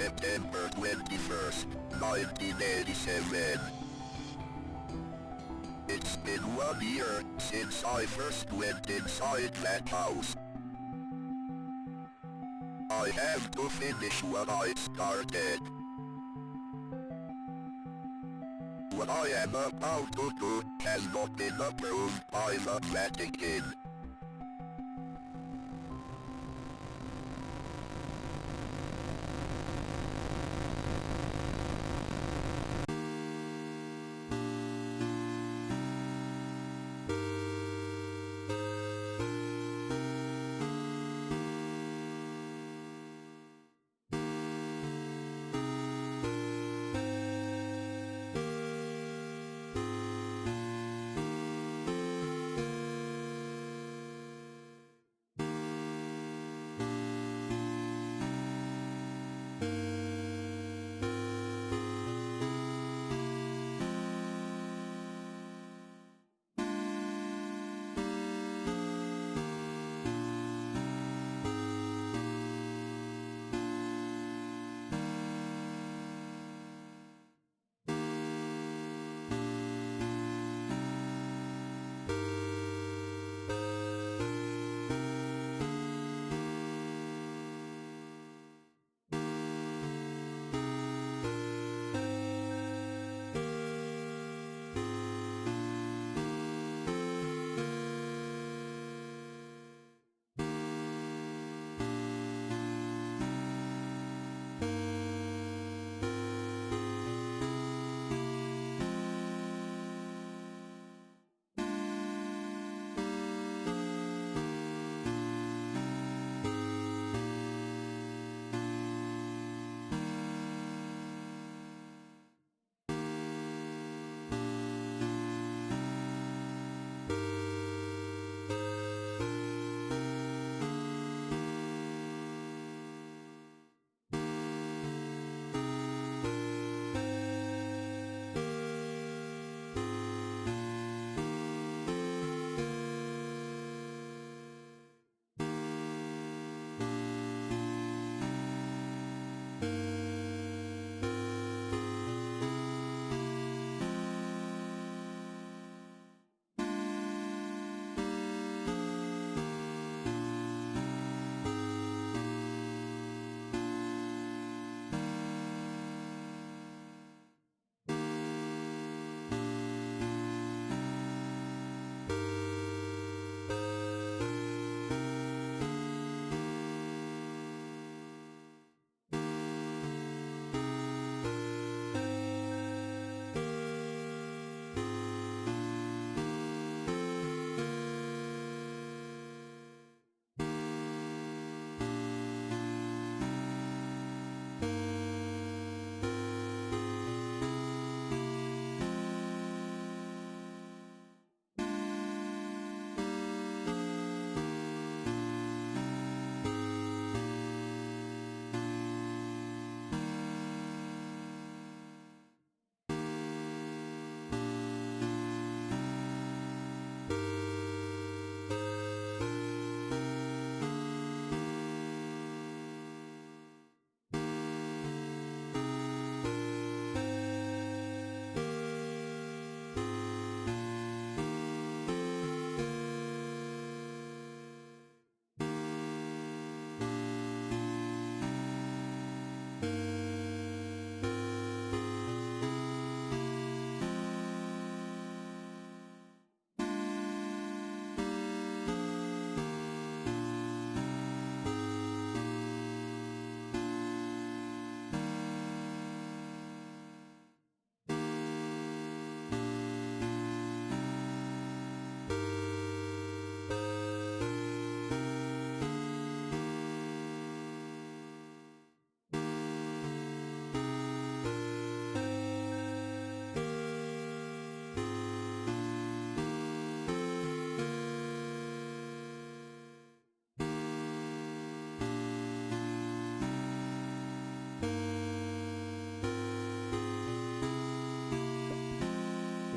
September 21st, 1987. It's been 1 year since I first went inside that house. I have to finish what I started. What I am about to do has not been approved by the Vatican.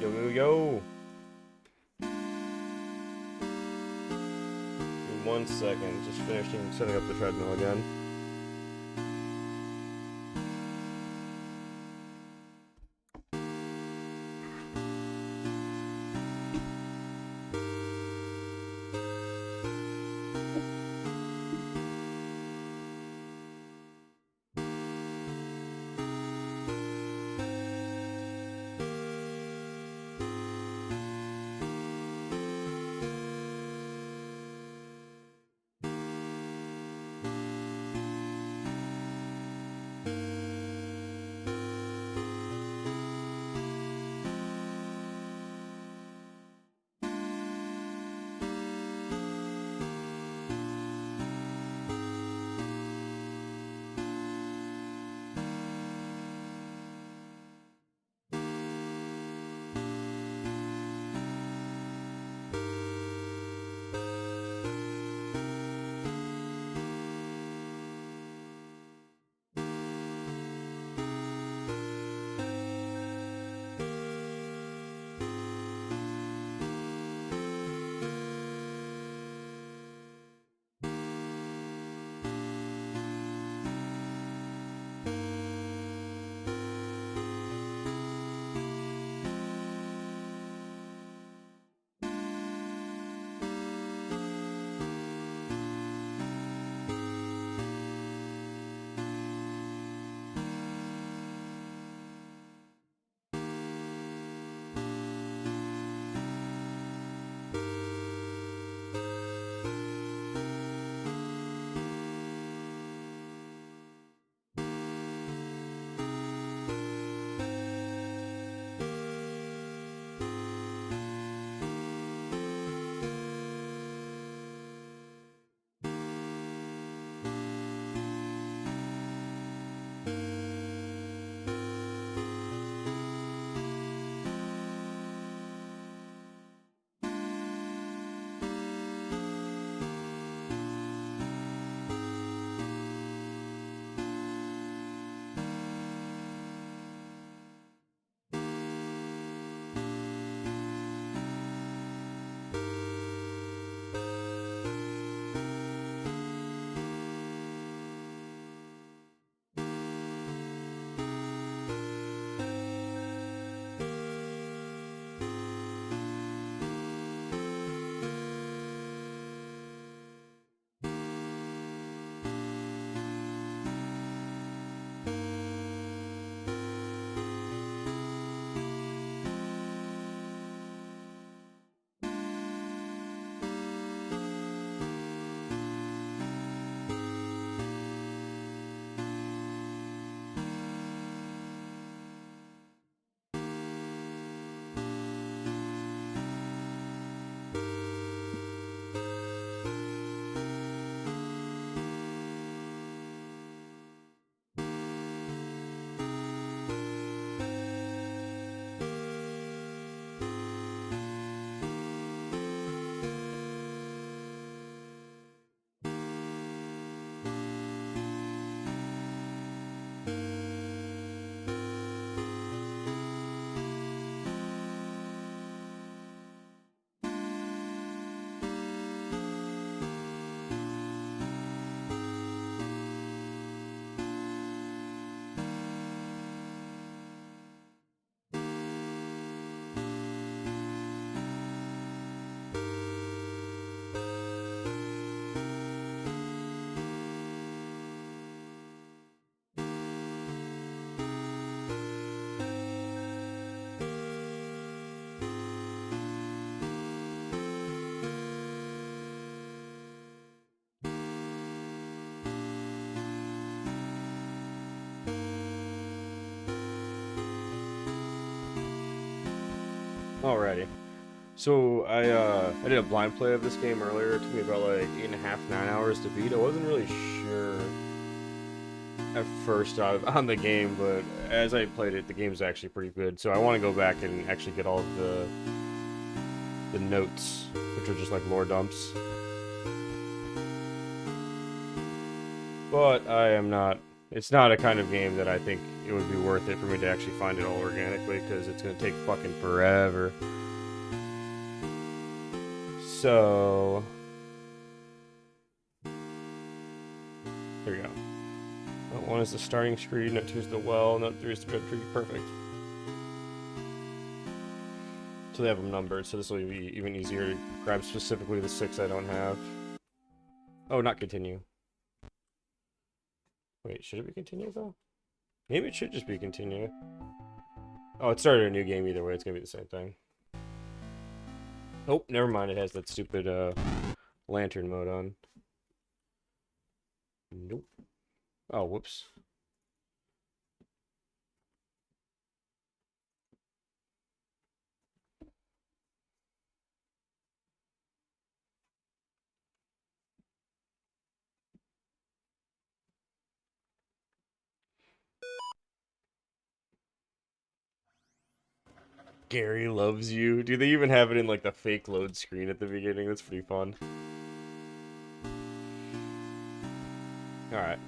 Yo, yo, yo. Give me 1 second. Just finishing setting up the treadmill again. Alrighty. So I did a blind play of this game earlier. It took me about like 8.5, 9 hours to beat. I wasn't really sure at first on the game, but as I played it, the game's actually pretty good. So I want to go back and actually get all of the notes, which are just like lore dumps. But I am not. It's not a kind of game that I think it would be worth it for me to actually find it all organically, because it's going to take fucking forever. So there we go. Note 1 is the starting screen, Note 2 is the well, Note 3 is the red tree. Perfect. So they have them numbered, so this will be even easier to grab specifically the 6 I don't have. Oh, not continue. Wait, should it be continue though? Maybe it should just be continue. Oh, it started a new game either way, it's gonna be the same thing. Oh, never mind, it has that stupid lantern mode on. Nope. Oh, whoops. Gary loves you. Do they even have it in like the fake load screen at the beginning? That's pretty fun. Alright.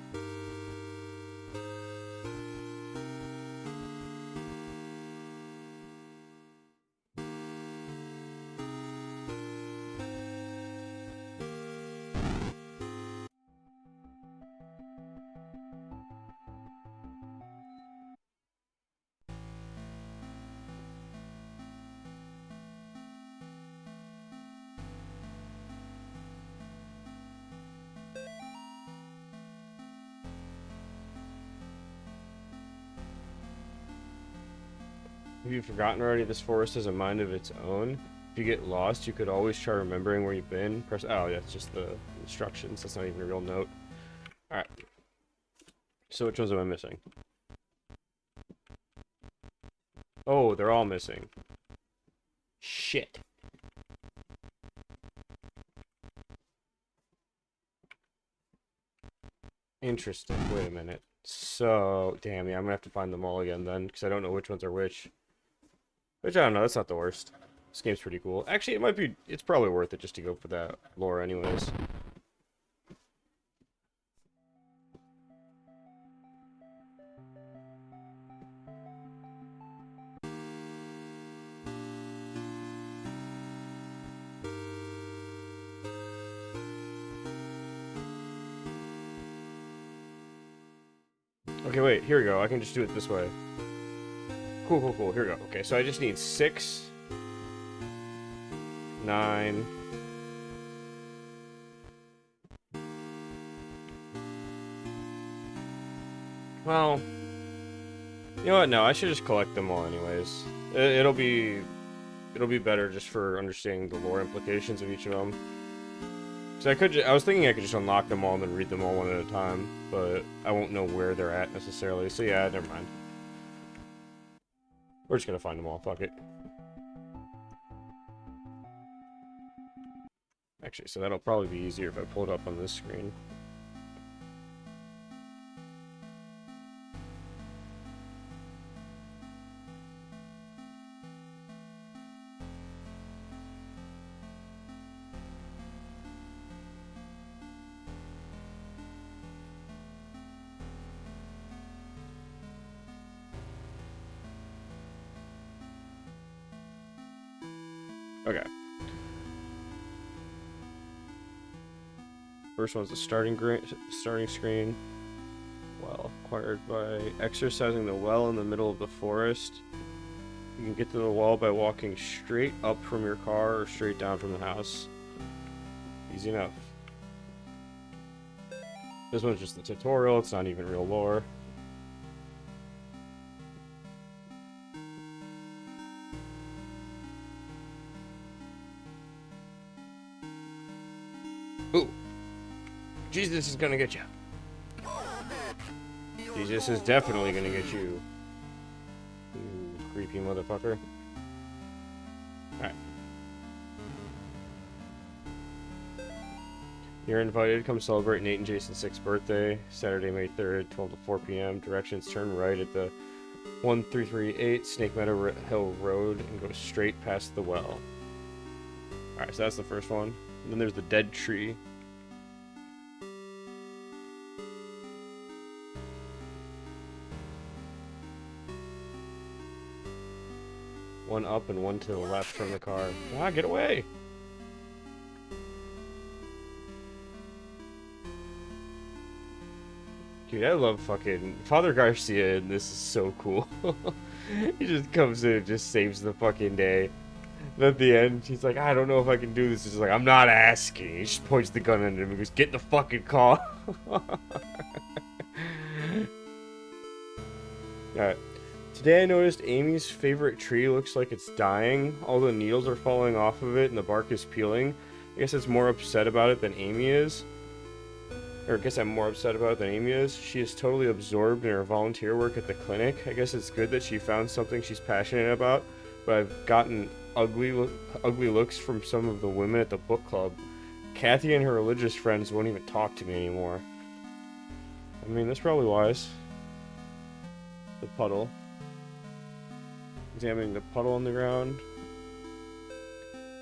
Have you forgotten already? This forest has a mind of its own. If you get lost, you could always try remembering where you've been. Press. Oh, yeah, it's just the instructions. That's not even a real note. Alright. So which ones am I missing? Oh, they're all missing. Shit. Interesting. Wait a minute. So, damn, yeah, I'm gonna have to find them all again then, because I don't know which ones are which. Which, I don't know, that's not the worst. This game's pretty cool. Actually, it might be, it's probably worth it just to go for that lore anyways. Okay, wait, here we go. I can just do it this way. Cool, cool, cool. Here we go. Okay, so I just need 6, 9. Well, you know what? No, I should just collect them all anyways. It'll be better just for understanding the lore implications of each of them. Because I was thinking I could just unlock them all and then read them all one at a time, but I won't know where they're at necessarily. So yeah, never mind. We're just gonna find them all. Fuck it. Actually, so that'll probably be easier if I pull it up on this screen. Okay. First one's the starting screen. Well, acquired by exercising the well in the middle of the forest. You can get to the well by walking straight up from your car or straight down from the house. Easy enough. This one's just the tutorial, it's not even real lore. Ooh. Jesus is gonna get you. Jesus is definitely gonna get you. You creepy motherfucker. You're invited to come celebrate Nate and Jason's 6th birthday, Saturday, May 3rd, 12 to 4 p.m. Directions: turn right at the 1338 Snake Meadow Hill Road and go straight past the well. Alright, so that's the first one. And then there's the dead tree. One up and one to the left from the car. Ah, get away! Dude, I love fucking Father Garcia, and this is so cool. He just comes in and just saves the fucking day. And at the end, he's like, I don't know if I can do this. He's like, I'm not asking. He just points the gun at him and goes, get in the fucking car. Alright. Today I noticed Amy's favorite tree looks like it's dying. All the needles are falling off of it and the bark is peeling. I guess it's more upset about it than Amy is. Or I guess I'm more upset about it than Amy is. She is totally absorbed in her volunteer work at the clinic. I guess it's good that she found something she's passionate about, but I've gotten ugly looks from some of the women at the book club. Kathy and her religious friends won't even talk to me anymore. I mean, that's probably wise. The puddle. Examining the puddle on the ground.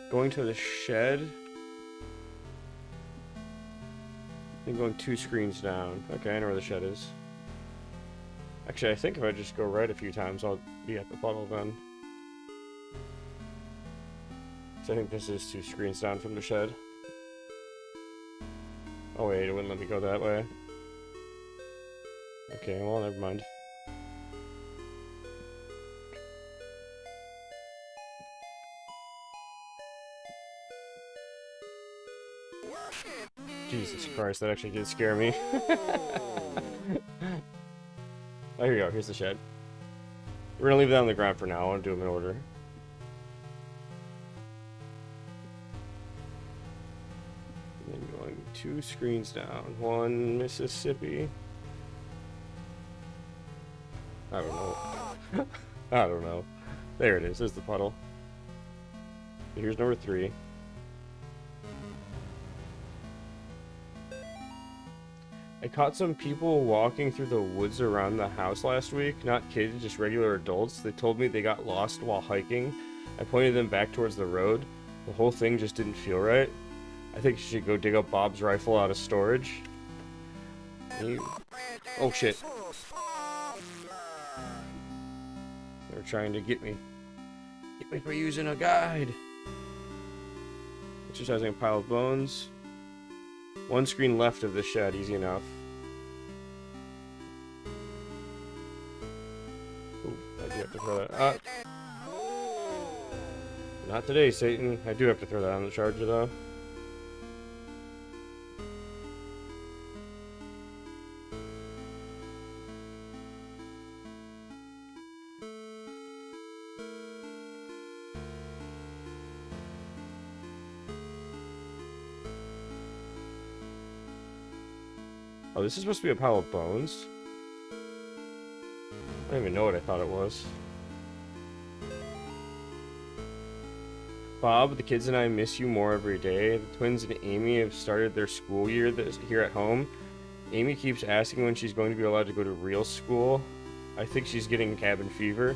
Going to the shed. Then going 2 screens down. Okay, I know where the shed is. Actually, I think if I just go right a few times, I'll be at the puddle then. So I think this is 2 screens down from the shed. Oh wait, it wouldn't let me go that way. Okay, well, never mind. Jesus Christ, that actually did scare me. Oh, here we go. Here's the shed. We're gonna leave that on the ground for now. I want to do them in order. And then going 2 screens down. 1 Mississippi. I don't know. I don't know. There it is. There's the puddle. Here's number 3. I caught some people walking through the woods around the house last week. Not kids, just regular adults. They told me they got lost while hiking. I pointed them back towards the road. The whole thing just didn't feel right. I think you should go dig up Bob's rifle out of storage. Oh shit. They're trying to get me. Get me for using a guide. Exercising a pile of bones. 1 screen left of the shed, easy enough. Ooh, I do have to throw that. Not today, Satan. I do have to throw that on the charger, though. Oh, this is supposed to be a pile of bones? I don't even know what I thought it was. Bob, the kids and I miss you more every day. The twins and Amy have started their school year here at home. Amy keeps asking when she's going to be allowed to go to real school. I think she's getting cabin fever.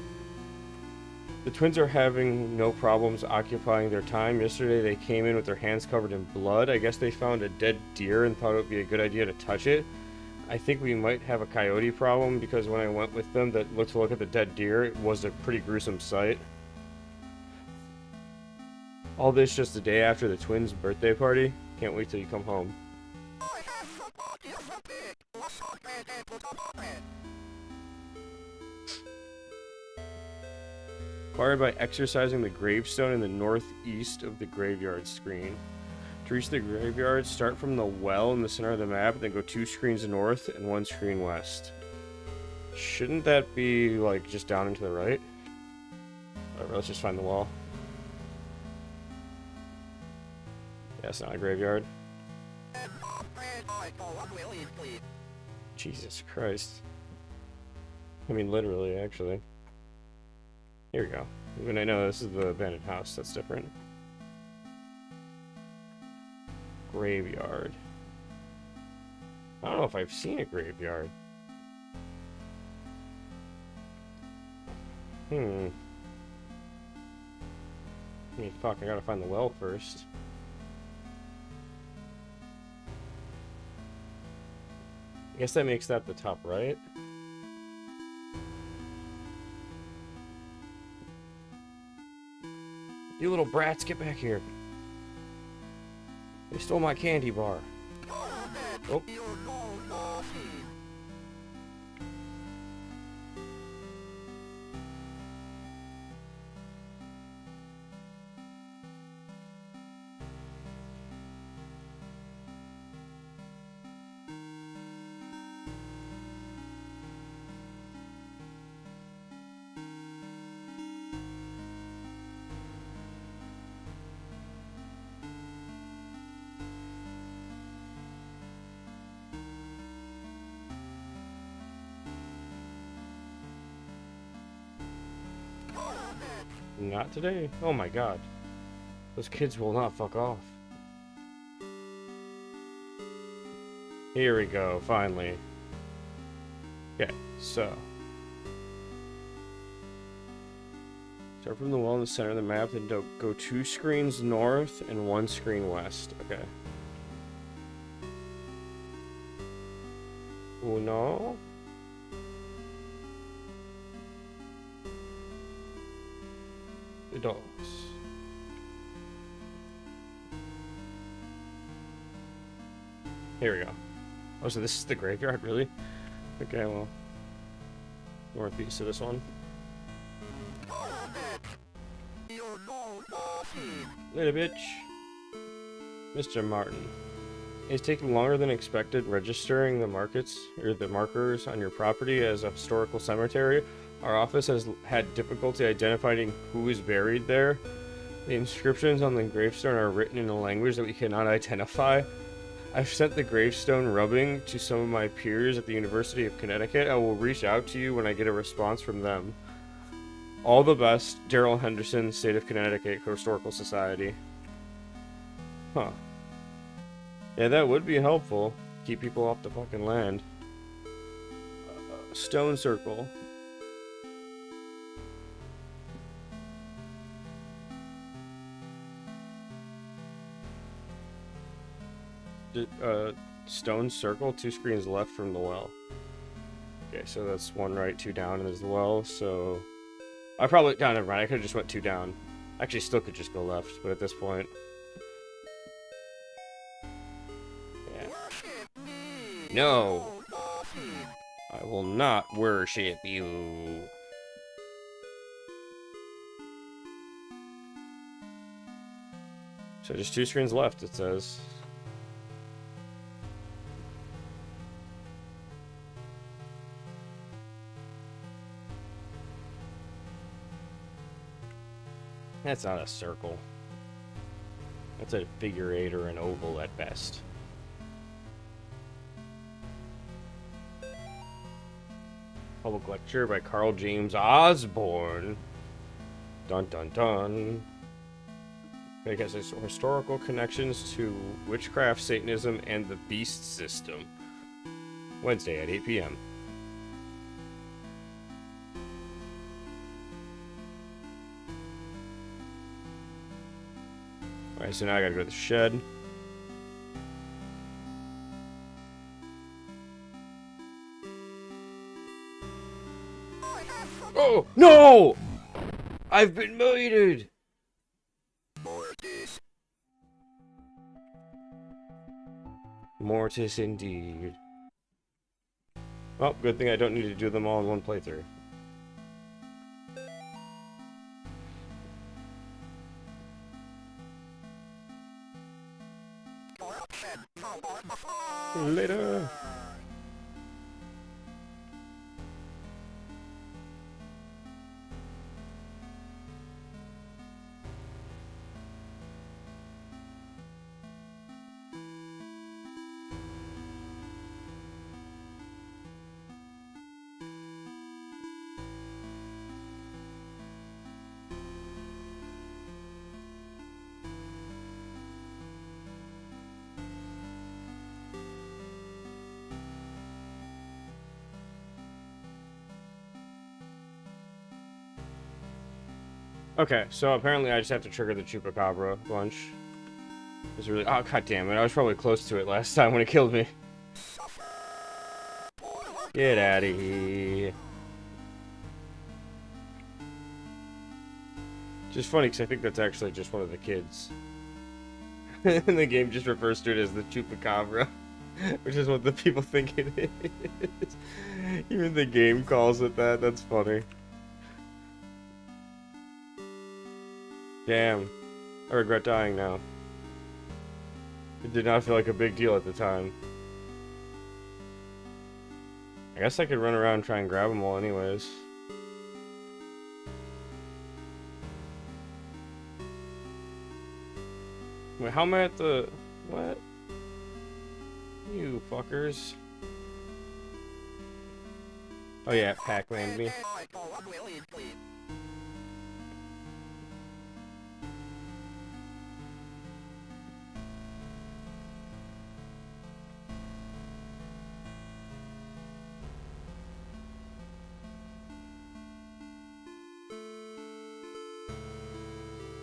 The twins are having no problems occupying their time. Yesterday they came in with their hands covered in blood. I guess they found a dead deer and thought it would be a good idea to touch it. I think we might have a coyote problem because when I went with them to look at the dead deer, it was a pretty gruesome sight. All this just a day after the twins' birthday party. Can't wait till you come home. Acquired by exercising the gravestone in the northeast of the graveyard screen. To reach the graveyard, start from the well in the center of the map, then go 2 screens north and 1 screen west. Shouldn't that be, like, just down and to the right? Alright, let's just find the well. Yeah, it's not a graveyard. Jesus Christ. I mean, literally, actually. Here we go. Even I know this is the abandoned house, that's different. Graveyard. I don't know if I've seen a graveyard. I mean, fuck, I gotta find the well first. I guess that makes that the top right. You little brats, get back here. They stole my candy bar. Oh. Not today. Oh my god. Those kids will not fuck off. Here we go, finally. Okay, so. Start from the well in the center of the map, then go 2 screens north and 1 screen west. Okay. Uno. Dos. Here we go. Oh, so this is the graveyard, really? Okay, well. Northeast of this one. Little bitch. Mr. Martin. It's taking longer than expected registering the markets, or the markers on your property as a historical cemetery. Our office has had difficulty identifying who is buried there. The inscriptions on the gravestone are written in a language that we cannot identify. I've sent the gravestone rubbing to some of my peers at the University of Connecticut. I will reach out to you when I get a response from them. All the best, Daryl Henderson, State of Connecticut Historical Society. Huh. Yeah, that would be helpful. Keep people off the fucking land. Stone circle. Stone circle, 2 screens left from the well. Okay, so that's 1 right, 2 down, and there's the well, so... I probably... No, never mind, I could've just went 2 down. Actually, still could just go left, but at this point... Yeah. No! I will not worship you. So just 2 screens left, it says. That's not a circle. That's a figure 8 or an oval at best. Public lecture by Carl James Osborne. Dun dun dun. It has historical connections to witchcraft, Satanism, and the beast system. Wednesday at 8 p.m. Alright, so now I gotta go to the shed. Oh, no! I've been murdered! Mortis. Mortis indeed. Well, good thing I don't need to do them all in one playthrough. Later. Okay, so apparently I just have to trigger the Chupacabra bunch. It's really... Oh, god damn it. I was probably close to it last time when it killed me. Get out of here. Just funny, because I think that's actually just one of the kids. And the game just refers to it as the Chupacabra. Which is what the people think it is. Even the game calls it that. That's funny. Damn. I regret dying now. It did not feel like a big deal at the time. I guess I could run around and try and grab them all anyways. Wait, how am I at the... What? You fuckers. Oh yeah, Pac-Man me.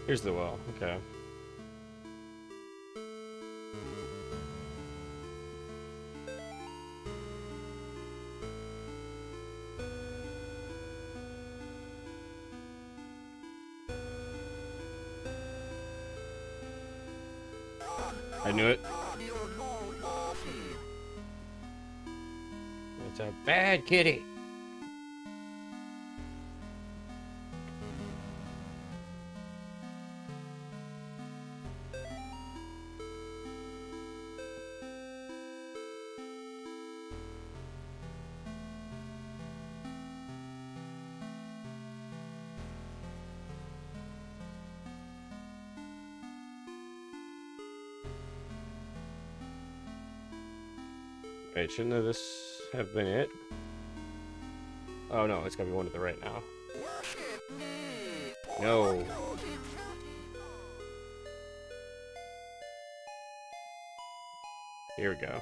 Here's the well, okay. I knew it. It's a bad kitty. Wait, shouldn't this have been it? Oh no, it's gotta be one to the right now. No. Here we go.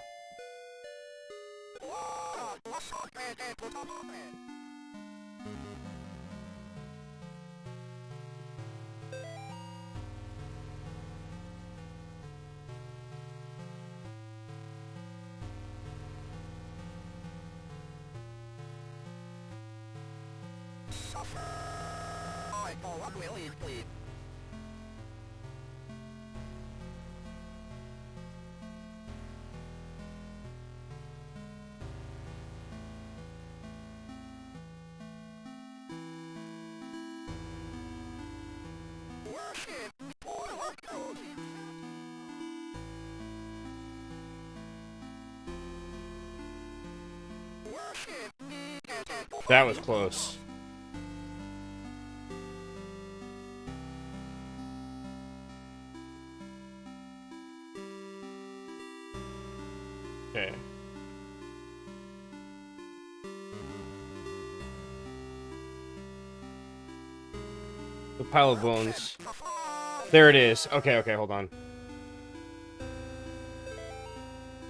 That was close. Okay. The pile of bones. There it is. Okay, okay, hold on.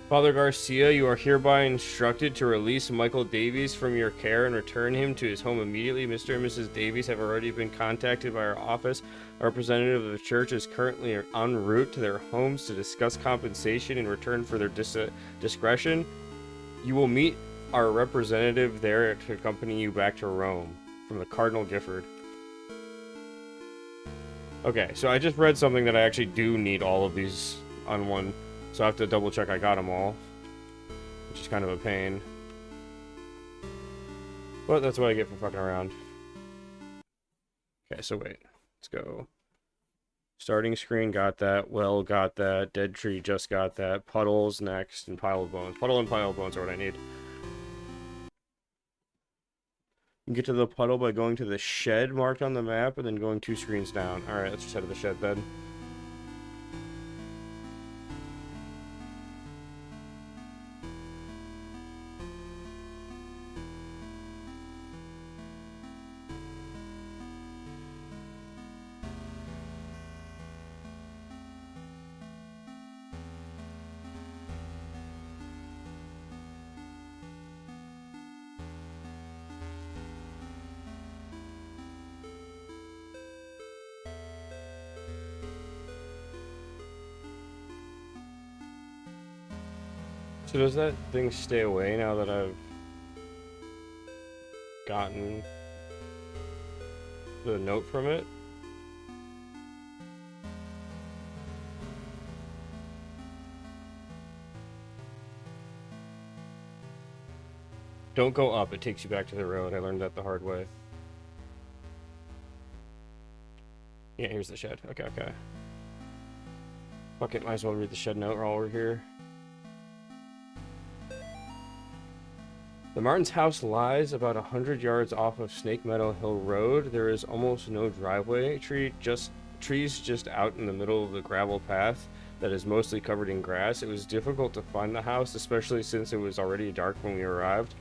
Father Garcia, you are hereby instructed to release Michael Davies from your care and return him to his home immediately. Mr. and Mrs. Davies have already been contacted by our office. A representative of the church is currently en route to their homes to discuss compensation in return for their discretion. You will meet our representative there to accompany you back to Rome. From the Cardinal Gifford. Okay, so I just read something that I actually do need all of these on one. So I have to double check I got them all. Which is kind of a pain. But that's what I get for fucking around. Okay, so wait. Let's go. Starting screen, got that. Well, got that. Dead tree, just got that. Puddles next, and pile of bones. Puddle and pile of bones are what I need. You can get to the puddle by going to the shed marked on the map, and then going 2 screens down. Alright, let's just head to the shed then. So does that thing stay away now that I've gotten the note from it? Don't go up, it takes you back to the road. I learned that the hard way. Yeah, here's the shed. Okay, okay. Fuck it, might as well read the shed note while we're here. The Martins' house lies about 100 yards off of Snake Meadow Hill Road. There is almost no driveway. Trees just out in the middle of the gravel path that is mostly covered in grass. It was difficult to find the house, especially since it was already dark when we arrived.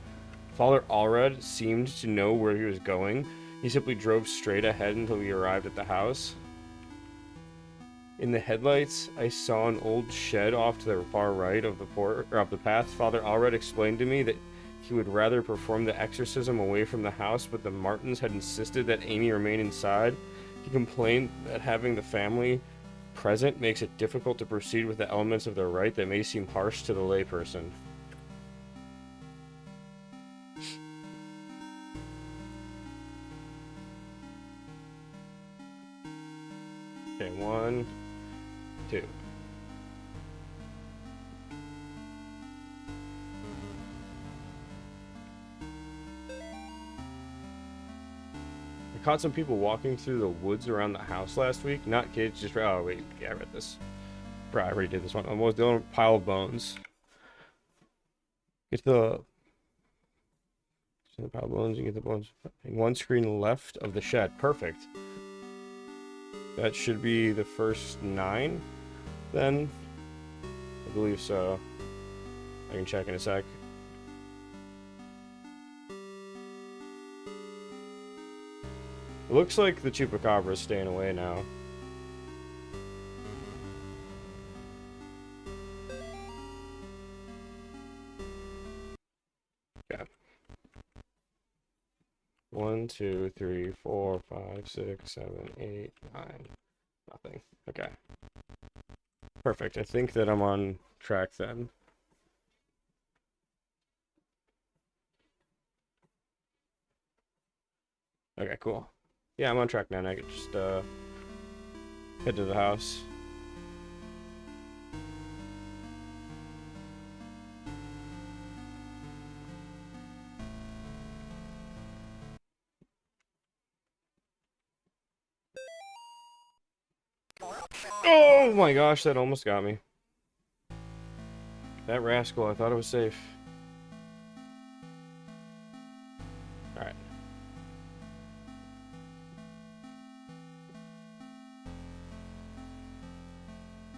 Father Allred seemed to know where he was going. He simply drove straight ahead until we arrived at the house. In the headlights, I saw an old shed off to the far right of the path. Father Allred explained to me that he would rather perform the exorcism away from the house, but the Martins had insisted that Amy remain inside. He complained that having the family present makes it difficult to proceed with the elements of their rite that may seem harsh to the layperson. Okay, 1, 2. I caught some people walking through the woods around the house last week. Not kids, just... Oh, wait. Yeah, I read this. Bro, I already did this one. I was doing a pile of bones. Get the pile of bones. You get the bones. One screen left of the shed. Perfect. That should be the first 9, then. I believe so. I can check in a sec. It looks like the Chupacabra is staying away now. Okay. 1, 2, 3, 4, 5, 6, 7, 8, 9. Nothing. Okay. Perfect. I think that I'm on track then. Okay, cool. Yeah, I'm on track now. I could just head to the house. Oh my gosh, that almost got me. That rascal, I thought it was safe. Alright.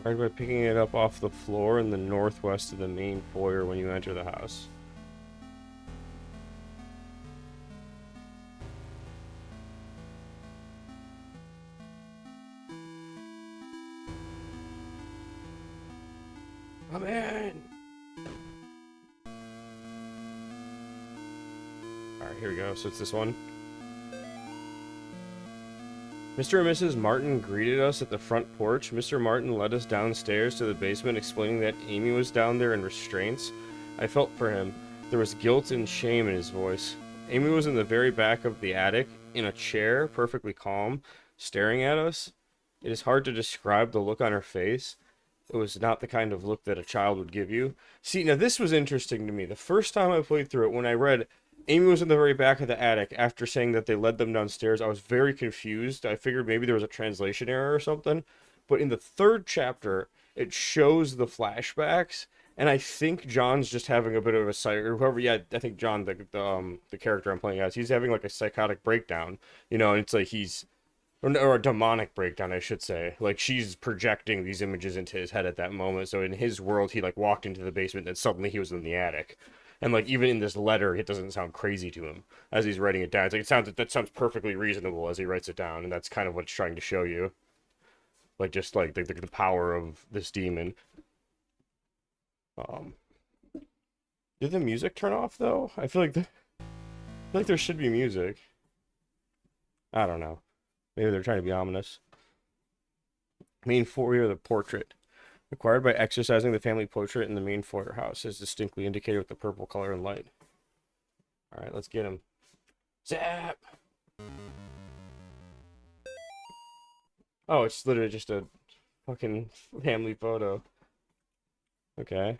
Right by picking it up off the floor in the northwest of the main foyer when you enter the house. Come in! Alright, here we go. So it's this one. Mr. and Mrs. Martin greeted us at the front porch. Mr. Martin led us downstairs to the basement, explaining that Amy was down there in restraints. I felt for him. There was guilt and shame in his voice. Amy was in the very back of the attic, in a chair, perfectly calm, staring at us. It is hard to describe the look on her face. It was not the kind of look that a child would give you. See, now this was interesting to me. The first time I played through it, when I read Amy was in the very back of the attic, after saying that they led them downstairs, I was very confused. I figured maybe there was a translation error or something. But in the 3rd chapter, it shows the flashbacks, and I think John's just having a bit of a or whoever. Yeah, I think John, the character I'm playing as, he's having like a psychotic breakdown. You know, and it's like he's or a demonic breakdown, I should say. Like she's projecting these images into his head at that moment. So in his world, he like walked into the basement, and suddenly he was in the attic. And like even in this letter, it doesn't sound crazy to him as he's writing it down. It's like that sounds perfectly reasonable as he writes it down, and that's kind of what it's trying to show you. Like just like the power of this demon. Did the music turn off though? I feel like there should be music. I don't know. Maybe they're trying to be ominous. Main foyer, the portrait. Acquired by exercising the family portrait in the main foyer house, as distinctly indicated with the purple color and light. Alright, let's get him. Zap! Oh, it's literally just a fucking family photo. Okay.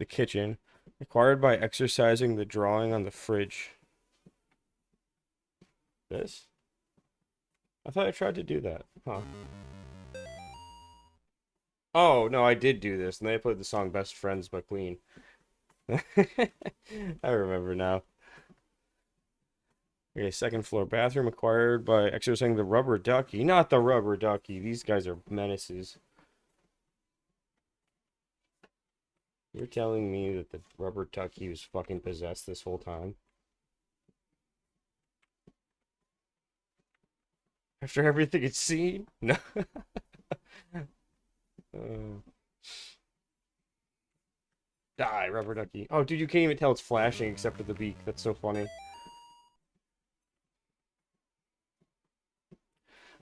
The kitchen. Acquired by exercising the drawing on the fridge. This? I thought I tried to do that. Huh. Oh, no, I did do this, and then I played the song Best Friends by Queen. I remember now. Okay, second floor bathroom acquired by exercising the rubber ducky. Not the rubber ducky. These guys are menaces. You're telling me that the rubber ducky was fucking possessed this whole time? After everything it's seen? No. Die, rubber ducky. Oh, dude, you can't even tell it's flashing except for the beak. That's so funny.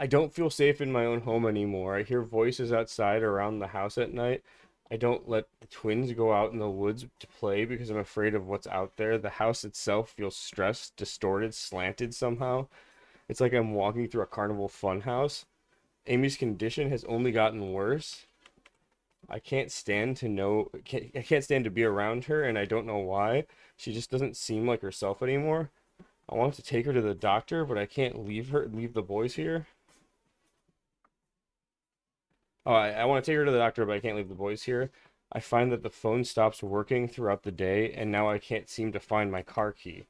I don't feel safe in my own home anymore. I hear voices outside around the house at night. I don't let the twins go out in the woods to play because I'm afraid of what's out there. The house itself feels stressed, distorted, slanted somehow. It's like I'm walking through a carnival fun house. Amy's condition has only gotten worse. I can't stand to know, I can't stand to be around her, and I don't know why. She just doesn't seem like herself anymore. I want to take her to the doctor, but I can't leave the boys here. Oh, I want to take her to the doctor, but I can't leave the boys here. I find that the phone stops working throughout the day, and now I can't seem to find my car key.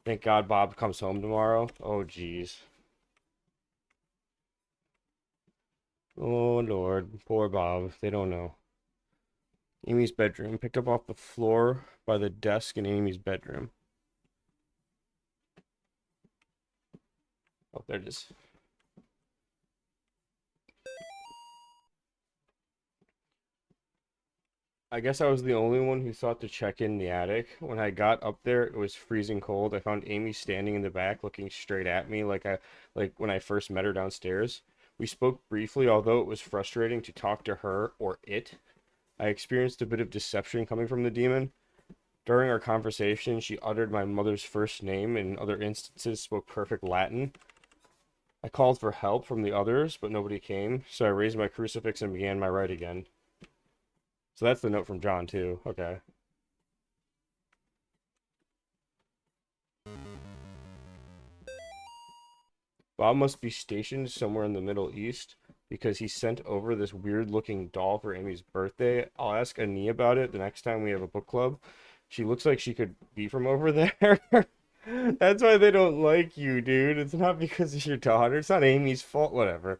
Thank God Bob comes home tomorrow. Oh, jeez. Oh, Lord. Poor Bob. They don't know. Amy's bedroom. Picked up off the floor by the desk in Amy's bedroom. Oh, there it is. I guess I was the only one who thought to check in the attic. When I got up there, it was freezing cold. I found Amy standing in the back looking straight at me like when I first met her downstairs. We spoke briefly, although it was frustrating to talk to her or it. I experienced a bit of deception coming from the demon. During our conversation, she uttered my mother's first name and in other instances spoke perfect Latin. I called for help from the others, but nobody came, so I raised my crucifix and began my rite again. So that's the note from John, too. Okay. Bob must be stationed somewhere in the Middle East because he sent over this weird-looking doll for Amy's birthday. I'll ask Annie about it the next time we have a book club. She looks like she could be from over there. That's why they don't like you, dude. It's not because of your daughter. It's not Amy's fault. Whatever.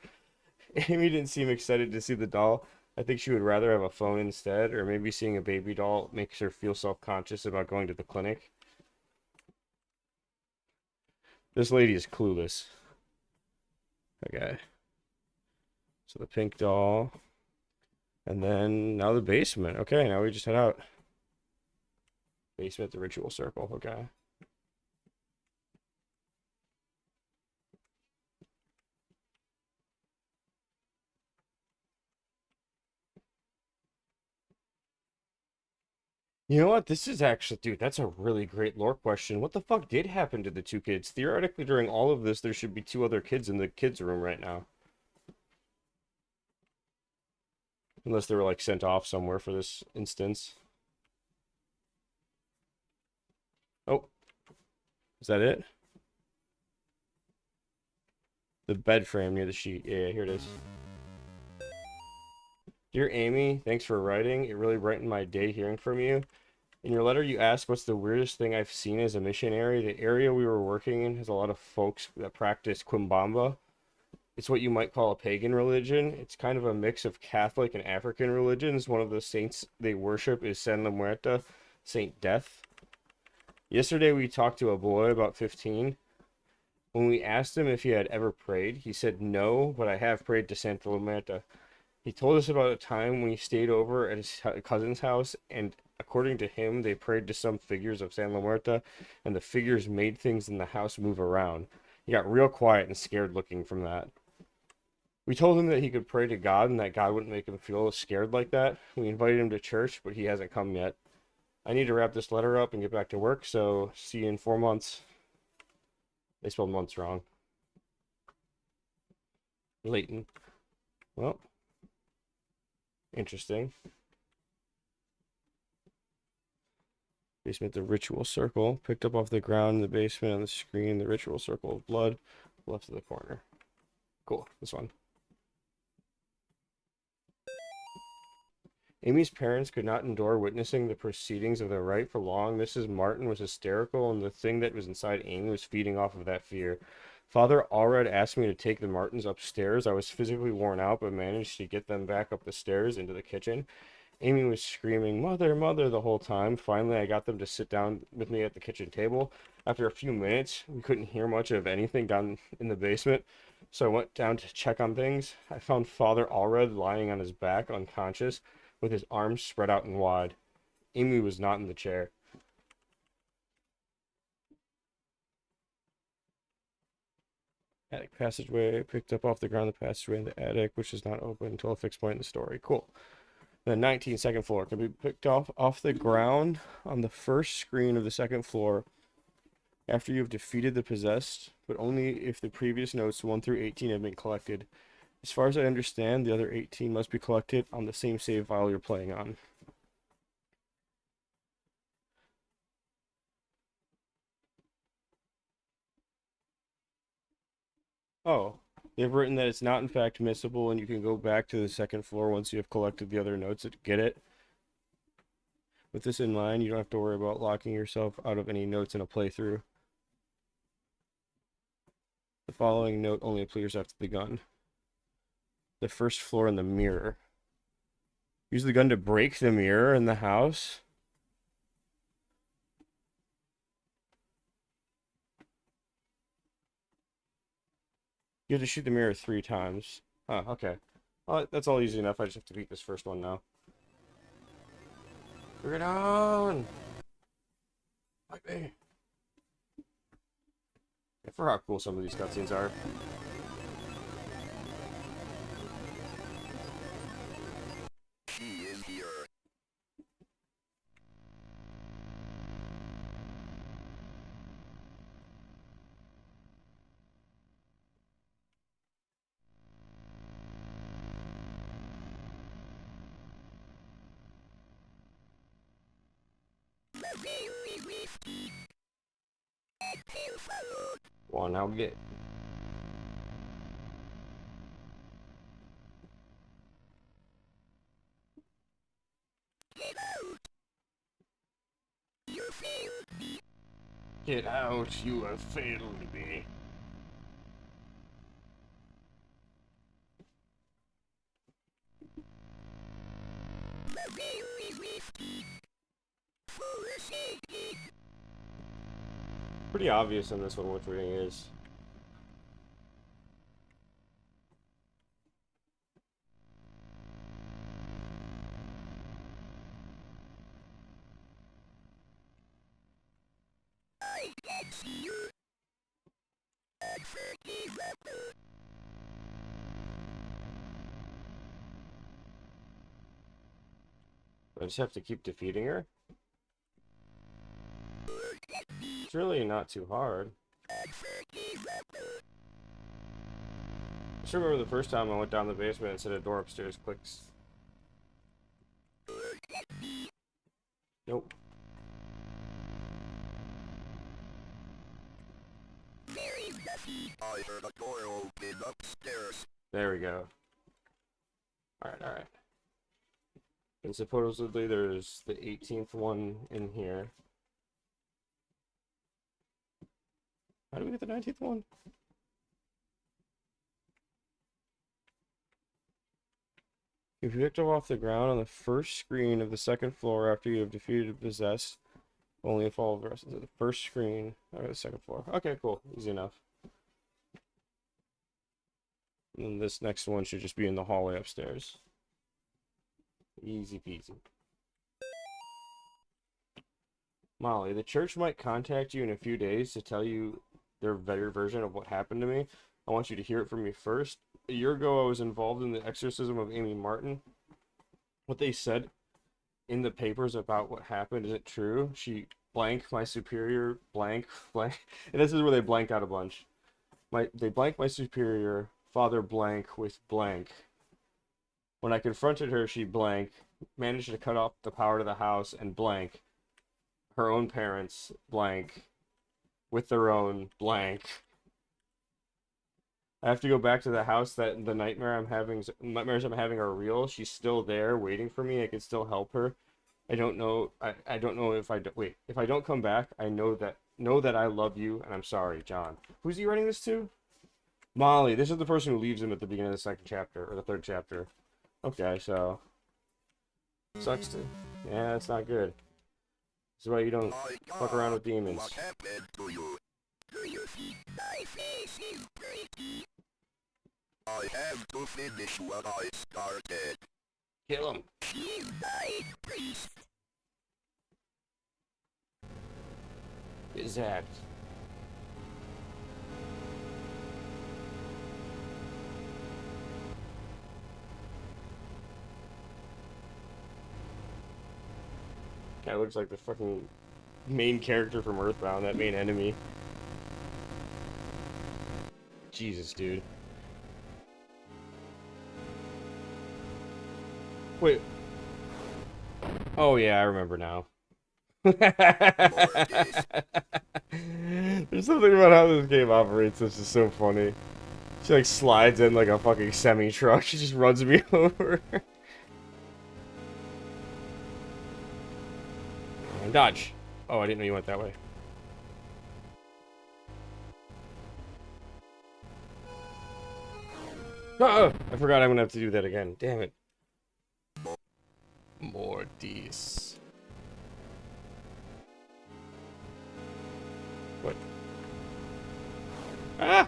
Amy didn't seem excited to see the doll. I think she would rather have a phone instead, or maybe seeing a baby doll makes her feel self-conscious about going to the clinic. This lady is clueless. Okay. So the pink doll. And then now the basement. Okay, now we just head out. Basement, the ritual circle. Okay. You know what? This is actually, dude, that's a really great lore question. What the fuck did happen to the two kids? Theoretically, during all of this, there should be two other kids in the kids' room right now. Unless they were, like, sent off somewhere for this instance. Oh. Is that it? The bed frame near the sheet. Yeah, here it is. Dear Amy, thanks for writing. It really brightened my day hearing from you. In your letter, you asked what's the weirdest thing I've seen as a missionary. The area we were working in has a lot of folks that practice Quimbamba. It's what you might call a pagan religion. It's kind of a mix of Catholic and African religions. One of the saints they worship is San La Muerta, Saint Death. Yesterday, we talked to a boy about 15. When we asked him if he had ever prayed, he said no, but I have prayed to Santa La Muerta. He told us about a time when he stayed over at his cousin's house, and according to him, they prayed to some figures of San La Muerta, and the figures made things in the house move around. He got real quiet and scared looking from that. We told him that he could pray to God and that God wouldn't make him feel scared like that. We invited him to church, but he hasn't come yet. I need to wrap this letter up and get back to work, so see you in 4 months. They spelled months wrong. Leighton. Well, interesting. Basement, the ritual circle. Picked up off the ground in the basement on the screen. The ritual circle of blood. Left of the corner. Cool. This one. Amy's parents could not endure witnessing the proceedings of their right for long. Mrs. Martin was hysterical, and the thing that was inside Amy was feeding off of that fear. Father Allred asked me to take the Martins upstairs. I was physically worn out, but managed to get them back up the stairs into the kitchen. Amy was screaming, "Mother, mother," the whole time. Finally, I got them to sit down with me at the kitchen table. After a few minutes, we couldn't hear much of anything down in the basement, so I went down to check on things. I found Father Allred lying on his back, unconscious, with his arms spread out and wide. Amy was not in the chair. Attic passageway, picked up off the ground the passageway in the attic, which is not open until a fixed point in the story. Cool. The 19th, second floor, can be picked off the ground on the first screen of the second floor after you have defeated the possessed, but only if the previous notes 1 through 18 have been collected. As far as I understand, the other 18 must be collected on the same save file you're playing on. Oh, they've written that it's not in fact missable and you can go back to the second floor once you have collected the other notes that get it. With this in mind, you don't have to worry about locking yourself out of any notes in a playthrough. The following note only appears after the gun. The first floor in the mirror. Use the gun to break the mirror in the house. You have to shoot the mirror 3 times. Oh, okay. Well, that's all easy enough. I just have to beat this first one now. Bring it on! Like me. I forgot how cool some of these cutscenes are. She is here. Well, now get. Get out, you have failed me. Pretty obvious in this one which ring is. I just have to keep defeating her? It's really not too hard. I just remember the first time I went down the basement and said a door upstairs clicks. Nope. I heard a door open upstairs. There we go. Alright, alright. And supposedly there's the 18th one in here. How do we get the 19th one? If you picked up off the ground on the first screen of the second floor after you have defeated a possessed, only if all of the rest is the first screen or the second floor. Okay, cool. Easy enough. And then this next one should just be in the hallway upstairs. Easy peasy. Molly, the church might contact you in a few days to tell you their better version of what happened to me. I want you to hear it from me first. a year ago I was involved in the exorcism of Amy Martin. What they said in the papers about what happened isn't true. She blank my superior blank blank, and this is where they blank out a bunch. They blank my superior father blank with blank. When I confronted her, she blank managed to cut off the power to the house and blank her own parents blank with their own blank. I have to go back to the house that the nightmares I'm having are real. She's still there waiting for me. I can still help her. I don't know. I don't know if I do, wait. If I don't come back, I know that I love you and I'm sorry, John. Who's he writing this to? Molly. This is the person who leaves him at the beginning of the second chapter or the third chapter. Okay, so sucks to. Yeah, that's not good. This is why you don't My fuck around God, with demons. what happened to you? Do you think my face is pretty? I have to finish what I started. Kill him. Kill my priest. Exact. Guy looks like the fucking main character from Earthbound, that main enemy. Jesus, dude. Wait. Oh yeah, I remember now. There's something about how this game operates that's just so funny. She like slides in like a fucking semi-truck. She just runs me over. Dodge. Oh, I didn't know you went that way. I forgot I'm gonna have to do that again. Damn it. Mortis. What? Ah!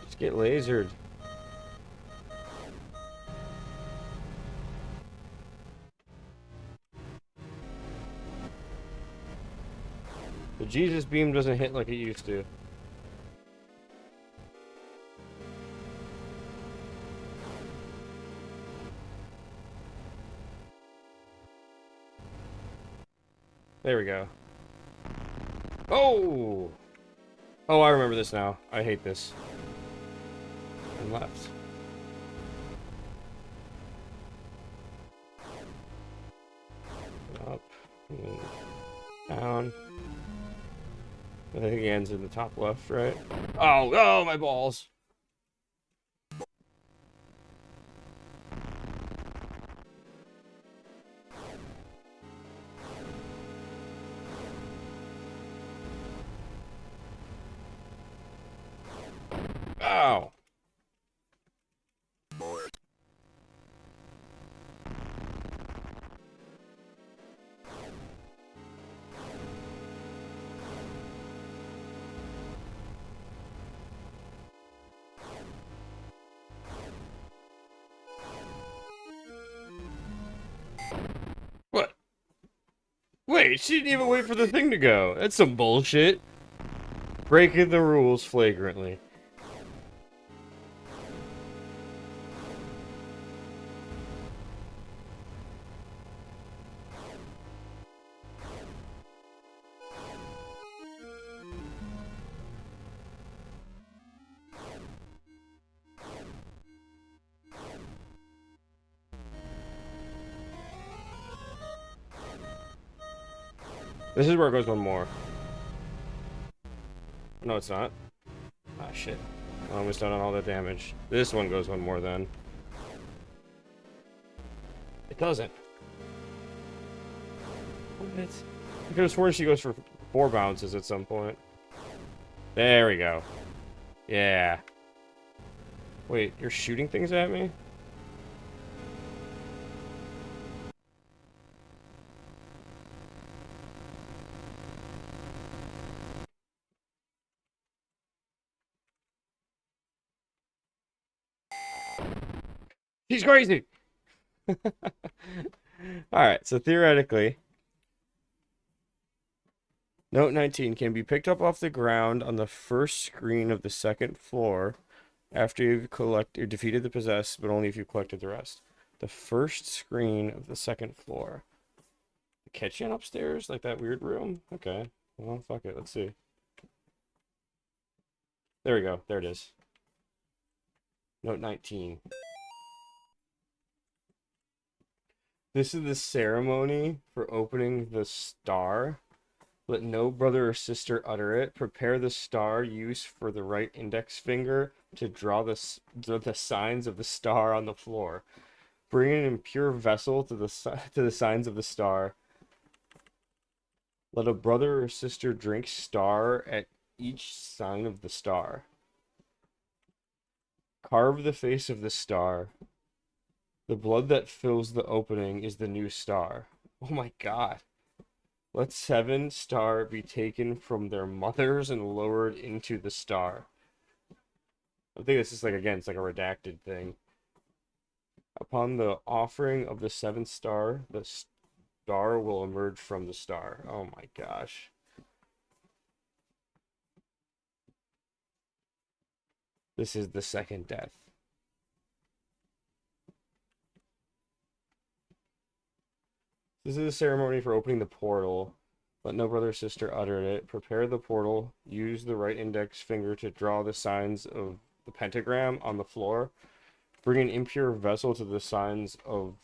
Just get lasered. The Jesus beam doesn't hit like it used to. There we go. Oh! Oh, I remember this now. I hate this. And left. Up. And down. I think it ends in the top left, right? Oh, oh, my balls! Ow! Bored. What? Wait, she didn't even wait for the thing to go. That's some bullshit. Breaking the rules flagrantly. This is where it goes one more. No, it's not. Ah, shit. I almost done all the damage. This one goes one more then. It doesn't. What? I could have sworn she goes for 4 bounces at some point. There we go. Yeah. Wait, you're shooting things at me? He's crazy! Alright, so theoretically, Note 19 can be picked up off the ground on the first screen of the second floor after you've defeated the possessed, but only if you've collected the rest. The first screen of the second floor. The kitchen upstairs? Like that weird room? Okay. Well, fuck it. Let's see. There we go. There it is. Note 19. This is the ceremony for opening the star. Let no brother or sister utter it. Prepare the star. Use for the right index finger to draw the signs of the star on the floor. Bring an impure vessel to the signs of the star. Let a brother or sister drink star at each sign of the star. Carve the face of the star. The blood that fills the opening is the new star. Oh my god. Let 7 star be taken from their mothers and lowered into the star. I think this is like, again, it's like a redacted thing. Upon the offering of the 7th star, the star will emerge from the star. Oh my gosh. This is the second death. This is a ceremony for opening the portal. Let no brother or sister utter it. Prepare the portal. Use the right index finger to draw the signs of the pentagram on the floor. Bring an impure vessel to the signs of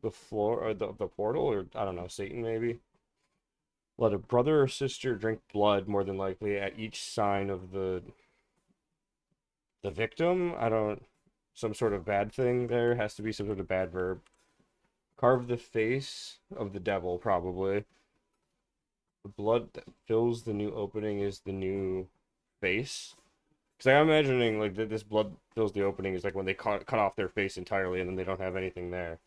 the floor, or the portal, or I don't know, Satan maybe. Let a brother or sister drink blood, more than likely, at each sign of the victim. I don't, some sort of bad thing there. Has to be some sort of bad verb. Carve the face of the devil, probably. The blood that fills the new opening is the new face. Because I'm imagining, like, this blood fills the opening is like when they cut off their face entirely and then they don't have anything there.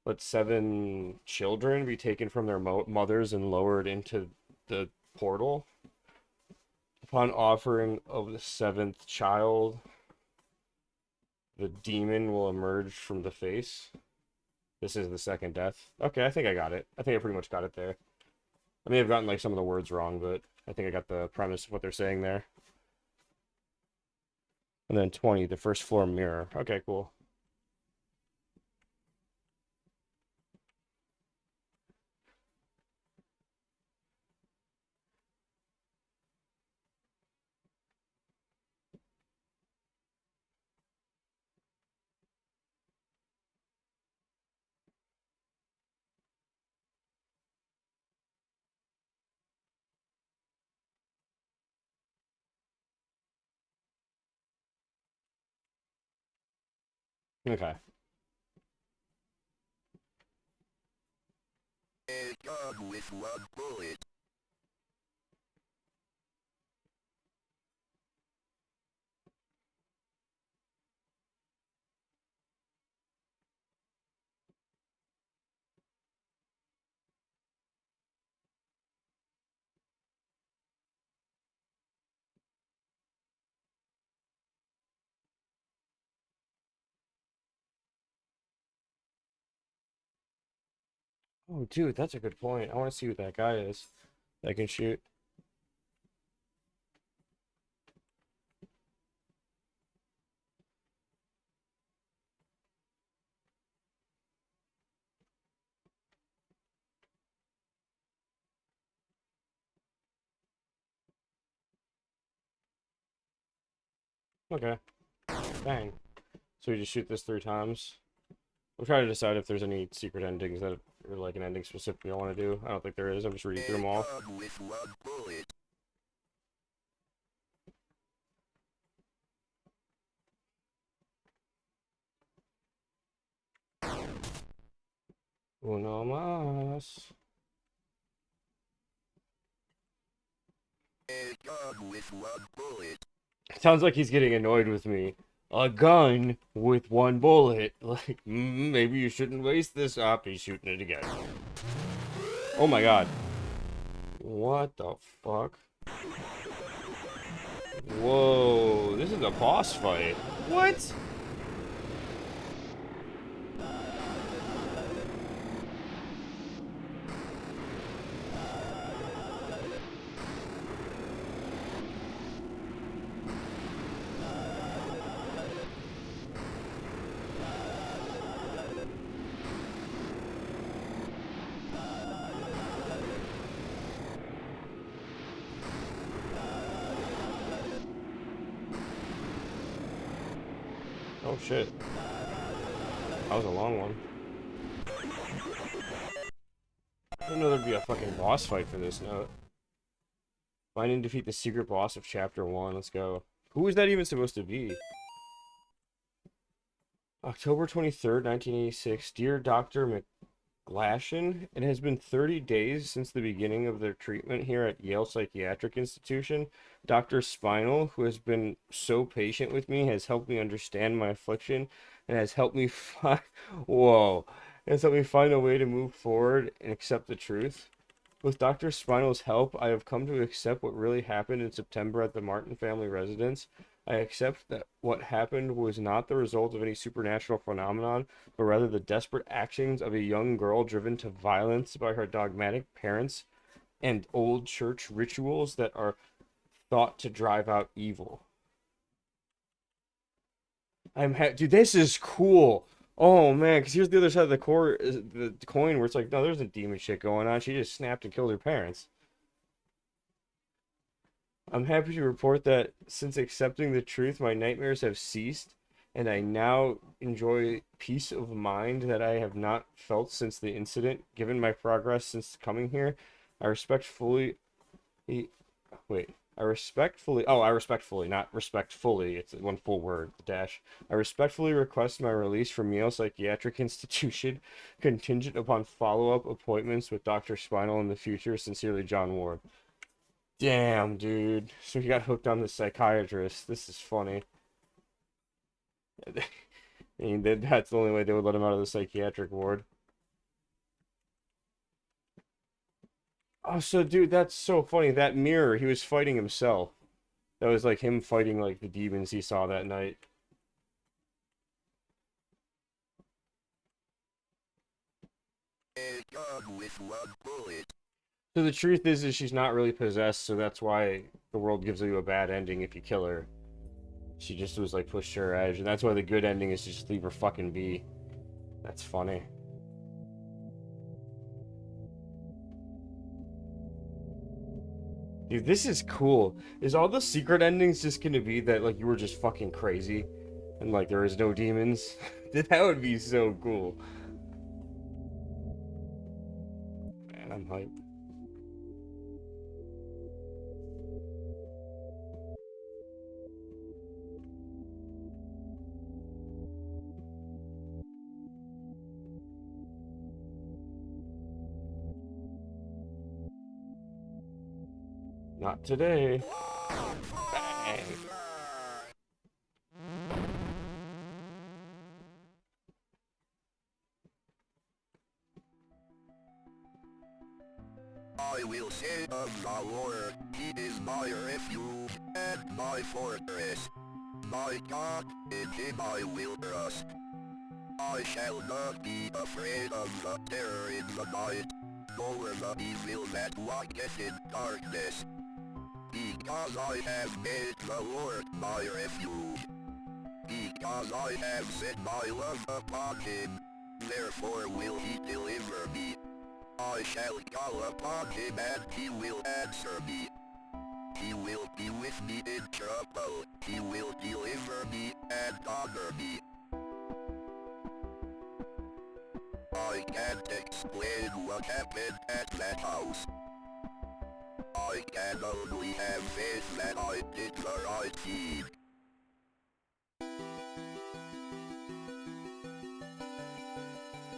Let 7 children be taken from their mothers and lowered into the portal. Upon offering of the 7th child, the demon will emerge from the face. This is the second death. Okay, I think I got it. I think I pretty much got it there. I may have gotten like some of the words wrong, but I think I got the premise of what they're saying there. And then 20, the first floor mirror. Okay, cool. Okay. A gun with 1 bullet. Oh, dude, that's a good point. I want to see what that guy is that can shoot. Okay. Bang. So we just shoot this 3 times. I'm trying to decide if there's any secret endings that or like an ending specifically I want to do. I don't think there is. I'm just reading through them all. A gun with 1 bullet. Uno más. A gun with 1 bullet. Sounds like he's getting annoyed with me. A gun with 1 bullet. Like, maybe you shouldn't waste this up. He's shooting it again. Oh my god. What the fuck? Whoa, this is a boss fight. What? Oh shit. That was a long one. I didn't know there'd be a fucking boss fight for this note. Find and defeat the secret boss of chapter 1. Let's go. Who is that even supposed to be? October 23rd, 1986. Dear Dr. McGlashan, it has been 30 days since the beginning of their treatment here at Yale Psychiatric Institution. Dr. Spinal, who has been so patient with me, has helped me understand my affliction and has helped me find... Whoa. Has helped me find a way to move forward and accept the truth. With Dr. Spinal's help, I have come to accept what really happened in September at the Martin family residence. I accept that what happened was not the result of any supernatural phenomenon, but rather the desperate actions of a young girl driven to violence by her dogmatic parents and old church rituals that are thought to drive out evil. Dude, this is cool. Oh man, because here's the other side of the coin where it's like, no, there's a demon shit going on. She just snapped and killed her parents. I'm happy to report that since accepting the truth, my nightmares have ceased, and I now enjoy peace of mind that I have not felt since the incident. Given my progress since coming here, I respectfully, wait, I respectfully, not respectfully, it's one full word, dash. I respectfully request my release from Yale Psychiatric Institution, contingent upon follow-up appointments with Dr. Spinal in the future. Sincerely, John Ward. Damn, dude. So he got hooked on the psychiatrist. This is funny. I mean, that's the only way they would let him out of the psychiatric ward. Oh, so dude, that's so funny. That mirror, he was fighting himself. That was like him fighting like the demons he saw that night. A gun with one bullet. So the truth is she's not really possessed, so that's why the world gives you a bad ending if you kill her. She just was like pushed to her edge, and that's why the good ending is to just leave her fucking be. That's funny. Dude, this is cool. Is all the secret endings just gonna be that like you were just fucking crazy and like there is no demons? That would be so cool. Man, I'm hyped. Not today. Bang. I will say of the Lord, He is my refuge and my fortress. My God, in Him I will trust. I shall not be afraid of the terror in the night, nor the evil that walketh in darkness. Because I have made the Lord my refuge. Because I have set my love upon Him, therefore will He deliver me. I shall call upon Him and He will answer me. He will be with me in trouble. He will deliver me and honor me. I can't explain what happened at that house. I can only have faith that I did the right deed.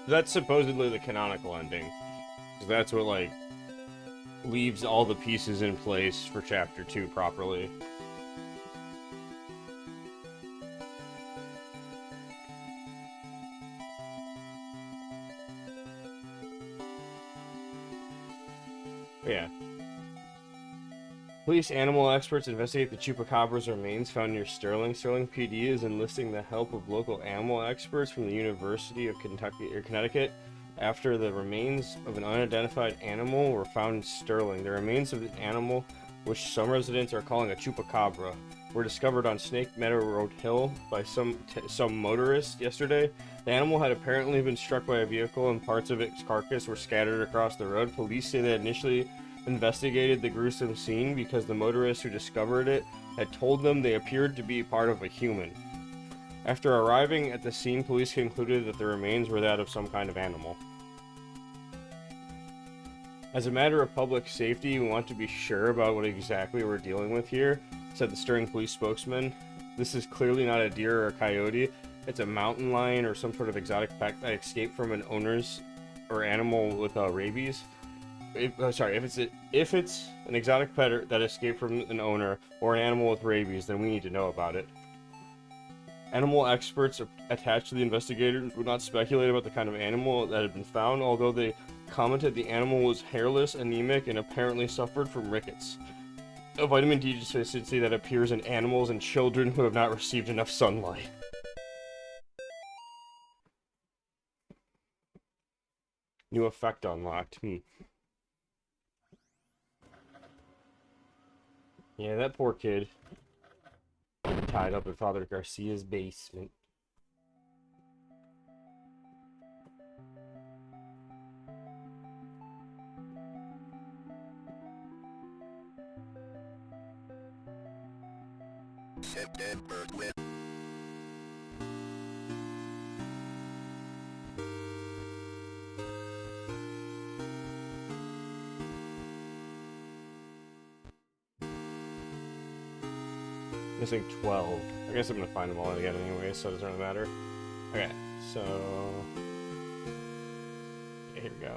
That's supposedly the canonical ending. 'Cause that's what like leaves all the pieces in place for chapter 2 properly. Yeah. Police animal experts investigate the Chupacabra's remains found near Sterling. Sterling PD is enlisting the help of local animal experts from the University of Connecticut after the remains of an unidentified animal were found in Sterling. The remains of the animal, which some residents are calling a Chupacabra, were discovered on Snake Meadow Road Hill by some motorists yesterday. The animal had apparently been struck by a vehicle and parts of its carcass were scattered across the road. Police say they initially investigated the gruesome scene because the motorists who discovered it had told them they appeared to be part of a human. After arriving at the scene, police concluded that the remains were that of some kind of animal. As a matter of public safety, we want to be sure about what exactly we're dealing with here, said the Sterling police spokesman. This is clearly not a deer or a coyote. It's a mountain lion or some sort of exotic pet that escaped from an owner's or animal with rabies. If it's an exotic pet that escaped from an owner or an animal with rabies, then we need to know about it. Animal experts attached to the investigators would not speculate about the kind of animal that had been found, although they commented the animal was hairless, anemic, and apparently suffered from rickets, a vitamin D deficiency that appears in animals and children who have not received enough sunlight. New effect unlocked. Yeah, that poor kid. Tied up in Father Garcia's basement. September 12th. Missing 12. I guess I'm gonna find them all again anyway, so it doesn't really matter. Okay, so... okay, here we go.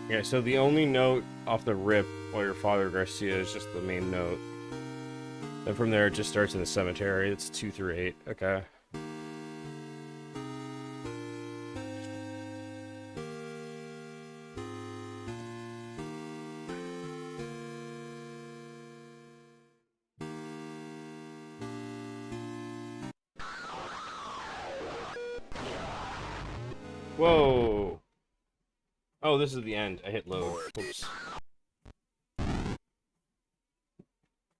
Yeah, so the only note off the rip while your Father Garcia is just the main note. Then from there it just starts in the cemetery. It's 2 through 8. Okay. Whoa! Oh, this is the end. I hit load. Oops.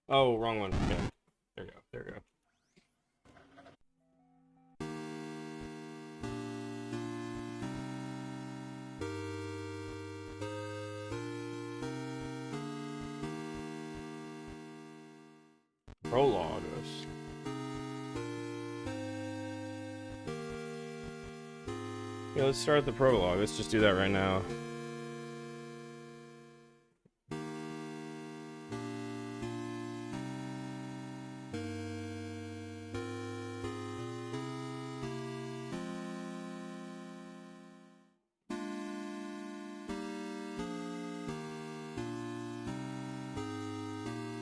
Oh, wrong one. Okay. There we go. There we go. Prologue. Yeah, let's start the prologue. Let's just do that right now.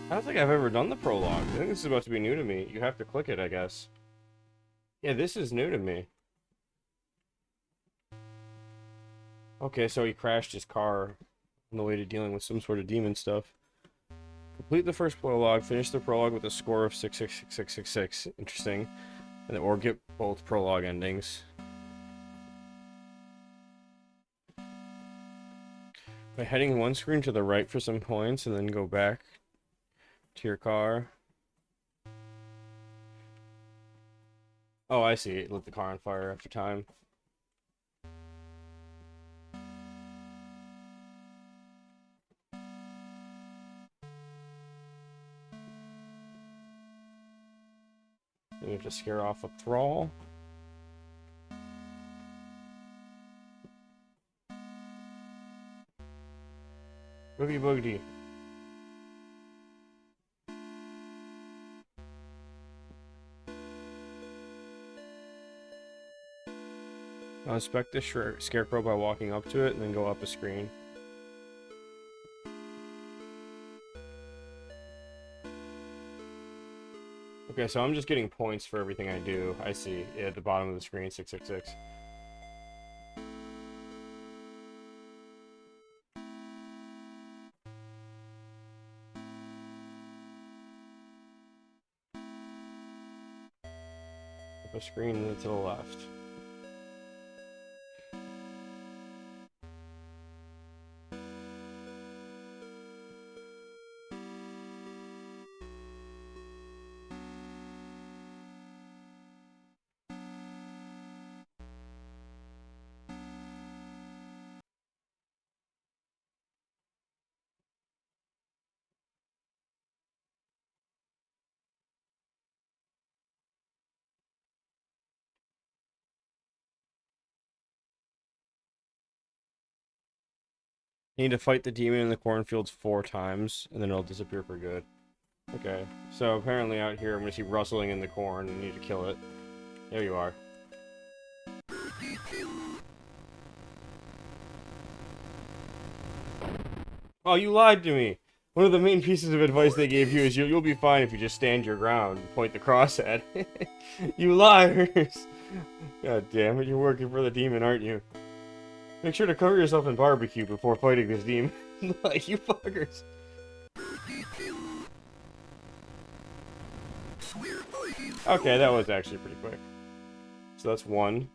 I don't think I've ever done the prologue. I think this is about to be new to me. You have to click it, I guess. Yeah, this is new to me. Okay, so he crashed his car on the way to dealing with some sort of demon stuff. Complete the first prologue. Finish the prologue with a score of 66666. Interesting. or get both prologue endings. By heading one screen to the right for some points and then go back to your car. Oh, I see. It lit the car on fire after time. We have to scare off a thrall. Boogie boogity. Now inspect the scarecrow by walking up to it and then go up a screen. Okay, so I'm just getting points for everything I do. I see. At the bottom of the screen, 666. Up a screen to the left. You need to fight the demon in the cornfields 4 times, and then it'll disappear for good. Okay, so apparently out here I'm gonna see rustling in the corn, and I need to kill it. There you are. Oh, you lied to me! One of the main pieces of advice they gave you is you'll be fine if you just stand your ground and point the cross at it. You liars! God damn it, you're working for the demon, aren't you? Make sure to cover yourself in barbecue before fighting this demon. Like, you fuckers. Okay, that was actually pretty quick. So that's 1.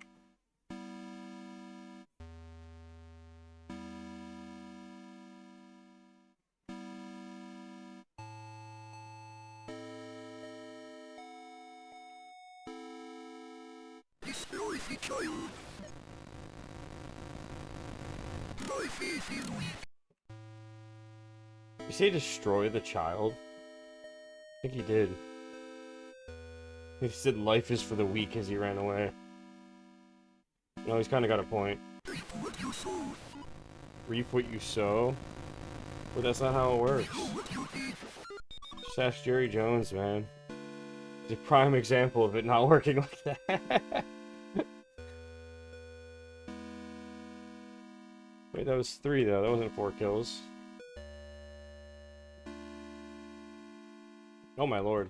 Destroy the child. My faith is weak. You say destroy the child? I think he did. He said life is for the weak as he ran away. No, he's kind of got a point. Reap what you sow. Reap what you sow? But that's not how it works. Just ask Jerry Jones, man. He's a prime example of it not working like that. Wait, that was 3 though. That wasn't 4 kills. Oh my lord.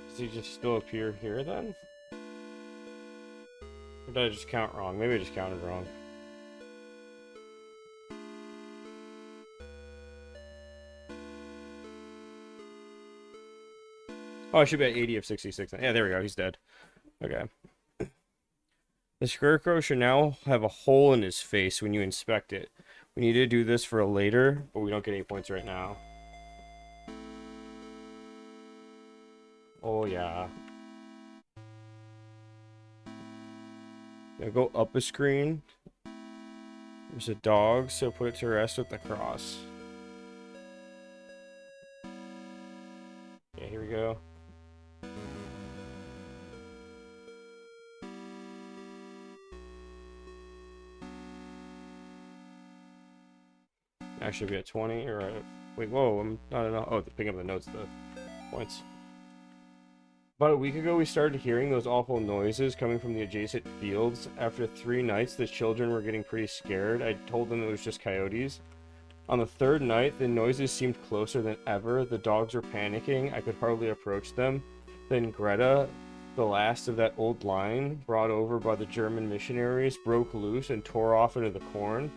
Does he just still appear here then? Or did I just count wrong? Maybe I just counted wrong. Oh, I should be at 80 of 66. Yeah, there we go. He's dead. Okay. The scarecrow should now have a hole in his face when you inspect it. We need to do this for a later, but we don't get any points right now. Oh, yeah. Now go up a screen. There's a dog, so put it to rest with the cross. Yeah, here we go. Actually be at 20 or wait, whoa, I'm not enough. Oh, picking up the notes, the points. About a week ago, we started hearing those awful noises coming from the adjacent fields. After 3 nights, the children were getting pretty scared. I told them it was just coyotes. On the 3rd night, the noises seemed closer than ever. The dogs were panicking. I could hardly approach them. Then Greta, the last of that old line, brought over by the German missionaries, broke loose and tore off into the corn.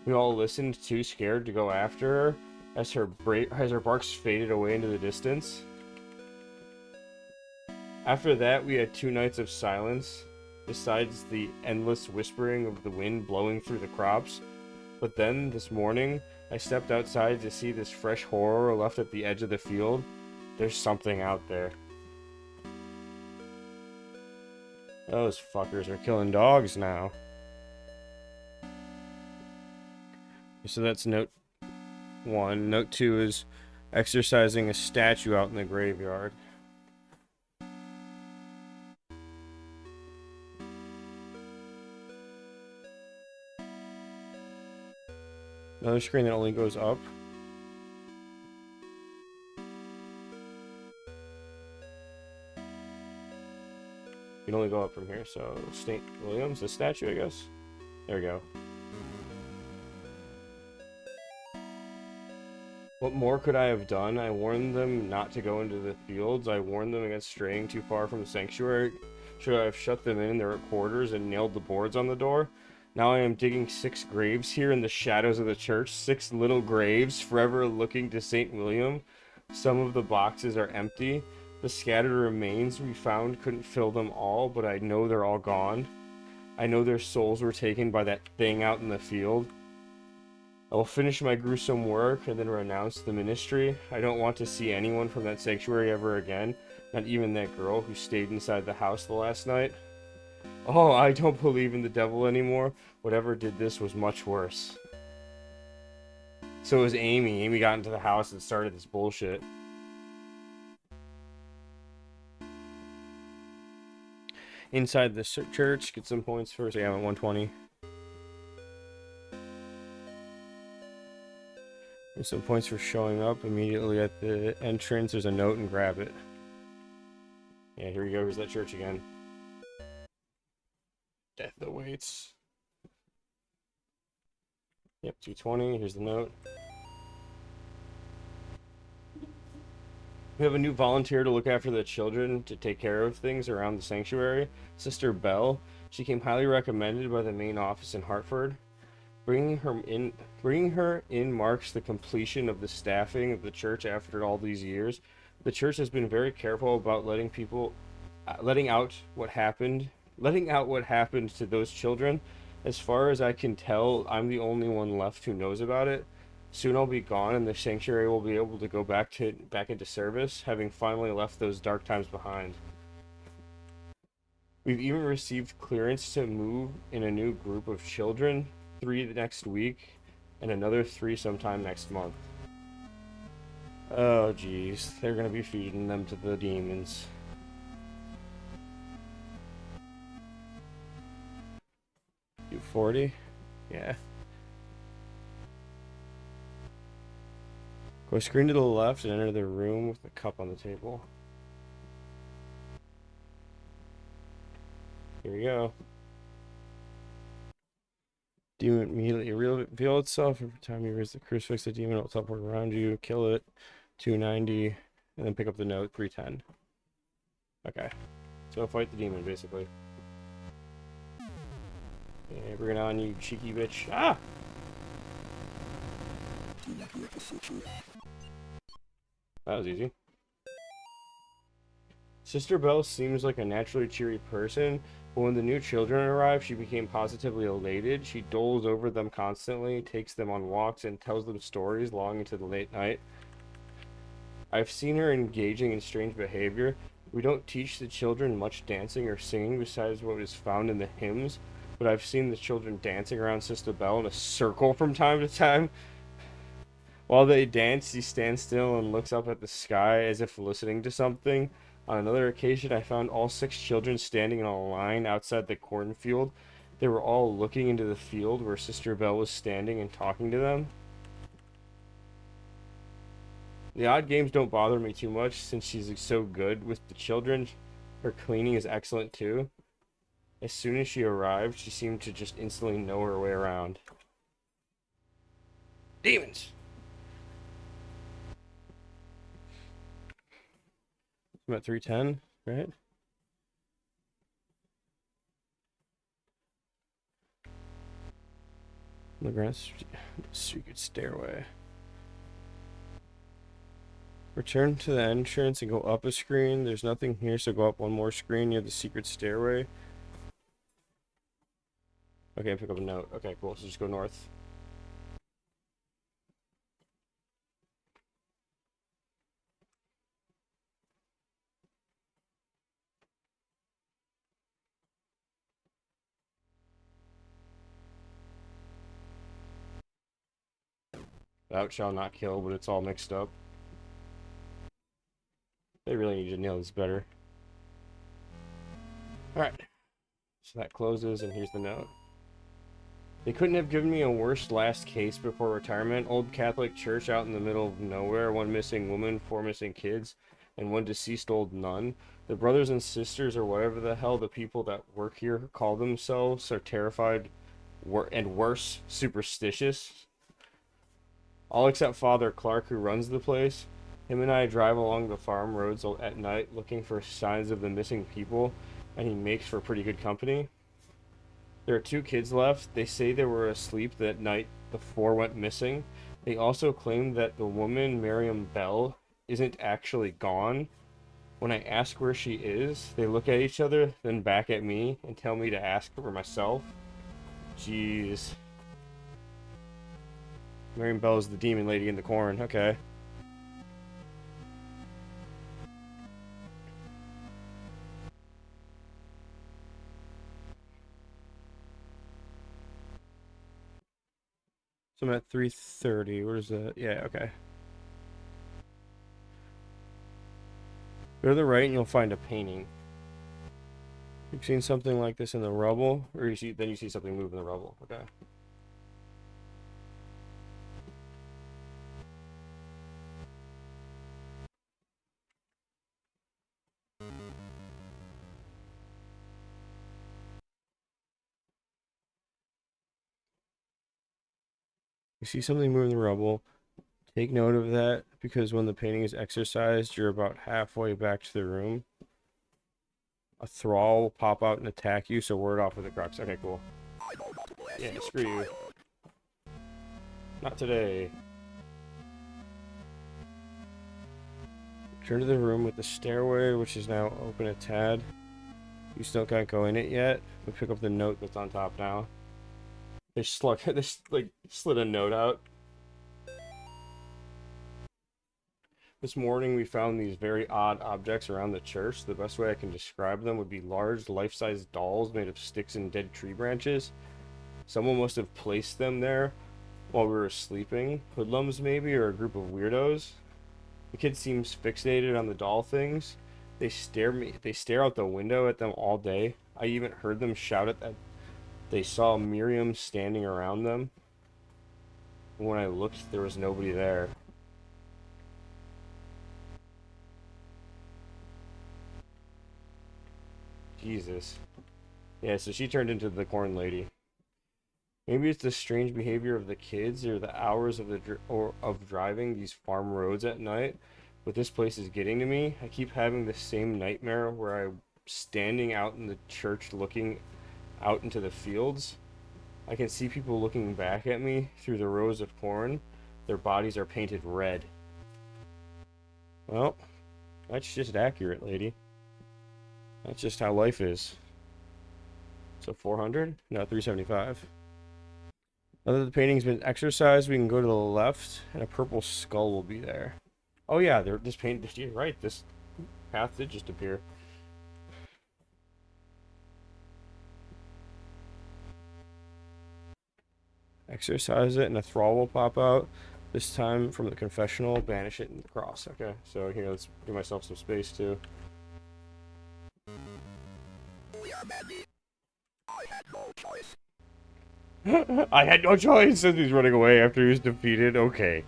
We all listened, too scared to go after her, as her barks faded away into the distance. After that, we had 2 nights of silence, besides the endless whispering of the wind blowing through the crops. But then, this morning, I stepped outside to see this fresh horror left at the edge of the field. There's something out there. Those fuckers are killing dogs now. So that's note 1. Note 2 is exercising a statue out in the graveyard. Another screen that only goes up. You can only go up from here, so St. William's, the statue, I guess. There we go. What more could I have done? I warned them not to go into the fields. I warned them against straying too far from the sanctuary. Should I have shut them in their quarters and nailed the boards on the door? Now I am digging 6 graves here in the shadows of the church. 6 little graves, forever looking to St. William. Some of the boxes are empty. The scattered remains we found couldn't fill them all, but I know they're all gone. I know their souls were taken by that thing out in the field. I will finish my gruesome work and then renounce the ministry. I don't want to see anyone from that sanctuary ever again, not even that girl who stayed inside the house the last night. Oh, I don't believe in the devil anymore. Whatever did this was much worse. So it was Amy. Amy got into the house and started this bullshit. Inside the church, get some points first. Yeah, I'm at 120. And some points for showing up immediately at the entrance. There's a note and grab it. Yeah, here we go. Here's that church again. Death awaits. Yep, 220. Here's the note. We have a new volunteer to look after the children, to take care of things around the sanctuary. Sister Bell. She came highly recommended by the main office in Hartford. Bringing her in marks the completion of the staffing of the church after all these years. The church has been very careful about letting out what happened to those children. As far as I can tell, I'm the only one left who knows about it. Soon I'll be gone, and the sanctuary will be able to go back into service, having finally left those dark times behind. We've even received clearance to move in a new group of children, 3 the next week, and another 3 sometime next month. Oh, geez. They're gonna be feeding them to the demons. $240? Yeah. Go screen to the left and enter the room with the cup on the table. Here we go. Demon immediately reveal itself. Every time you raise the crucifix, the demon will teleport around you, kill it. 290, and then pick up the note. 310. Okay. So fight the demon, basically. Okay, bring it on, you cheeky bitch. Ah! That was easy. Sister Bell seems like a naturally cheery person, but when the new children arrive, she became positively elated. She doles over them constantly, takes them on walks, and tells them stories long into the late night. I've seen her engaging in strange behavior. We don't teach the children much dancing or singing besides what is found in the hymns, but I've seen the children dancing around Sister Bell in a circle from time to time. While they dance, she stands still and looks up at the sky as if listening to something. On another occasion, I found all 6 children standing in a line outside the cornfield. They were all looking into the field where Sister Bell was standing and talking to them. The odd games don't bother me too much since she's so good with the children. Her cleaning is excellent too. As soon as she arrived, she seemed to just instantly know her way around. Demons! I'm at 310, right? The Grand Secret Stairway. Return to the entrance and go up a screen. There's nothing here, so go up one more screen near the secret stairway. Okay, pick up a note. Okay, cool. So just go north. Thou shalt not kill, but it's all mixed up. They really need to nail this better. Alright. So that closes, and here's the note. They couldn't have given me a worse last case before retirement. Old Catholic church out in the middle of nowhere. 1 missing woman, 4 missing kids, and 1 deceased old nun. The brothers and sisters, or whatever the hell the people that work here call themselves, are terrified and worse, superstitious. All except Father Clark, who runs the place. Him and I drive along the farm roads at night looking for signs of the missing people, and he makes for pretty good company. There are 2 kids left. They say they were asleep that night the 4 went missing. They also claim that the woman, Miriam Bell, isn't actually gone. When I ask where she is, they look at each other, then back at me, and tell me to ask for myself. Jeez. Miriam Bell is the demon lady in the corn. Okay. So I'm at 3:30. Where's that? Yeah, okay. Go to the right and you'll find a painting. You've seen something like this in the rubble? Or you see something move in the rubble. Okay. You see something move in the rubble. Take note of that, because when the painting is exercised, you're about halfway back to the room. A thrall will pop out and attack you, so ward off with the crux. Okay, cool. Yeah, screw you. Not today. Return to the room with the stairway, which is now open a tad. You still can't go in it yet. We pick up the note that's on top now. They slid a note out. This morning we found these very odd objects around the church. The best way I can describe them would be large, life-size dolls made of sticks and dead tree branches. Someone must have placed them there while we were sleeping. Hoodlums maybe, or a group of weirdos. The kid seems fixated on the doll things. They stare out the window at them all day. I even heard them shout at that they saw Miriam standing around them. When I looked, there was nobody there. Jesus. Yeah, so she turned into the corn lady. Maybe it's the strange behavior of the kids or the hours of driving these farm roads at night, but this place is getting to me. I keep having the same nightmare where I'm standing out in the church looking out into the fields. I can see people looking back at me through the rows of corn. Their bodies are painted red. Well, that's just accurate, lady. That's just how life is. So 400? No, 375. Now that the painting's been exercised, we can go to the left, and a purple skull will be there. Oh yeah, this paint. You're right. This path did just appear. Exercise it, and a thrall will pop out. This time from the confessional, banish it in the cross. Okay, so here, let's give myself some space too. I had no choice. I had no choice, says he's running away after he was defeated. Okay.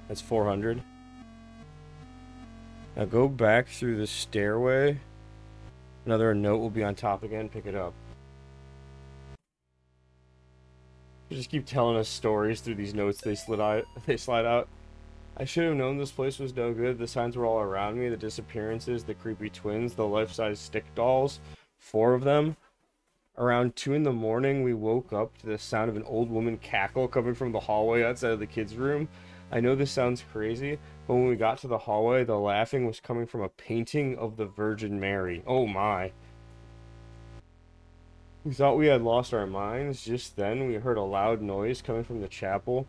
That's 400. Now go back through the stairway. Another note will be on top again. Pick it up. They just keep telling us stories through these notes they slide out. I should have known this place was no good. The signs were all around me. The disappearances, the creepy twins, the life-size stick dolls. 4 of them Around 2 in the morning, we woke up to the sound of an old woman cackle coming from the hallway outside of the kids' room. I know this sounds crazy, but when we got to the hallway, the laughing was coming from a painting of the Virgin Mary. Oh my. We thought we had lost our minds. Just then, we heard a loud noise coming from the chapel.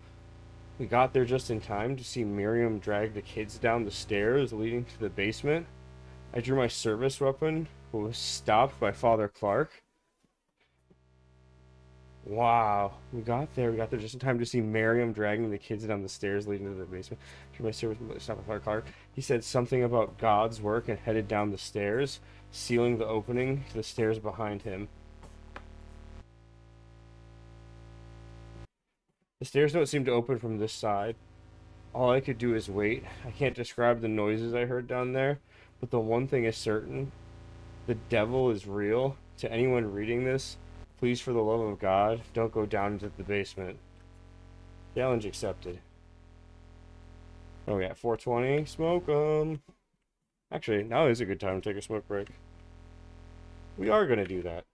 We got there just in time to see Miriam drag the kids down the stairs leading to the basement. I drew my service weapon, but was stopped by Father Clark. Wow. We got there just in time to see Miriam dragging the kids down the stairs leading to the basement. Drew my service weapon, stopped by Father Clark. He said something about God's work and headed down the stairs, sealing the opening to the stairs behind him. The stairs don't seem to open from this side. All I could do is wait. I can't describe the noises I heard down there, but the one thing is certain. The devil is real. To anyone reading this, please, for the love of God, don't go down into the basement. Challenge accepted. Oh yeah, 420. Smoke 'em. Actually, now is a good time to take a smoke break. We are going to do that.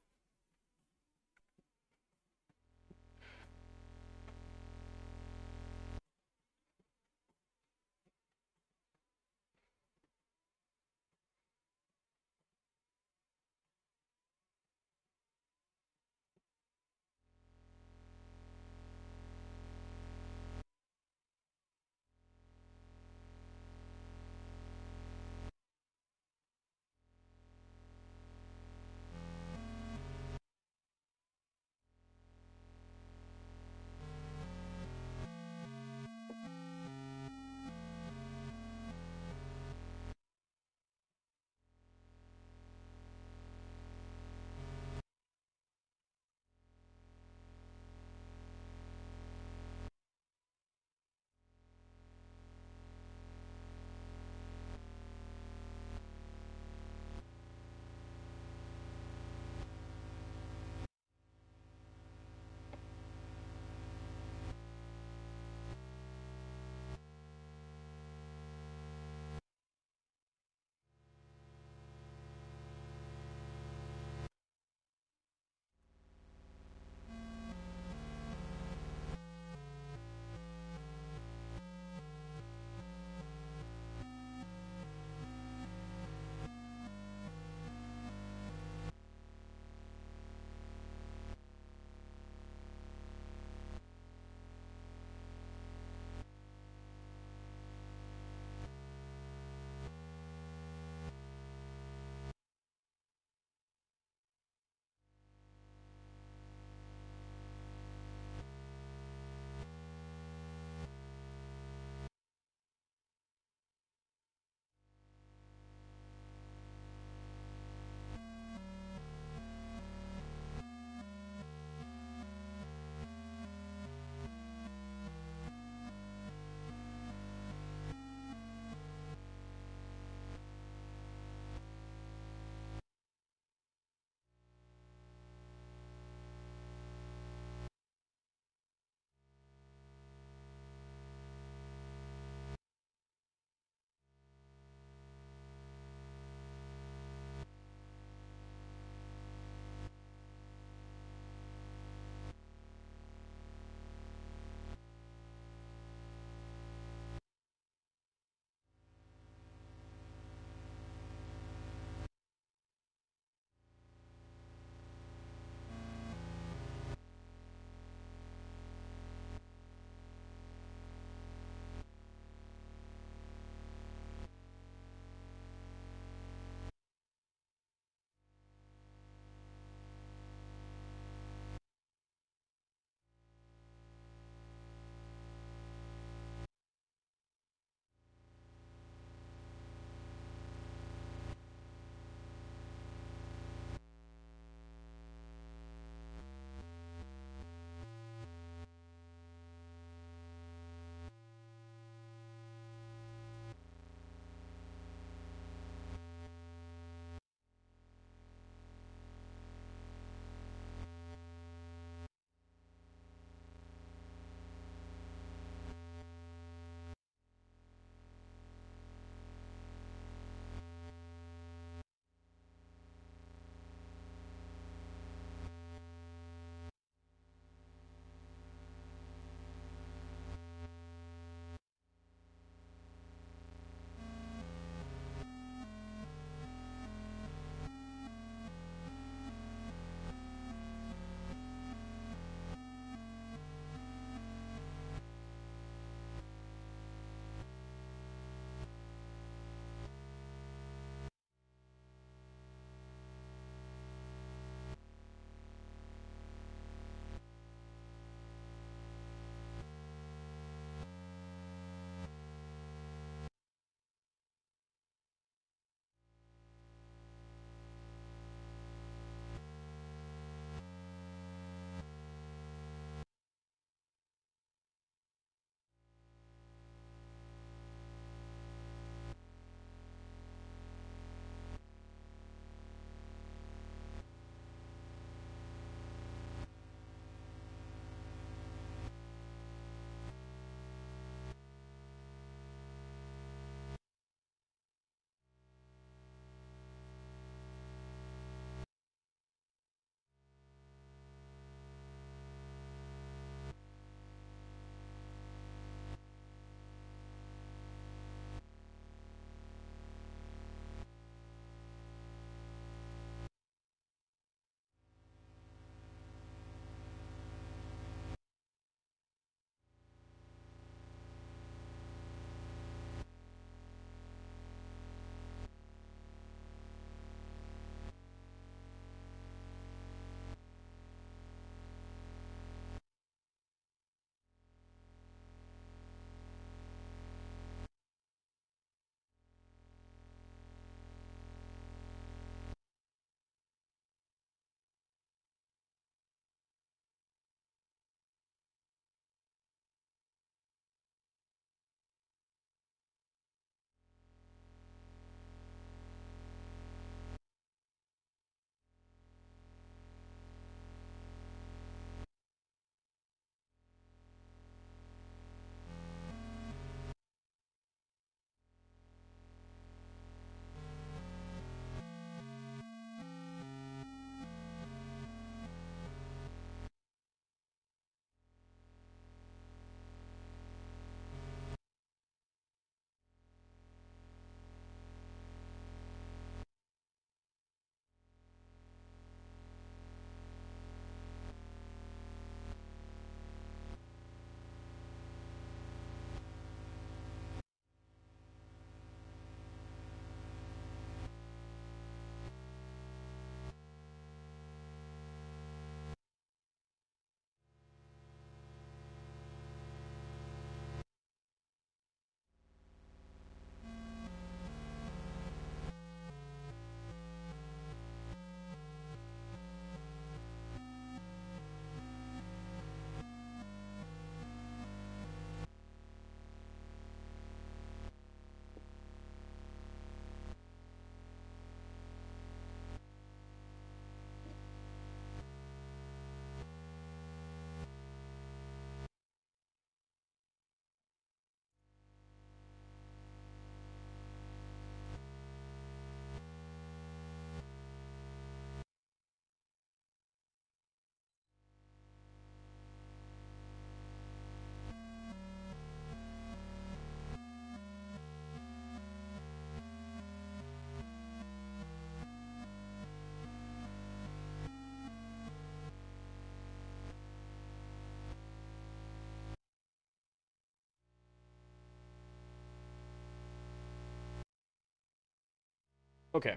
Okay.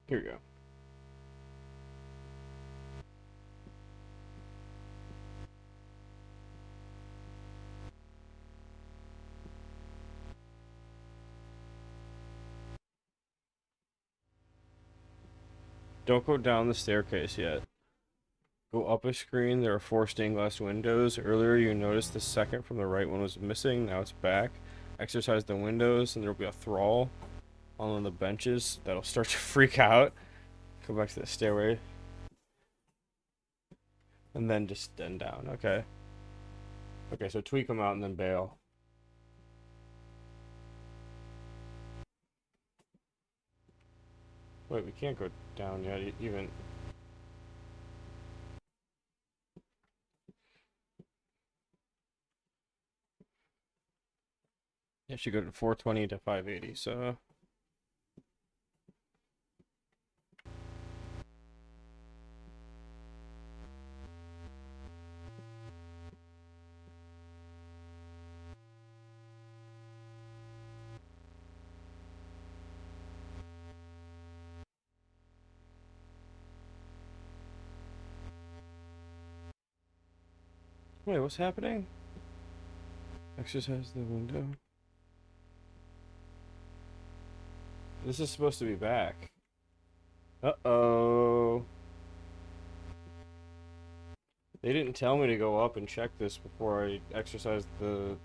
Here we go. Don't go down the staircase yet. Go up a screen. There are 4 stained glass windows. Earlier you noticed the second from the right one was missing. Now it's back. Exercise the windows and there will be a thrall on one of the benches that'll start to freak out. Go back to the stairway. And then just end down. Okay. Okay, so tweak them out and then bail. Wait, we can't go down yet, even. Yeah, should go to 420 to 580, so. Wait, what's happening? Exercise the window. This is supposed to be back. Uh-oh. They didn't tell me to go up and check this before I exercised the...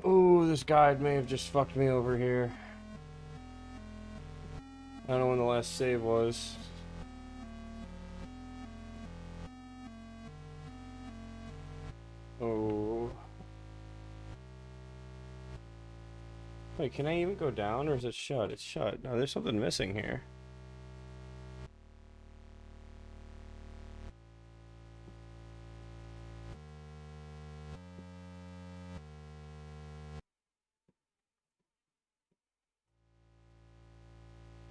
Oh, this guide may have just fucked me over here. I don't know when the last save was. Oh. Wait, can I even go down or is it shut? It's shut. No, there's something missing here.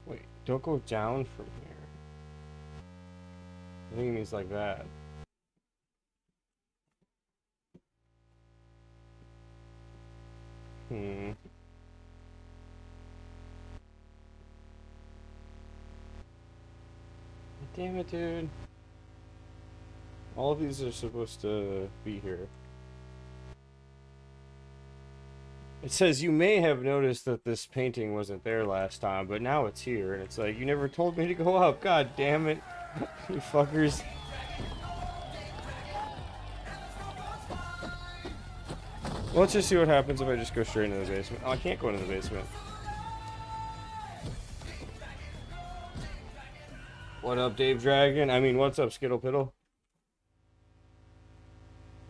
Wait, don't go down from here. I think it means like that. Hmm. Damn it, dude. All of these are supposed to be here. It says you may have noticed that this painting wasn't there last time, but now it's here, and it's like, you never told me to go up. God damn it. You fuckers. Well, let's just see what happens if I just go straight into the basement. Oh, I can't go into the basement. What up, Dave Dragon? I mean, what's up, Skittle Piddle?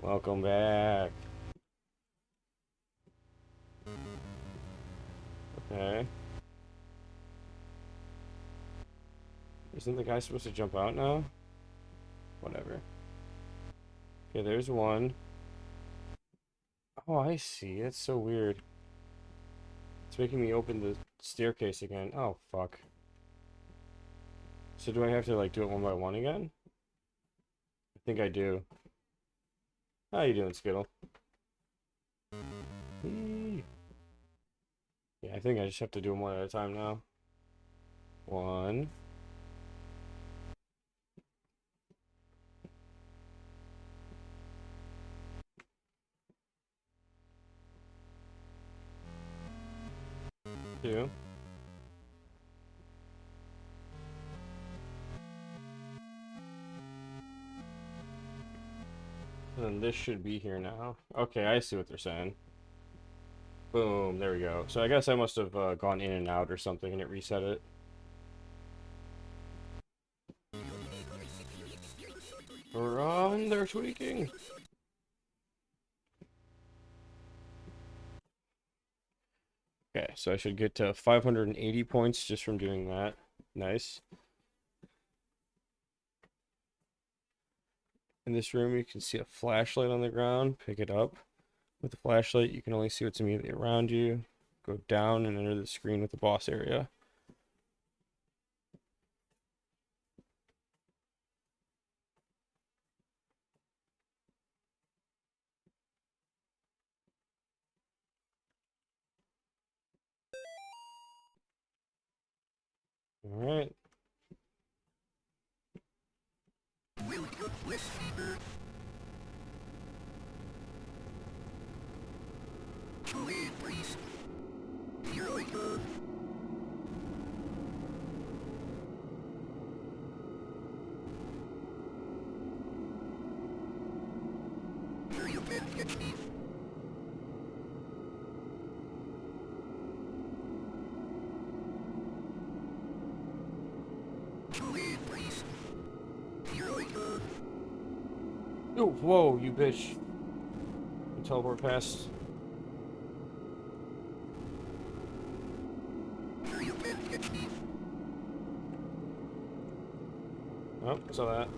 Welcome back. Okay. Isn't the guy supposed to jump out now? Whatever. Okay, there's one. Oh, I see. That's so weird. It's making me open the staircase again. Oh, fuck. So do I have to, like, do it one by one again? I think I do. How you doing, Skittle? Whee. Yeah, I think I just have to do them one at a time now. 1. 2. And then this should be here now. Okay, I see what they're saying. Boom, there we go. So I guess I must have gone in and out or something and it reset it. Run, they're tweaking. Okay, so I should get to 580 points just from doing that. Nice. In this room, you can see a flashlight on the ground. Pick it up. With the flashlight, you can only see what's immediately around you. Go down and enter the screen with the boss area. Alright. Welcome, listener. Come in, please. Here I go. Here you can get me. Come in, please. Here I go. Oh, whoa, you bitch. You teleport past. Here you can get me. Oh, saw that.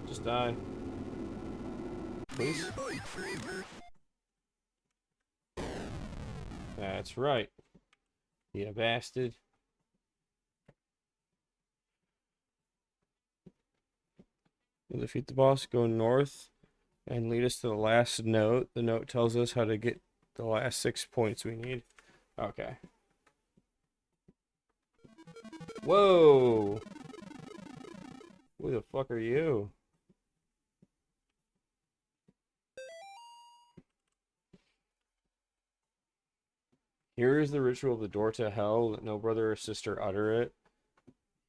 Just die. Please? Bye forever. That's right. You bastard. We'll defeat the boss, go north, and lead us to the last note. The note tells us how to get the last 6 points we need. Okay. Whoa! Who the fuck are you? Here is the ritual of the door to hell. Let no brother or sister utter it.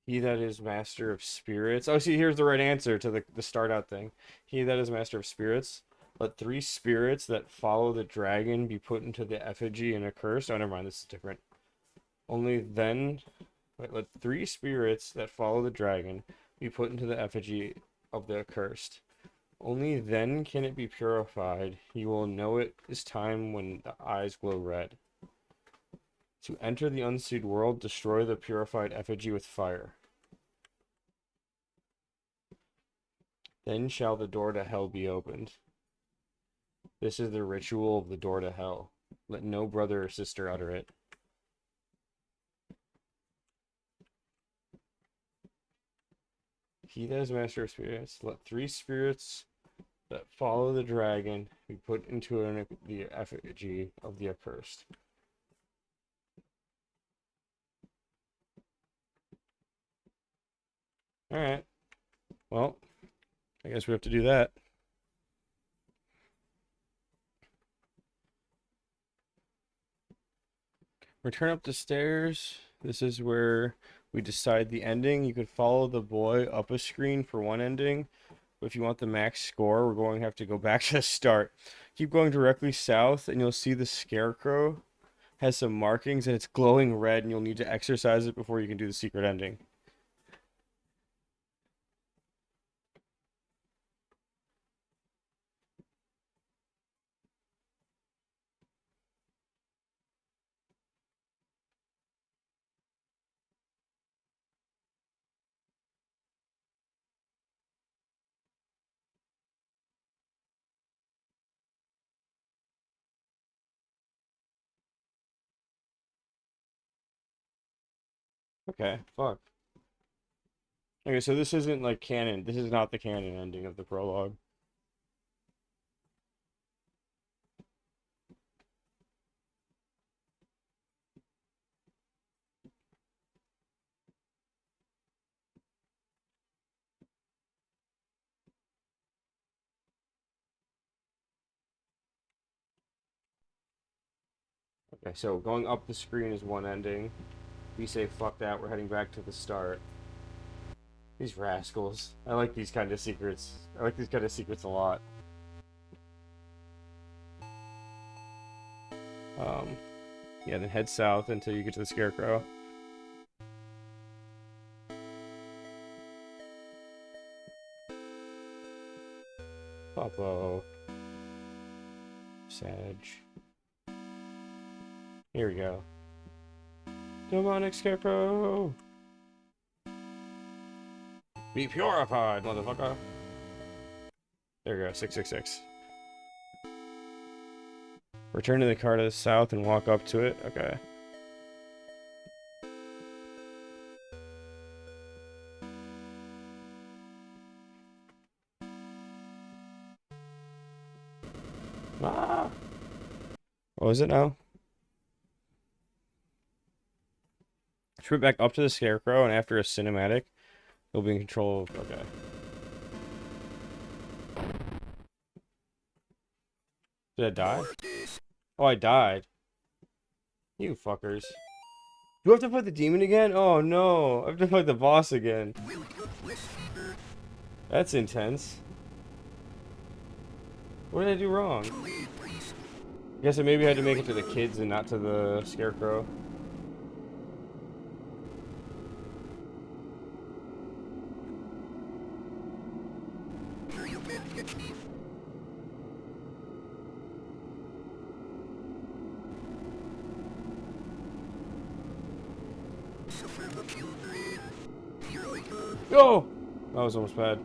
He that is master of spirits. Oh, see, here's the right answer to the start out thing. He that is master of spirits. Let 3 spirits that follow the dragon be put into the effigy and accursed. Oh, never mind. This is different. Only then. Wait, let 3 spirits that follow the dragon be put into the effigy of the accursed. Only then can it be purified. You will know it is time when the eyes glow red. To enter the unseed world, destroy the purified effigy with fire. Then shall the door to hell be opened. This is the ritual of the door to hell. Let no brother or sister utter it. He that is master of spirits, let 3 spirits that follow the dragon be put into the effigy of the accursed. Alright. Well, I guess we have to do that. Return up the stairs. This is where we decide the ending. You could follow the boy up a screen for one ending. But if you want the max score, we're going to have to go back to the start. Keep going directly south, and you'll see the scarecrow has some markings, and it's glowing red, and you'll need to exercise it before you can do the secret ending. Okay, fuck. Okay, so this isn't like canon. This is not the canon ending of the prologue. Okay, so going up the screen is one ending. We say fuck that, we're heading back to the start. These rascals. I like these kind of secrets. I like these kind of secrets a lot. Yeah, then head south until you get to the scarecrow. Popo. Sag. Here we go. Demonic scarecrow! Be purified, motherfucker! There we go, 666. Return to the car to the south and walk up to it. Okay. Ah! What was it now? Sprint back up to the Scarecrow, and after a cinematic, he'll be in control of... Okay. Did I die? Oh, I died. You fuckers. Do I have to fight the demon again? Oh no, I have to fight the boss again. That's intense. What did I do wrong? I guess I maybe had to make it to the kids and not to the Scarecrow. Oh! That was almost bad.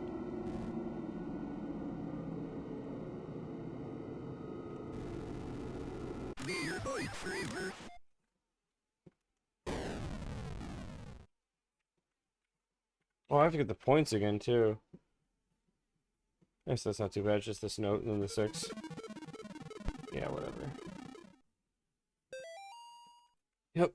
Oh, I have to get the points again, too. I guess that's not too bad, just this note and then the 6. Yeah, whatever. Yep.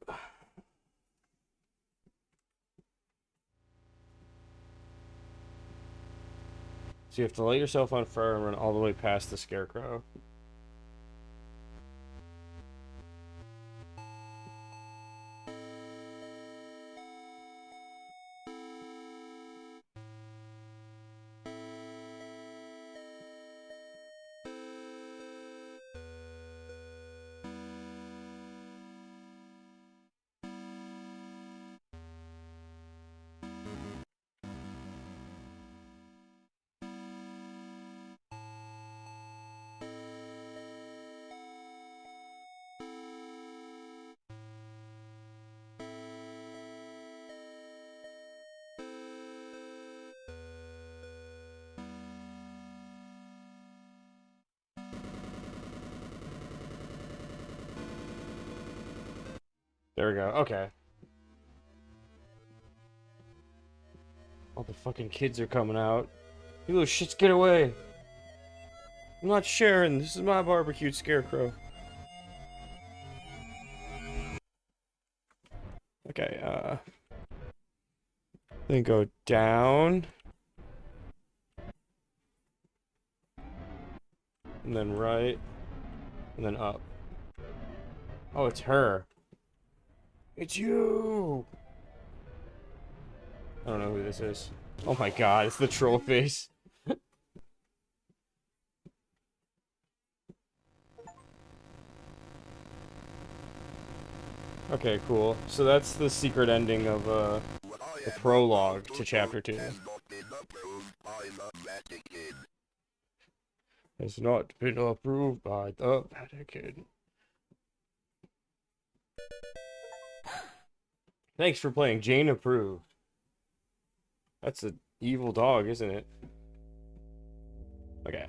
So you have to light yourself on fire and run all the way past the Scarecrow. There we go. Okay. All the fucking kids are coming out. You little shits, get away! I'm not sharing. This is my barbecued Scarecrow. Okay, then go down. And then right. And then up. Oh, it's her. It's you! I don't know who this is. Oh my god, it's the troll face. Okay, cool. So that's the secret ending of, the prologue to Chapter 2. Has not been approved by the Vatican. Thanks for playing. Jane approved. That's an evil dog, isn't it? Okay.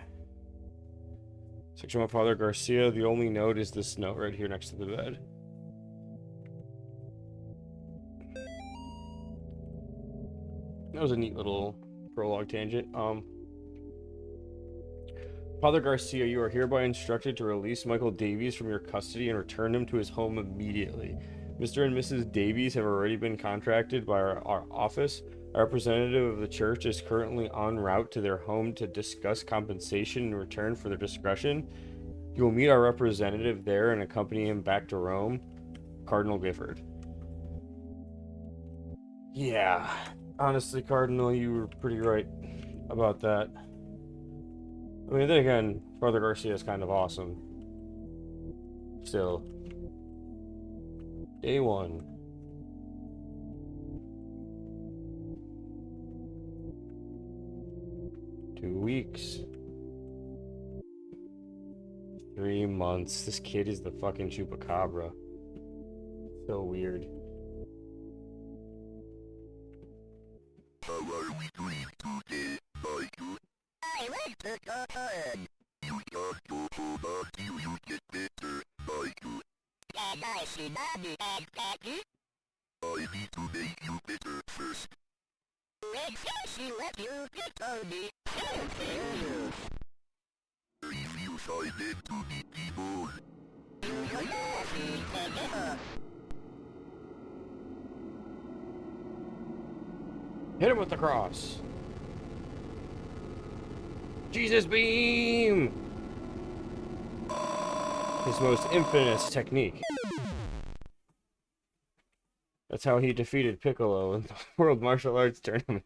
Section 1, Father Garcia. The only note is this note right here next to the bed. That was a neat little prologue tangent. Father Garcia, you are hereby instructed to release Michael Davies from your custody and return him to his home immediately. Mr. and Mrs. Davies have already been contracted by our office. A representative of the church is currently en route to their home to discuss compensation in return for their discretion. You will meet our representative there and accompany him back to Rome. Cardinal Gifford. Yeah, honestly, Cardinal, you were pretty right about that. I mean, then again, Father Garcia is kind of awesome. Still. Day 1. Two weeks. 3 months. This kid is the fucking chupacabra. So weird. How are we doing today, Michael? I like to go home. You can't go home until you get better, Michael. Can I see Mommy and Daddy? I need to make you better first. When she let you get on me, she'll kill you. If you find them to be people, you will never. Hit him with the cross. Jesus beam! His most infamous technique. That's how he defeated Piccolo in the World Martial Arts Tournament.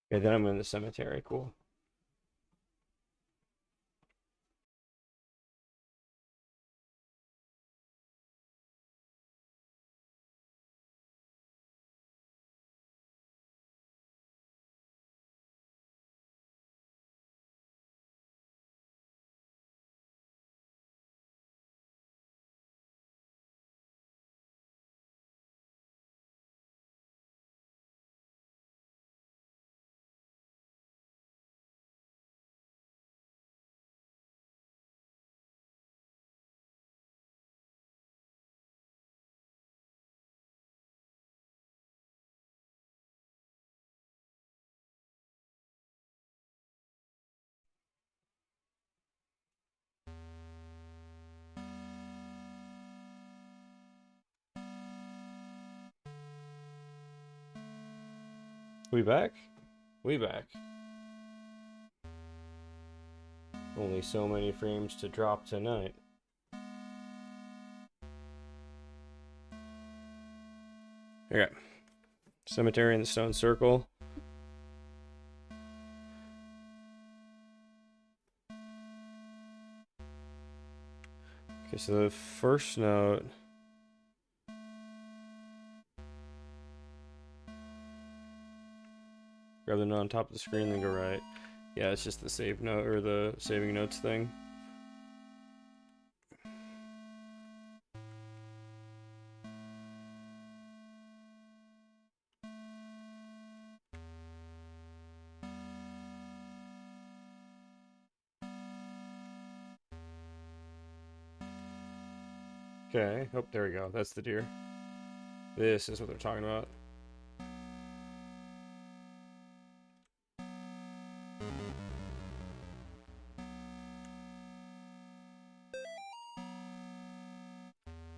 Okay, then I'm in the cemetery. Cool. We back? We back. Only so many frames to drop tonight. Okay. Cemetery in the stone circle. Okay, so the first note. Grab the note on top of the screen, then go right. Yeah, it's just the save note or the saving notes thing. Okay, oh, there we go. That's the deer. This is what they're talking about.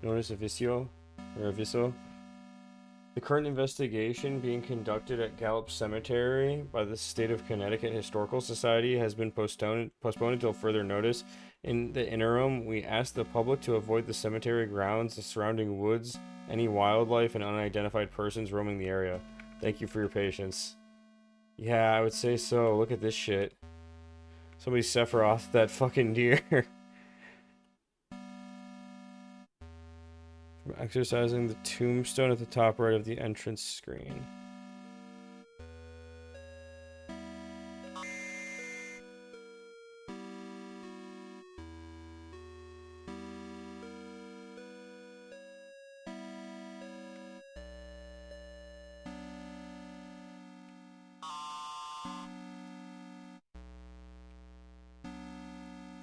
Notice a vicio, or a viso. The current investigation being conducted at Gallup Cemetery by the State of Connecticut Historical Society has been postponed until further notice. In the interim, we ask the public to avoid the cemetery grounds, the surrounding woods, any wildlife, and unidentified persons roaming the area. Thank you for your patience. Yeah, I would say so. Look at this shit. Somebody Sephiroth that fucking deer. Exercising the tombstone at the top right of the entrance screen.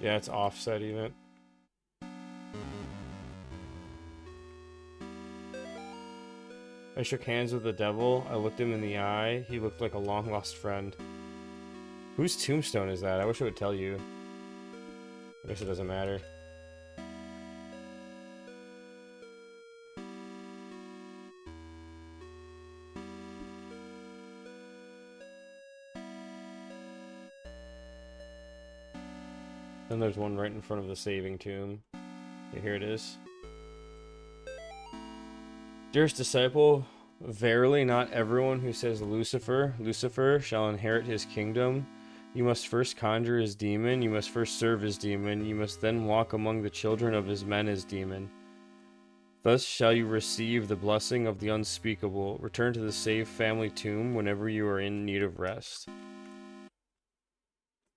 Yeah, it's offset even. I shook hands with the devil. I looked him in the eye. He looked like a long-lost friend. Whose tombstone is that? I wish it would tell you. I guess it doesn't matter. Then there's one right in front of the saving tomb. Okay, here it is. Dearest disciple, verily not everyone who says Lucifer, Lucifer, shall inherit his kingdom. You must first conjure his demon, you must first serve his demon, you must then walk among the children of his men as demon. Thus shall you receive the blessing of the unspeakable. Return to the safe family tomb whenever you are in need of rest.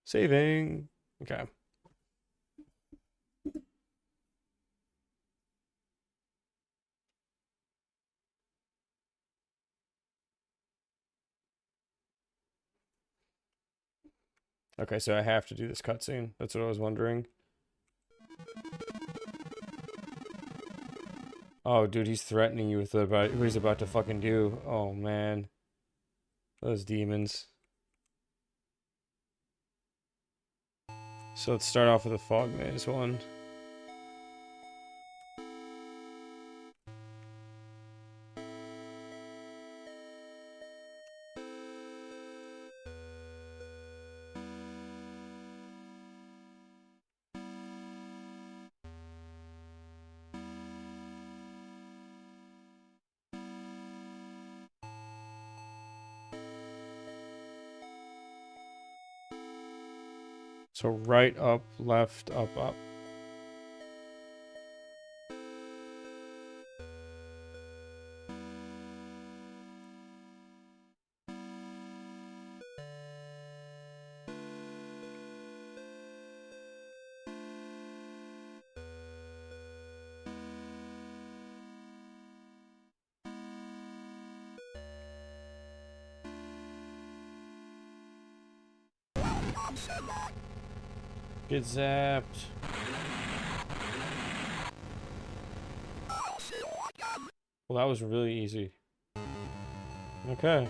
Saving. Okay. Okay, so I have to do this cutscene. That's what I was wondering. Oh, dude, he's threatening you with what he's about to fucking do. Oh, man. Those demons. So let's start off with a fog maze one. So right, up, left, up, up. Get zapped. Well, that was really easy. Okay.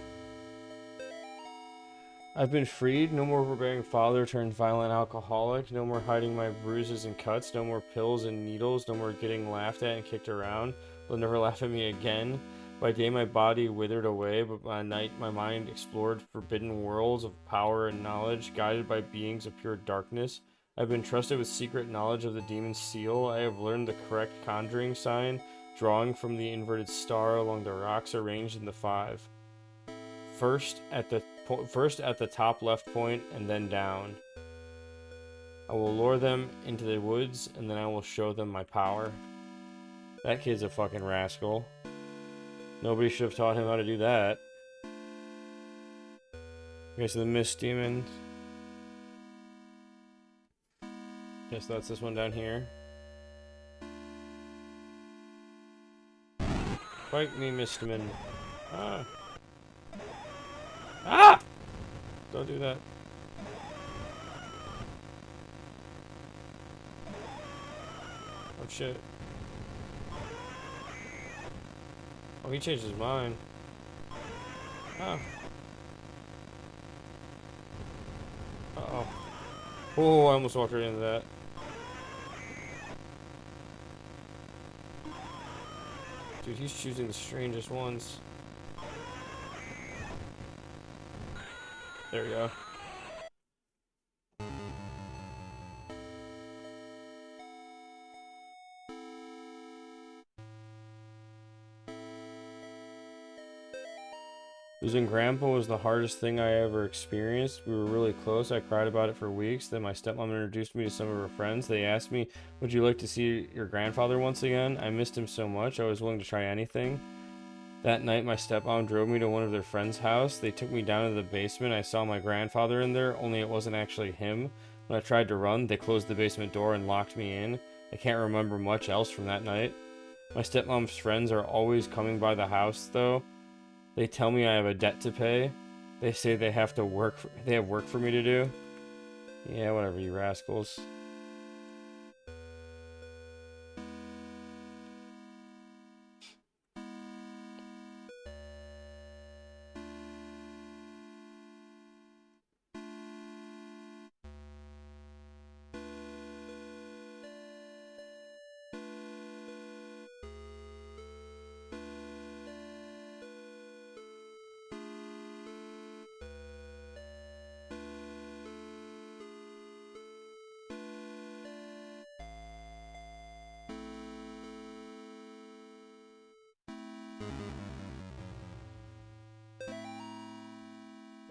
I've been freed. No more overbearing father turned violent alcoholic. No more hiding my bruises and cuts. No more pills and needles. No more getting laughed at and kicked around. They'll never laugh at me again. By day my body withered away, but by night my mind explored forbidden worlds of power and knowledge, guided by beings of pure darkness. I've been trusted with secret knowledge of the demon's seal. I have learned the correct conjuring sign, drawing from the inverted star along the rocks arranged in the 5. First at the top left point and then down. I will lure them into the woods and then I will show them my power. That kid's a fucking rascal. Nobody should have taught him how to do that. Okay, so the mist demon. Okay, so that's this one down here. Fight me, Mistman. Ah! Ah! Don't do that. Oh shit. Oh, he changed his mind. Ah. Uh-oh. Oh, I almost walked right into that. Dude, he's choosing the strangest ones. There we go. Losing Grandpa was the hardest thing I ever experienced. We were really close. I cried about it for weeks. Then my stepmom introduced me to some of her friends. They asked me, would you like to see your grandfather once again? I missed him so much. I was willing to try anything. That night, my stepmom drove me to one of their friends' house. They took me down to the basement. I saw my grandfather in there, only it wasn't actually him. When I tried to run, they closed the basement door and locked me in. I can't remember much else from that night. My stepmom's friends are always coming by the house, though. They tell me I have a debt to pay. They say they have work for me to do. Yeah, whatever, you rascals.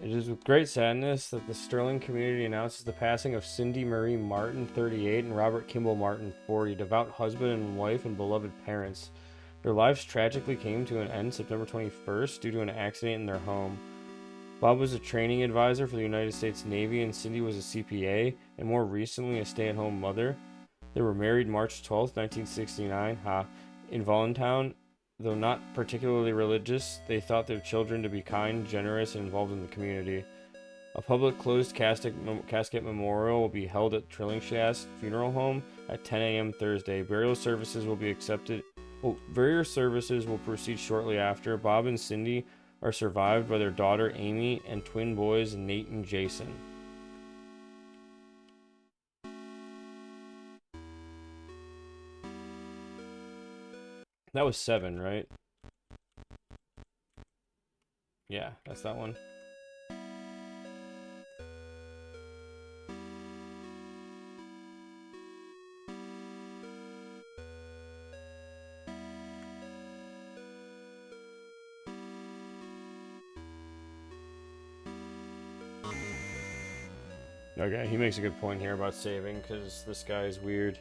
It is with great sadness that the Sterling community announces the passing of Cindy Marie Martin, 38, and Robert Kimball Martin, 40, devout husband and wife and beloved parents. Their lives tragically came to an end September 21st due to an accident in their home. Bob was a training advisor for the United States Navy, and Cindy was a CPA, and more recently a stay-at-home mother. They were married March 12, 1969, in Voluntown. Though not particularly religious, they thought their children to be kind, generous, and involved in the community. A public closed casket memorial will be held at Trillingshaft Funeral Home at 10 a.m. Thursday. Burial services will proceed shortly after. Bob and Cindy are survived by their daughter Amy and twin boys Nate and Jason. That was 7, right? Yeah, that's that one. Okay, he makes a good point here about saving, because this guy is weird.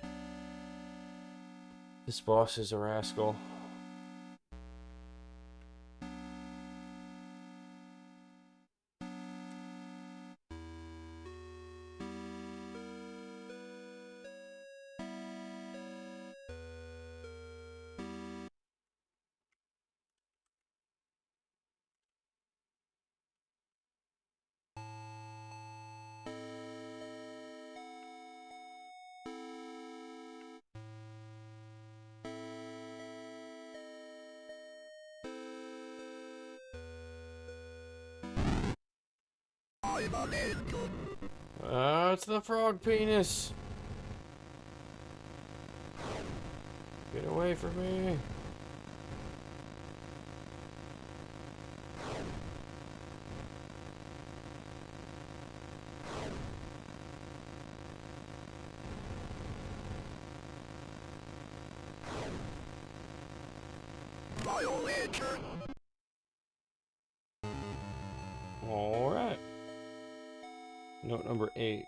This boss is a rascal. It's the frog penis. Get away from me. Alright. Note number 8.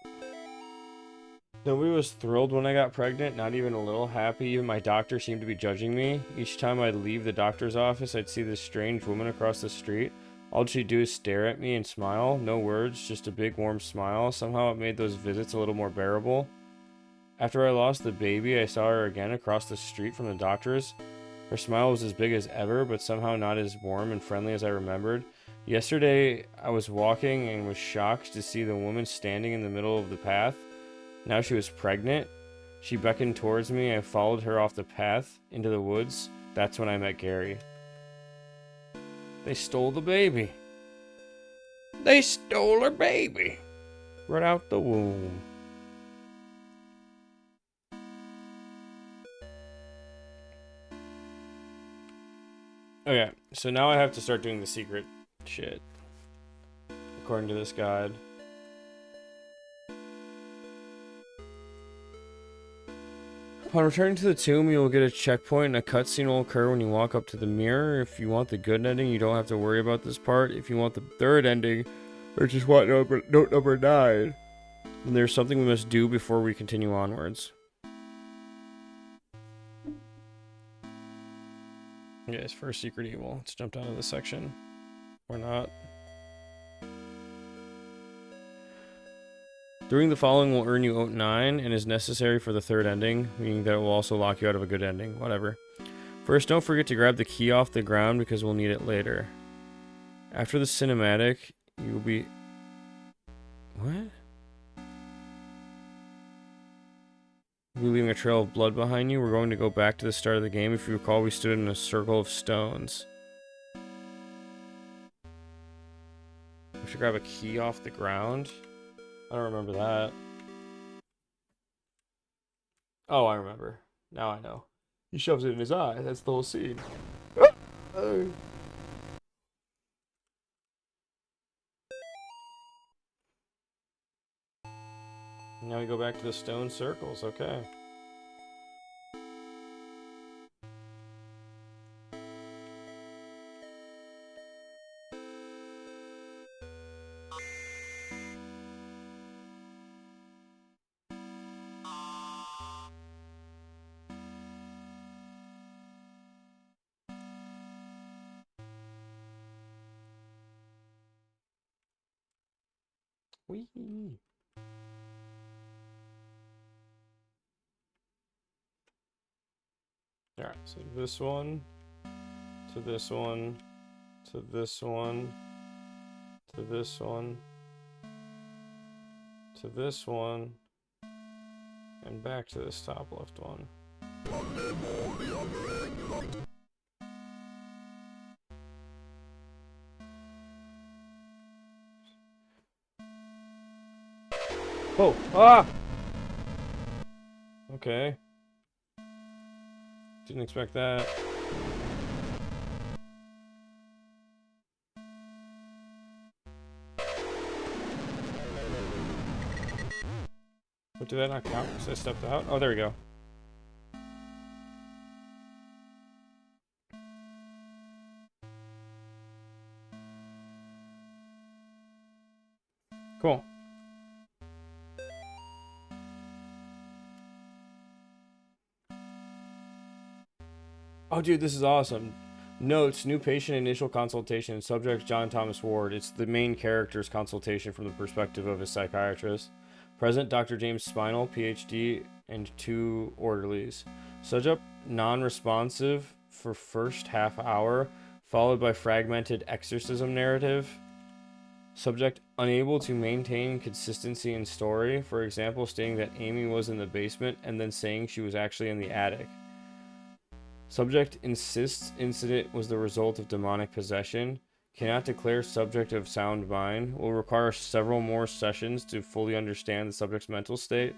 Nobody was thrilled when I got pregnant, not even a little happy. Even my doctor seemed to be judging me. Each time I'd leave the doctor's office, I'd see this strange woman across the street. All she'd do is stare at me and smile. No words, just a big warm smile. Somehow it made those visits a little more bearable. After I lost the baby, I saw her again across the street from the doctor's. Her smile was as big as ever, but somehow not as warm and friendly as I remembered. Yesterday, I was walking and was shocked to see the woman standing in the middle of the path. Now she was pregnant. She beckoned towards me. I followed her off the path into the woods. That's when I met Gary. They stole the baby. They stole her baby. Right out the womb. Okay, so now I have to start doing the secret shit, according to this guide. Upon returning to the tomb, you will get a checkpoint, and a cutscene will occur when you walk up to the mirror. If you want the good ending, you don't have to worry about this part. If you want the third ending, or just want note number 9, then there's something we must do before we continue onwards. Yes, for Secret Evil. Let's jump down to this section. Or not. Doing the following will earn you Oat 9 and is necessary for the third ending, meaning that it will also lock you out of a good ending. Whatever. First, don't forget to grab the key off the ground because we'll need it later. After the cinematic, you will be... What? We'll be leaving a trail of blood behind you. We're going to go back to the start of the game. If you recall, we stood in a circle of stones. We should grab a key off the ground. I don't remember that. Oh, I remember. Now I know. He shoves it in his eye. That's the whole scene. Now we go back to the stone circles. Okay. Whee! Alright, so this one, to this one, to this one, to this one, to this one, and back to this top left one. Oh! Ah! Okay. Didn't expect that. What, did that not count? Because I stepped out? Oh, there we go. Cool. Oh, dude, this is awesome. Notes, new patient initial consultation, subject John Thomas Ward. It's the main character's consultation from the perspective of his psychiatrist. Present, Dr. James Spinal, PhD, and 2 orderlies. Subject, non-responsive for first half hour, followed by fragmented exorcism narrative. Subject, unable to maintain consistency in story, for example, stating that Amy was in the basement and then saying she was actually in the attic. Subject insists incident was the result of demonic possession. Cannot declare subject of sound mind. Will require several more sessions to fully understand the subject's mental state.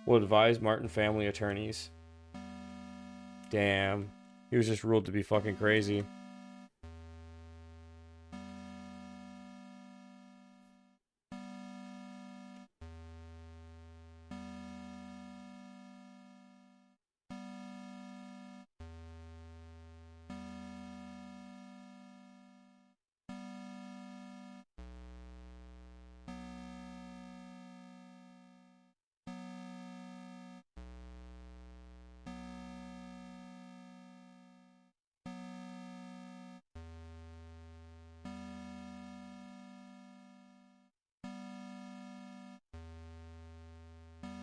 Will advise Martin family attorneys. Damn. He was just ruled to be fucking crazy.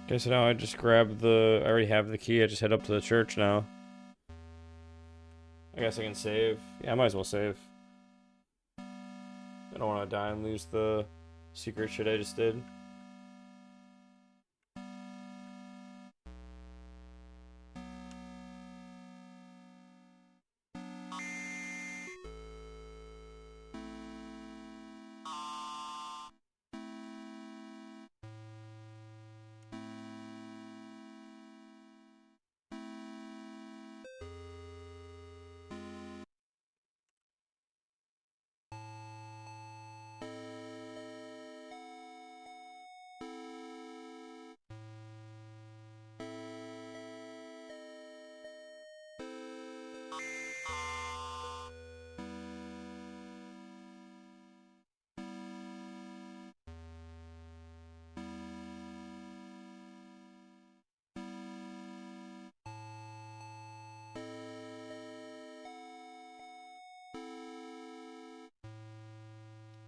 Okay, so now I just grab the... I already have the key. I just head up to the church now. I guess I can save. Yeah, I might as well save. I don't want to die and lose the secret shit I just did.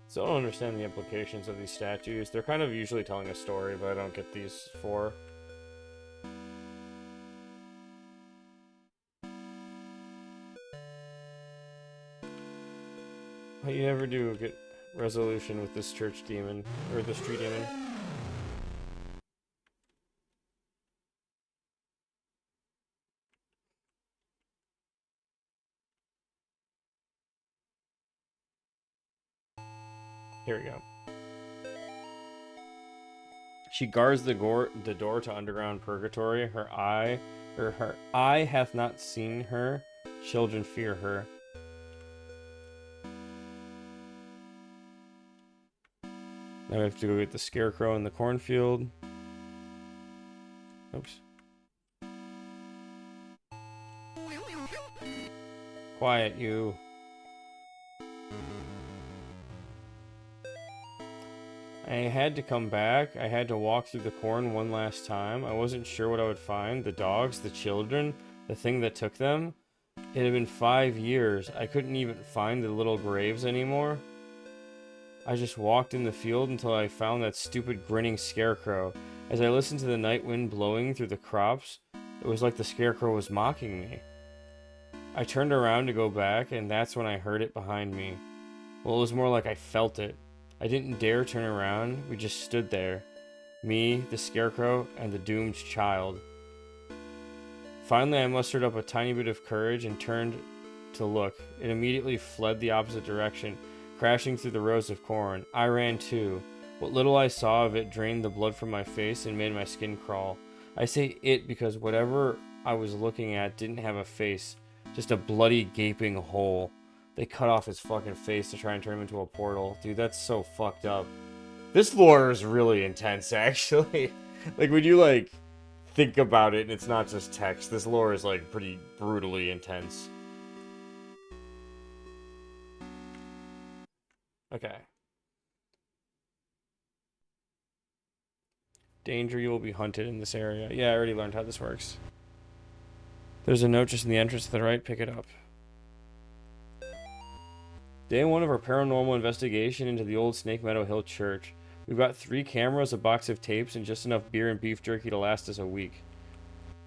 So I don't understand the implications of these statues. They're kind of usually telling a story, but I don't get these 4. You never do get resolution with this church demon, or this tree demon. Here we go. She guards the door to underground purgatory. Her eye hath not seen her. Children fear her. Now we have to go get the scarecrow in the cornfield. Oops. Quiet, you. I had to come back. I had to walk through the corn one last time. I wasn't sure what I would find. The dogs, the children, the thing that took them. It had been 5 years. I couldn't even find the little graves anymore. I just walked in the field until I found that stupid grinning scarecrow. As I listened to the night wind blowing through the crops, it was like the scarecrow was mocking me. I turned around to go back, and that's when I heard it behind me. Well, it was more like I felt it. I didn't dare turn around. We just stood there. Me, the scarecrow, and the doomed child. Finally, I mustered up a tiny bit of courage and turned to look. It immediately fled the opposite direction, crashing through the rows of corn. I ran too. What little I saw of it drained the blood from my face and made my skin crawl. I say it because whatever I was looking at didn't have a face, just a bloody gaping hole. They cut off his fucking face to try and turn him into a portal. Dude, that's so fucked up. This lore is really intense, actually. Like, when you, like, think about it and it's not just text, this lore is, like, pretty brutally intense. Okay. Danger, you will be hunted in this area. Yeah, I already learned how this works. There's a note just in the entrance to the right. Pick it up. Day 1 of our paranormal investigation into the old Snake Meadow Hill Church. We've got 3 cameras, a box of tapes, and just enough beer and beef jerky to last us a week.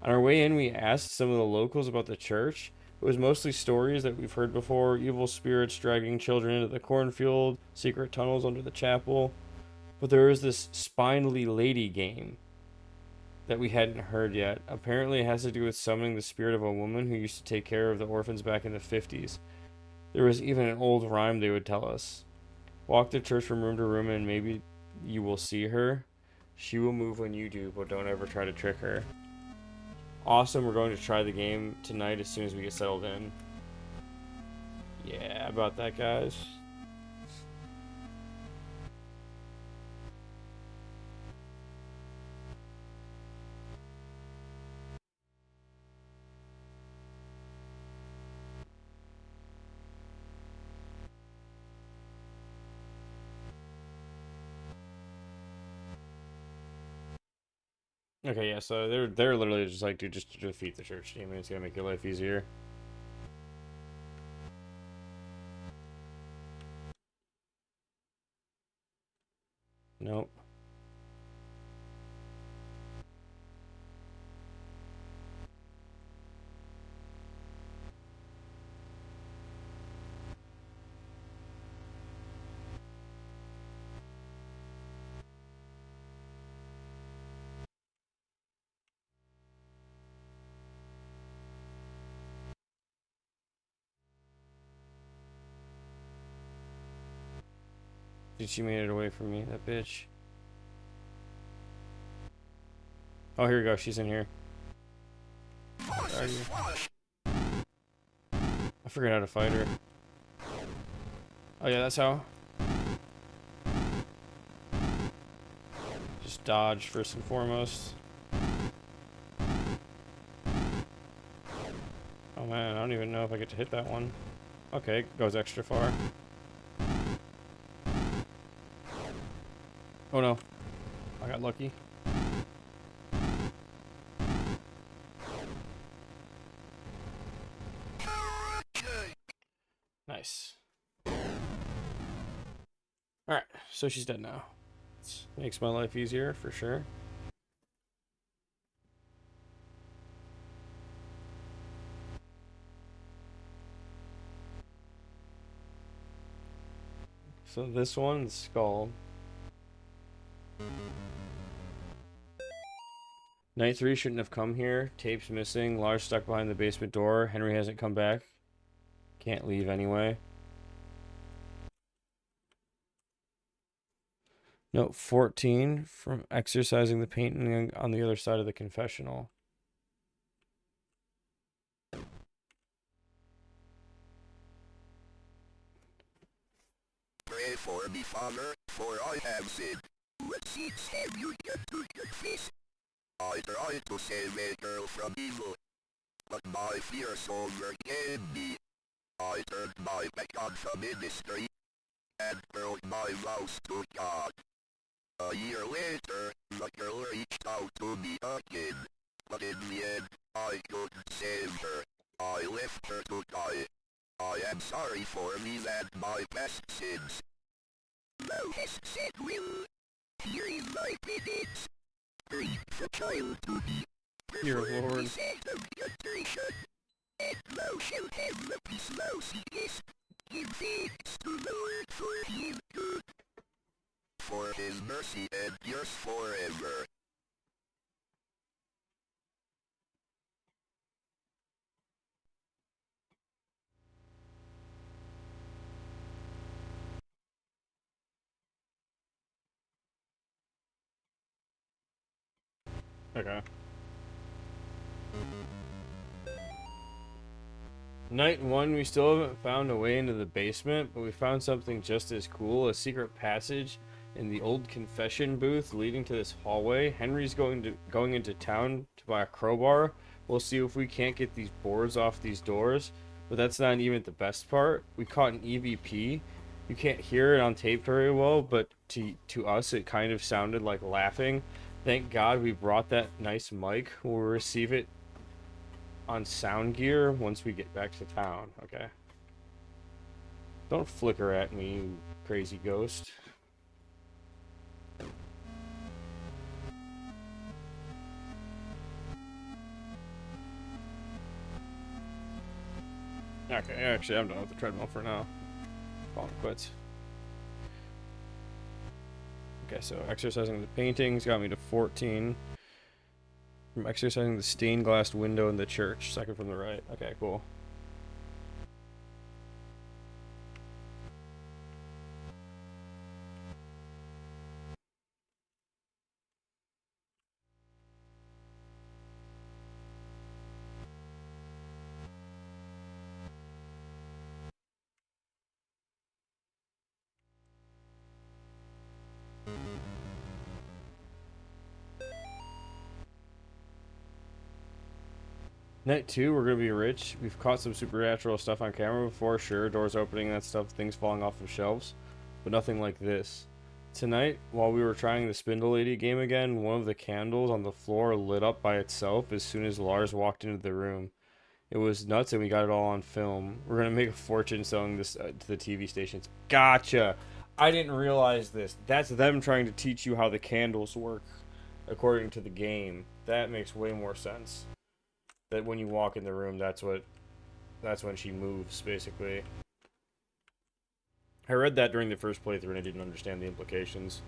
On our way in, we asked some of the locals about the church. It was mostly stories that we've heard before, evil spirits dragging children into the cornfield, secret tunnels under the chapel. But there is this Spindly Lady game that we hadn't heard yet. Apparently it has to do with summoning the spirit of a woman who used to take care of the orphans back in the 50s. There was even an old rhyme they would tell us. Walk the church from room to room and maybe you will see her. She will move when you do, but don't ever try to trick her. Awesome, we're going to try the game tonight as soon as we get settled in. Yeah, about that, guys. Okay, yeah, so they're literally just like, dude, just defeat the church demon. It's gonna make your life easier. Nope. Dude, she made it away from me, that bitch. Oh, here we go. She's in here. Where are you? I figured out how to fight her. Oh yeah, that's how. Just dodge first and foremost. Oh man, I don't even know if I get to hit that one. Okay, it goes extra far. Oh no. I got lucky. Nice. Alright, so she's dead now. This makes my life easier, for sure. So this one, the skull. Night 3 shouldn't have come here. Tape's missing. Lars stuck behind the basement door. Henry hasn't come back. Can't leave anyway. Note 14 from exercising the painting on the other side of the confessional. Pray for me, Father, for I have sinned. What sins have you done to your face? I tried to save a girl from evil, but my fears overcame me. I turned my back on the ministry and broke my vows to God. A year later, the girl reached out to me again, but in the end, I couldn't save her. I left her to die. I am sorry for these and my past sins. Thou hast said will. Here is my penance. Bring the child to me. Dear Perform Lord. this act of contrition, and thou shalt have the peace thou seekest. Give thanks to the Lord for he is good. For his mercy endures forever. Okay. Night 1, we still haven't found a way into the basement, but we found something just as cool, a secret passage in the old confession booth leading to this hallway. Henry's going into town to buy a crowbar. We'll see if we can't get these boards off these doors, but that's not even the best part. We caught an EVP. You can't hear it on tape very well, but to us it kind of sounded like laughing. Thank God we brought that nice mic. We'll receive it on sound gear once we get back to town. Okay. Don't flicker at me, you crazy ghost. Okay, actually, I'm done with the treadmill for now. Calling it quits. Okay, so exercising the paintings got me to 14. From exercising the stained glass window in the church, second from the right. Okay, cool. Night 2, we're gonna be rich. We've caught some supernatural stuff on camera before, sure, doors opening, that stuff, things falling off of shelves, but nothing like this. Tonight, while we were trying the Spindle Lady game again, one of the candles on the floor lit up by itself as soon as Lars walked into the room. It was nuts, and we got it all on film. We're gonna make a fortune selling this to the TV stations. Gotcha! I didn't realize this. That's them trying to teach you how the candles work according to the game. That makes way more sense. That when you walk in the room, that's when she moves, basically. I read that during the first playthrough and I didn't understand the implications.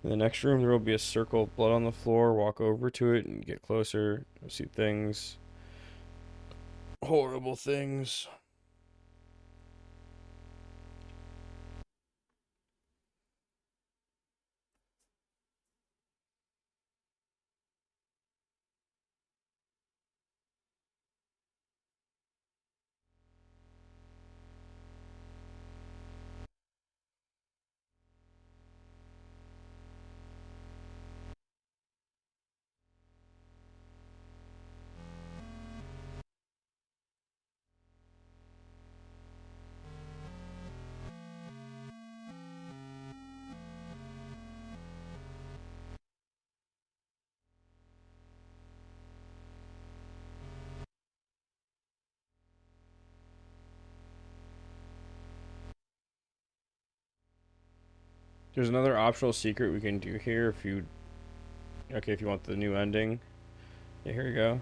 In the next room, there will be a circle of blood on the floor. Walk over to it and get closer. You'll see things. Horrible things. There's another optional secret we can do here if you... Okay, if you want the new ending. Yeah, here you go.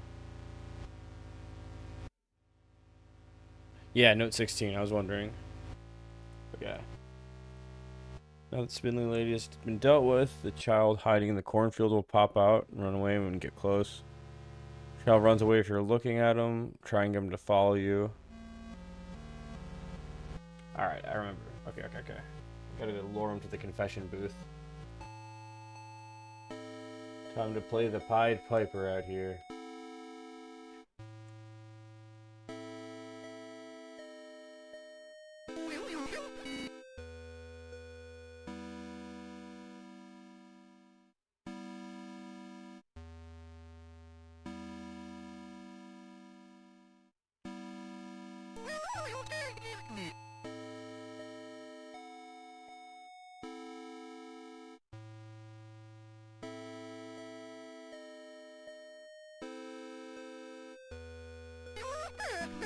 Yeah, note 16, I was wondering. But yeah. Now that Spindly Lady has been dealt with, the child hiding in the cornfield will pop out and run away when we get close. Child runs away if you're looking at him, trying him to follow you. Alright, I remember. Okay. Gotta go lure him to the confession booth. Time to play the Pied Piper out here.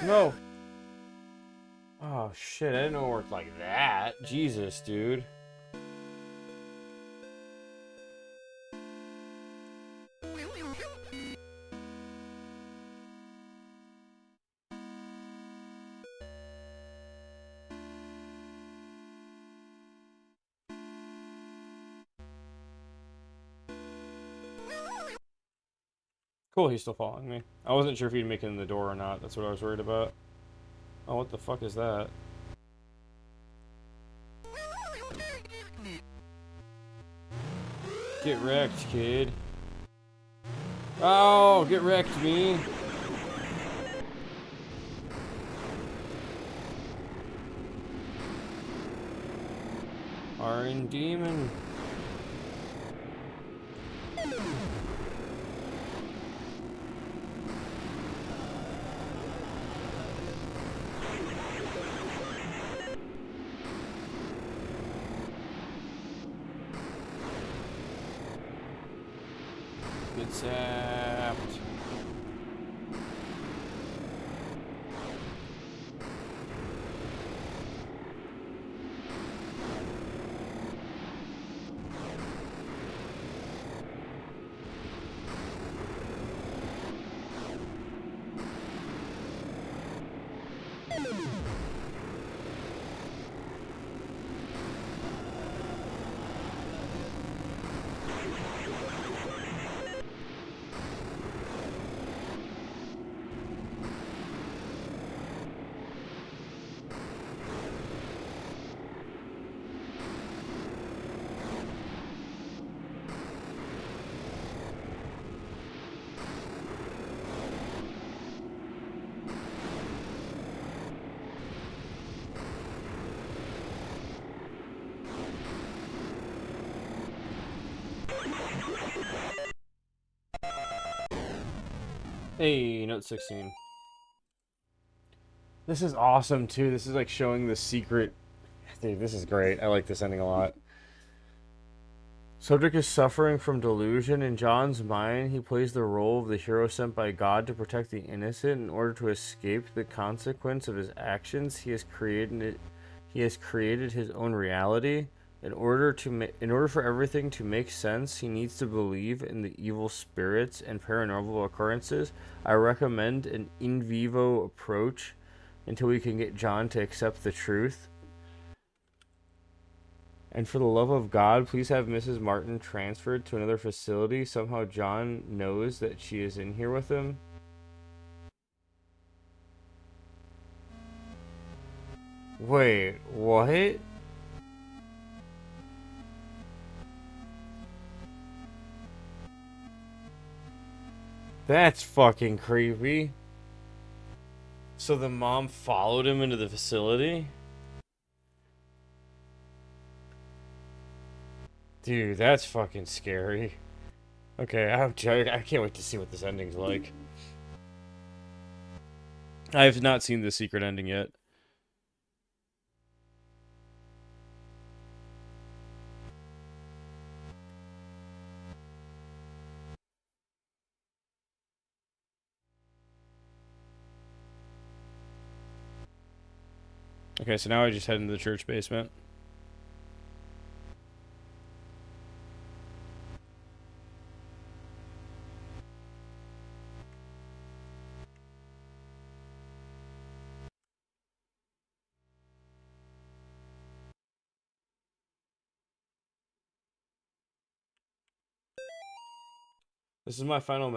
No! Oh shit, I didn't know it worked like that. Jesus, dude. Cool, he's still following me. I wasn't sure if he'd make it in the door or not. That's what I was worried about. Oh, what the fuck is that? Get wrecked, kid. Oh, get wrecked, me. Iron Demon. Get zapped. Hey, note 16. This is awesome too. This is like showing the secret. Dude, this is great. I like this ending a lot. Subject is suffering from delusion. In John's mind, he plays the role of the hero sent by God to protect the innocent. In order to escape the consequence of his actions, he has created his own reality. In order for everything to make sense, he needs to believe in the evil spirits and paranormal occurrences. I recommend an in vivo approach until we can get John to accept the truth. And for the love of God, please have Mrs. Martin transferred to another facility. Somehow John knows that she is in here with him. Wait, what? That's fucking creepy. So the mom followed him into the facility? Dude, that's fucking scary. Okay, I can't wait to see what this ending's like. I have not seen the secret ending yet. Okay, so now I just head into the church basement. This is my final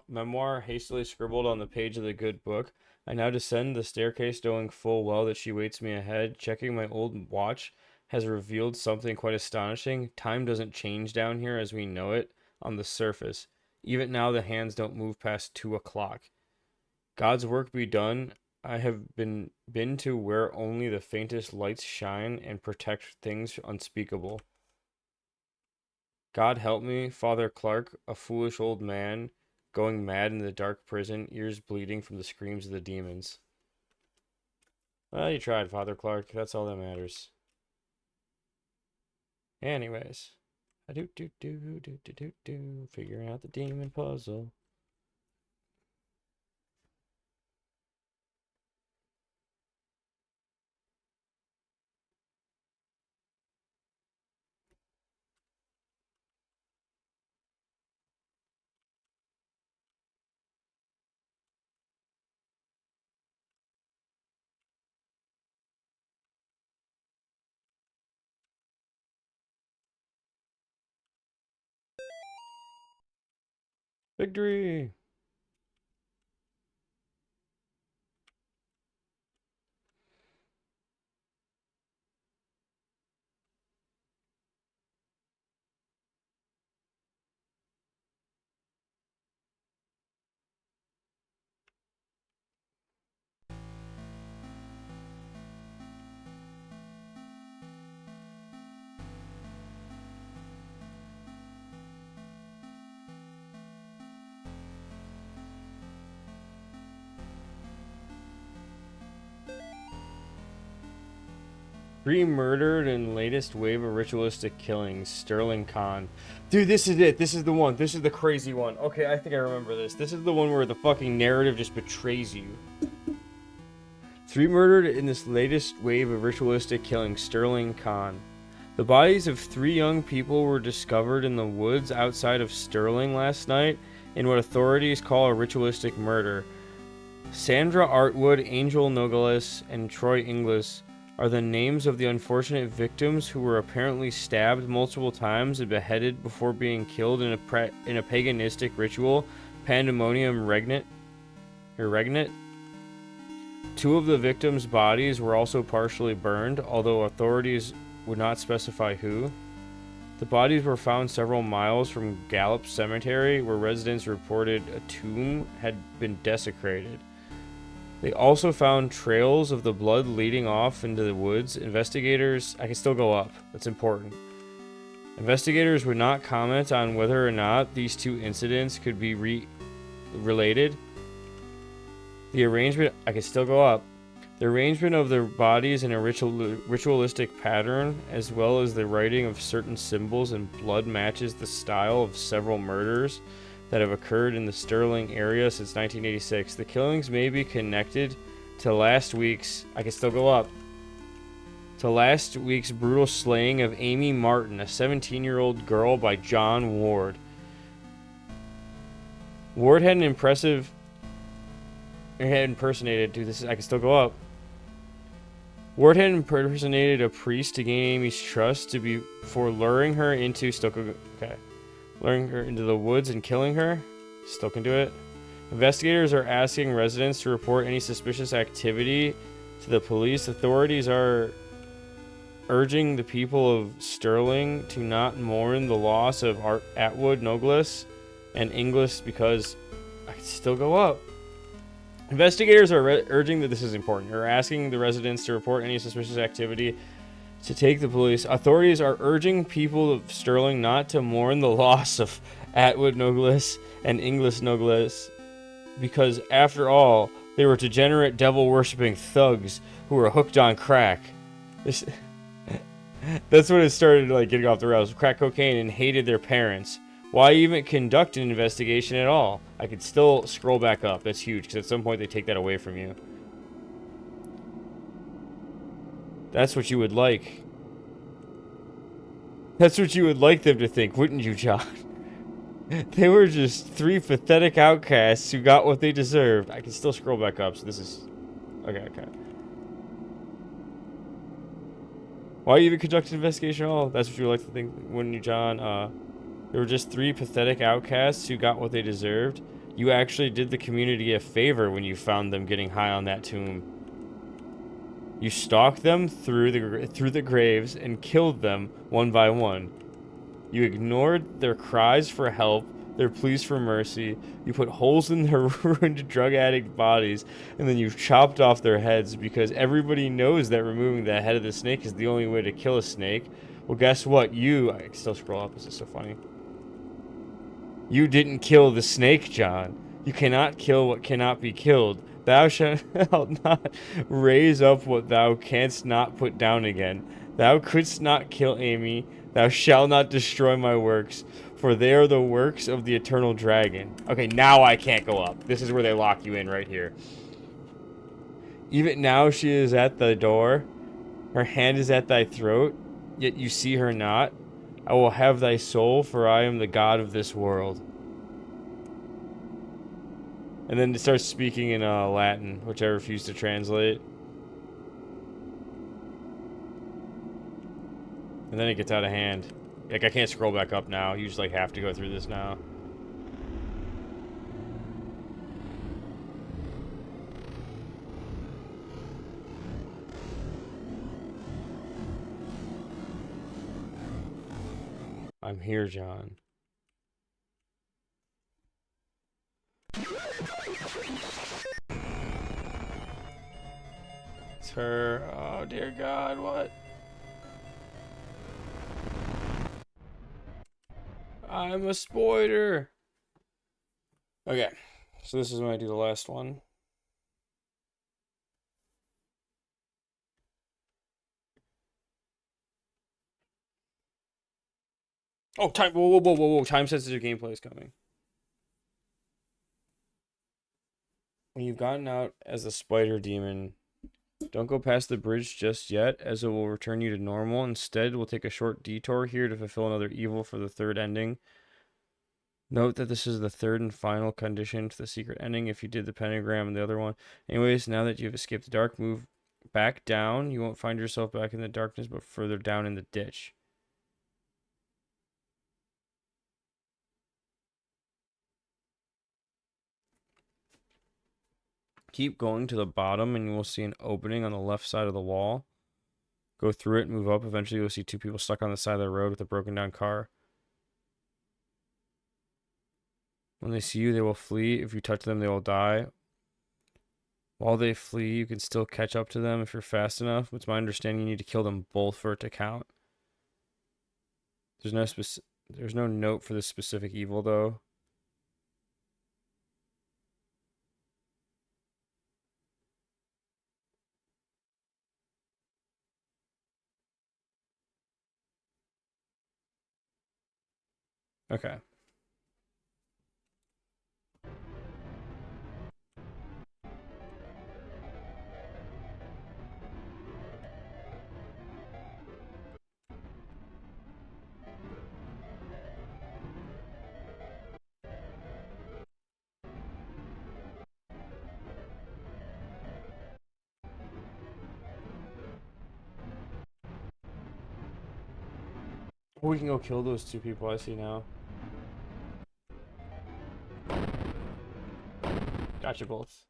memoir, hastily scribbled on the page of the good book. I now descend the staircase, knowing full well that she waits me ahead. Checking my old watch has revealed something quite astonishing. Time doesn't change down here as we know it on the surface. Even now, the hands don't move past 2 o'clock. God's work be done. I have been to where only the faintest lights shine and protect things unspeakable. God help me, Father Clark, a foolish old man, going mad in the dark prison, ears bleeding from the screams of the demons. Well, you tried, Father Clark. That's all that matters. Anyways. Figuring out the demon puzzle. Victory! Three murdered in latest wave of ritualistic killings. Sterling Khan. Dude, this is it. This is the one. This is the crazy one. Okay, I think I remember this. This is the one where the fucking narrative just betrays you. Three murdered in this latest wave of ritualistic killings. Sterling Khan. The bodies of three young people were discovered in the woods outside of Sterling last night in what authorities call a ritualistic murder. Sandra Artwood, Angel Nogales, and Troy Inglis are the names of the unfortunate victims who were apparently stabbed multiple times and beheaded before being killed in a paganistic ritual, Pandemonium Regnant. Two of the victims' bodies were also partially burned, although authorities would not specify who. The bodies were found several miles from Gallup Cemetery, where residents reported a tomb had been desecrated. They also found trails of the blood leading off into the woods. Investigators... I can still go up. That's important. Investigators would not comment on whether or not these two incidents could be related. The arrangement... I can still go up. The arrangement of their bodies in a ritualistic pattern, as well as the writing of certain symbols in blood, matches the style of several murders that have occurred in the Sterling area since 1986. The killings may be connected to last week's... I can still go up. To last week's brutal slaying of Amy Martin, a 17-year-old girl, by John Ward. Ward had impersonated... Dude, this is... I can still go up. Ward had impersonated a priest to gain Amy's trust before luring her into... Okay. Luring her into the woods and killing her. Still can do it. Investigators are asking residents to report any suspicious activity to the police. Authorities are urging the people of Sterling to not mourn the loss of Atwood, Nogales, and Inglis because... I can still go up. Investigators are urging that... This is important. Are asking the residents to report any suspicious activity to take the police. Authorities are urging people of Sterling not to mourn the loss of Atwood Nogales and Inglis Nogales because, after all, they were degenerate, devil-worshipping thugs who were hooked on crack. That's when it started getting off the rails. Crack cocaine and hated their parents. Why even conduct an investigation at all? I could still scroll back up. That's huge, because at some point they take that away from you. That's what you would like. That's what you would like them to think, wouldn't you, John? They were just three pathetic outcasts who got what they deserved. I can still scroll back up, so this is... Okay. Why even conduct an investigation at all? That's what you would like to think, wouldn't you, John? They were just three pathetic outcasts who got what they deserved. You actually did the community a favor when you found them getting high on that tomb. You stalked them through the graves and killed them one by one. You ignored their cries for help, their pleas for mercy. You put holes in their ruined drug addict bodies, and then you chopped off their heads because everybody knows that removing the head of the snake is the only way to kill a snake. Well, guess what? I can still scroll up. This is so funny. You didn't kill the snake, John. You cannot kill what cannot be killed. Thou shalt not raise up what thou canst not put down again. Thou couldst not kill Amy. Thou shalt not destroy my works, for they are the works of the eternal dragon. Okay, now I can't go up. This is where they lock you in right here. Even now she is at the door. Her hand is at thy throat, yet you see her not. I will have thy soul, for I am the God of this world. And then it starts speaking in Latin, which I refuse to translate. And then it gets out of hand. I can't scroll back up now. You just have to go through this now. I'm here, John. It's her. Oh, dear God, what? I'm a spoiler. Okay, so this is when I do the last one. Oh, time. Whoa, whoa, whoa, whoa, whoa. Time sensitive gameplay is coming. When you've gotten out as a spider demon, don't go past the bridge just yet, as it will return you to normal. Instead, we'll take a short detour here to fulfill another evil for the third ending. Note that this is the third and final condition to the secret ending if you did the pentagram and the other one. Anyways, now that you've escaped the dark, move back down. You won't find yourself back in the darkness, but further down in the ditch. Keep going to the bottom and you will see an opening on the left side of the wall. Go through it, move up. Eventually, you'll see two people stuck on the side of the road with a broken down car. When they see you, they will flee. If you touch them, they will die. While they flee, you can still catch up to them if you're fast enough. It's my understanding you need to kill them both for it to count. There's no note for this specific evil though. Okay. We can go kill those two people I see now. Gotcha both.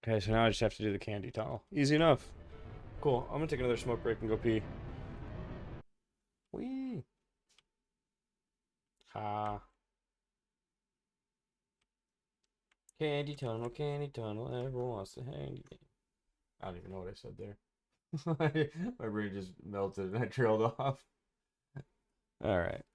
Okay, so now I just have to do the candy tunnel. Easy enough. Cool. I'm gonna take another smoke break and go pee. Whee! Ha. Candy tunnel, everyone wants to hang. I don't even know what I said there. My brain just melted and I trailed off. Alright.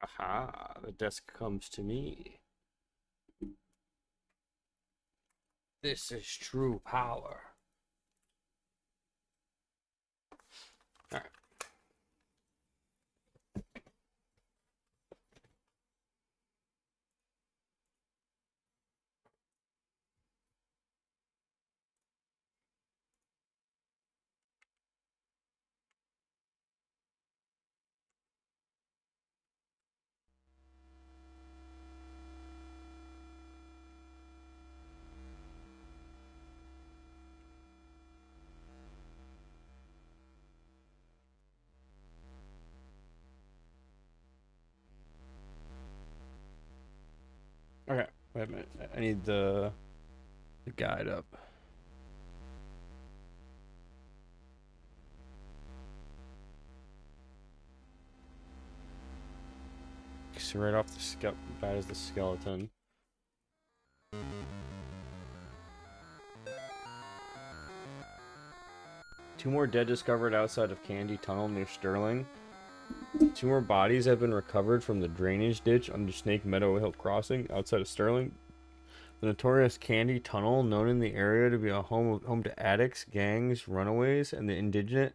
Aha, the desk comes to me. This is true power. All right. Okay, wait a minute. I need the guide up. So right off the bat is the skeleton. Two more dead discovered outside of Candy Tunnel near Sterling. Two more bodies have been recovered from the drainage ditch under Snake Meadow Hill Crossing outside of Sterling. The notorious Candy Tunnel, known in the area to be a home to addicts, gangs, runaways, and the indigent,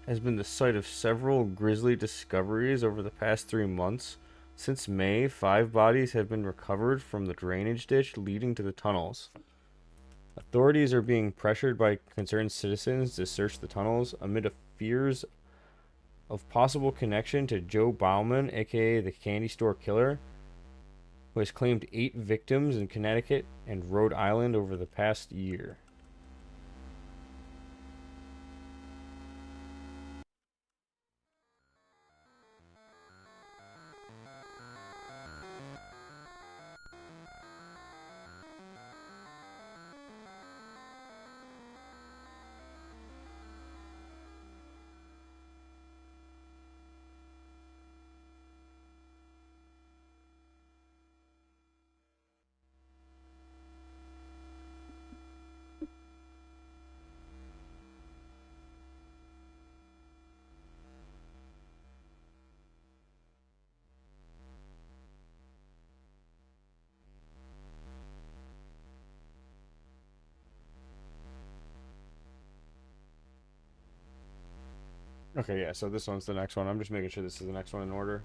has been the site of several grisly discoveries over the past 3 months. Since May, 5 bodies have been recovered from the drainage ditch leading to the tunnels. Authorities are being pressured by concerned citizens to search the tunnels amid fears of possible connection to Joe Bauman, aka the Candy Store Killer, who has claimed 8 victims in Connecticut and Rhode Island over the past year. Okay, yeah, so this one's the next one. I'm just making sure this is the next one in order.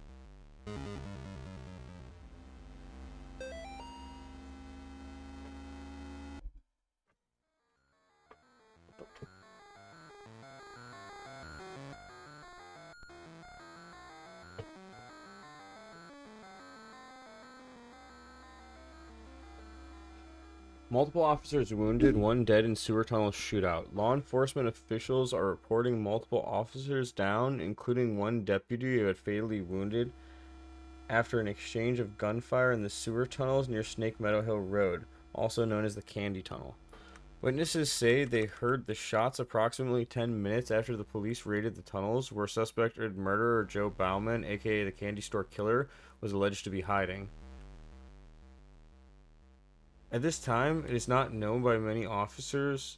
Multiple officers wounded, 1 dead in sewer tunnel shootout. Law enforcement officials are reporting multiple officers down, including 1 deputy who had fatally wounded after an exchange of gunfire in the sewer tunnels near Snake Meadow Hill Road, also known as the Candy Tunnel. Witnesses say they heard the shots approximately 10 minutes after the police raided the tunnels, where suspected murderer Joe Bauman, aka the Candy Store Killer, was alleged to be hiding. At this time, it is not known by many officers.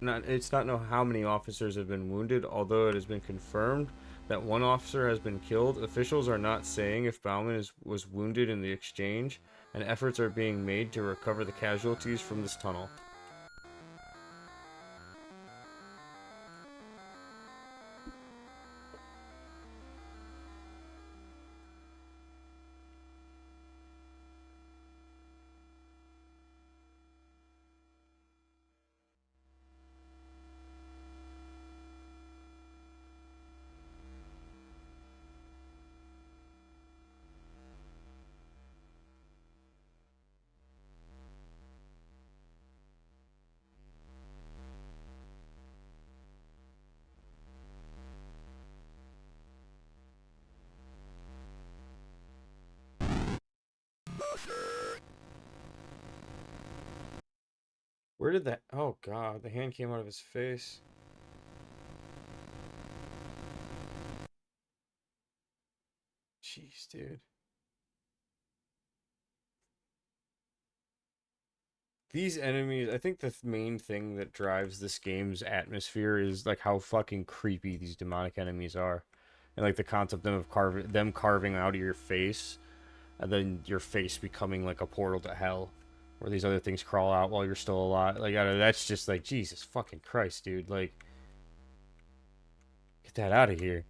It's not known how many officers have been wounded, although it has been confirmed that 1 officer has been killed. Officials are not saying if Bauman was wounded in the exchange, and efforts are being made to recover the casualties from this tunnel. Where did that? Oh god, the hand came out of his face. Jeez, dude. These enemies, I think the main thing that drives this game's atmosphere is like how fucking creepy these demonic enemies are. and like the concept of them carving out of your face, and then your face becoming like a portal to hell, where these other things crawl out while you're still alive. Like, that's just like, Jesus fucking Christ, dude. Like, get that out of here.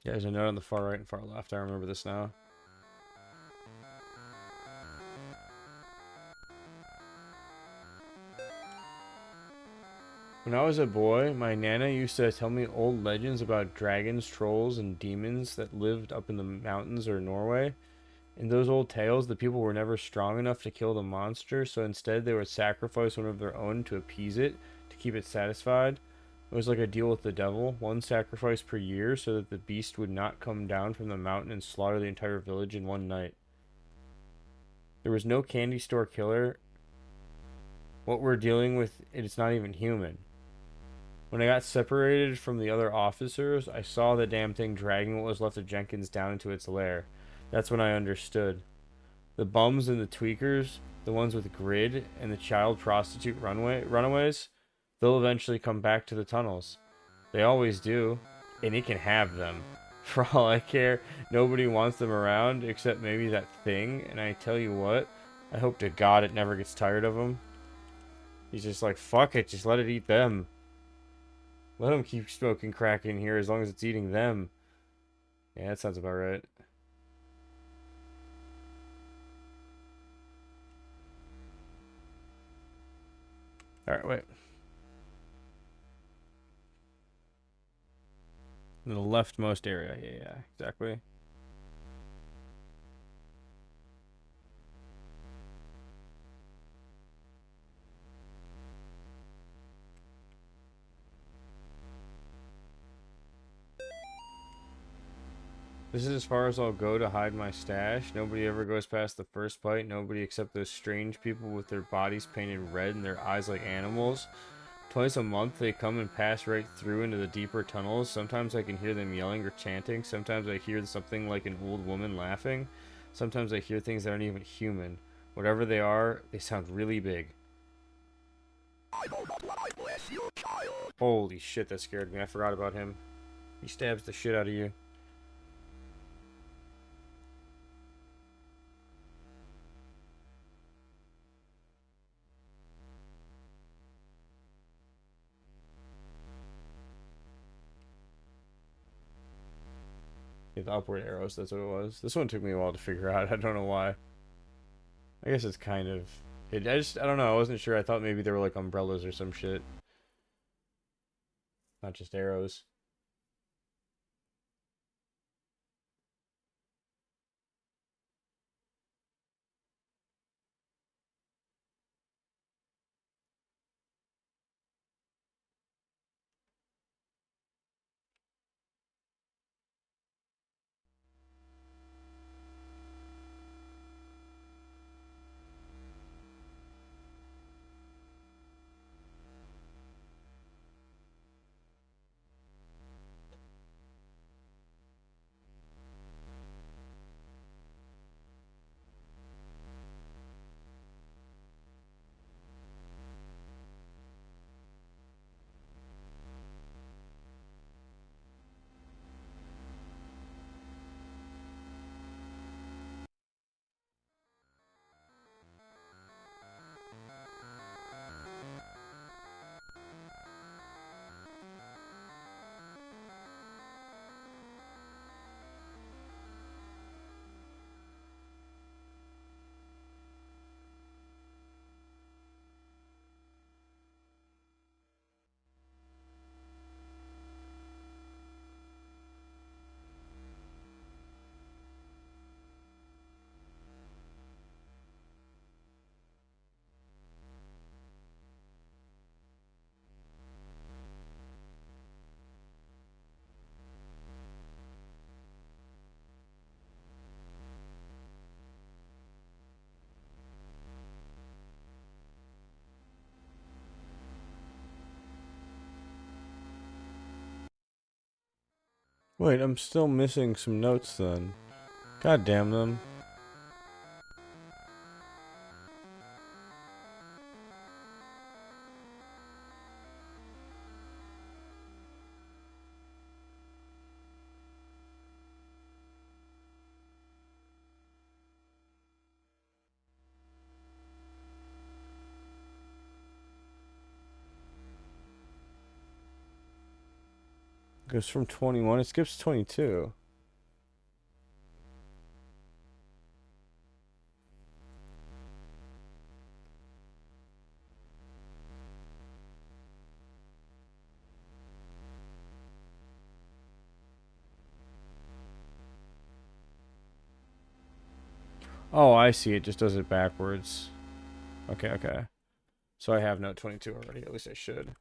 Yeah, there's a note on the far right and far left. I remember this now. When I was a boy, my nana used to tell me old legends about dragons, trolls, and demons that lived up in the mountains or Norway. In those old tales, the people were never strong enough to kill the monster, so instead they would sacrifice one of their own to appease it, to keep it satisfied. It was like a deal with the devil, one sacrifice per year, so that the beast would not come down from the mountain and slaughter the entire village in one night. There was no candy store killer. What we're dealing with, it's not even human. When I got separated from the other officers, I saw the damn thing dragging what was left of Jenkins down into its lair. That's when I understood. The bums and the tweakers, the ones with grid, and the child prostitute runaways, they'll eventually come back to the tunnels. They always do, and it can have them. For all I care, nobody wants them around except maybe that thing, and I tell you what, I hope to God it never gets tired of them. He's just like, fuck it, just let it eat them. Let them keep smoking crack in here as long as it's eating them. Yeah, that sounds about right. Alright, wait. In the leftmost area. Yeah, exactly. This is as far as I'll go to hide my stash. Nobody ever goes past the first bite. Nobody except those strange people with their bodies painted red and their eyes like animals. Twice a month they come and pass right through into the deeper tunnels. Sometimes I can hear them yelling or chanting. Sometimes I hear something like an old woman laughing. Sometimes I hear things that aren't even human. Whatever they are, they sound really big. Holy shit, that scared me. I forgot about him. He stabs the shit out of you. Yeah, the upward arrows, that's what it was. This one took me a while to figure out. I don't know why. I guess it's kind of... I don't know. I wasn't sure. I thought maybe they were like umbrellas or some shit. Not just arrows. Wait, I'm still missing some notes then. God damn them. Goes from 21, it skips 22. Oh, I see. It just does it backwards. Okay, okay. So I have note 22 already. At least I should.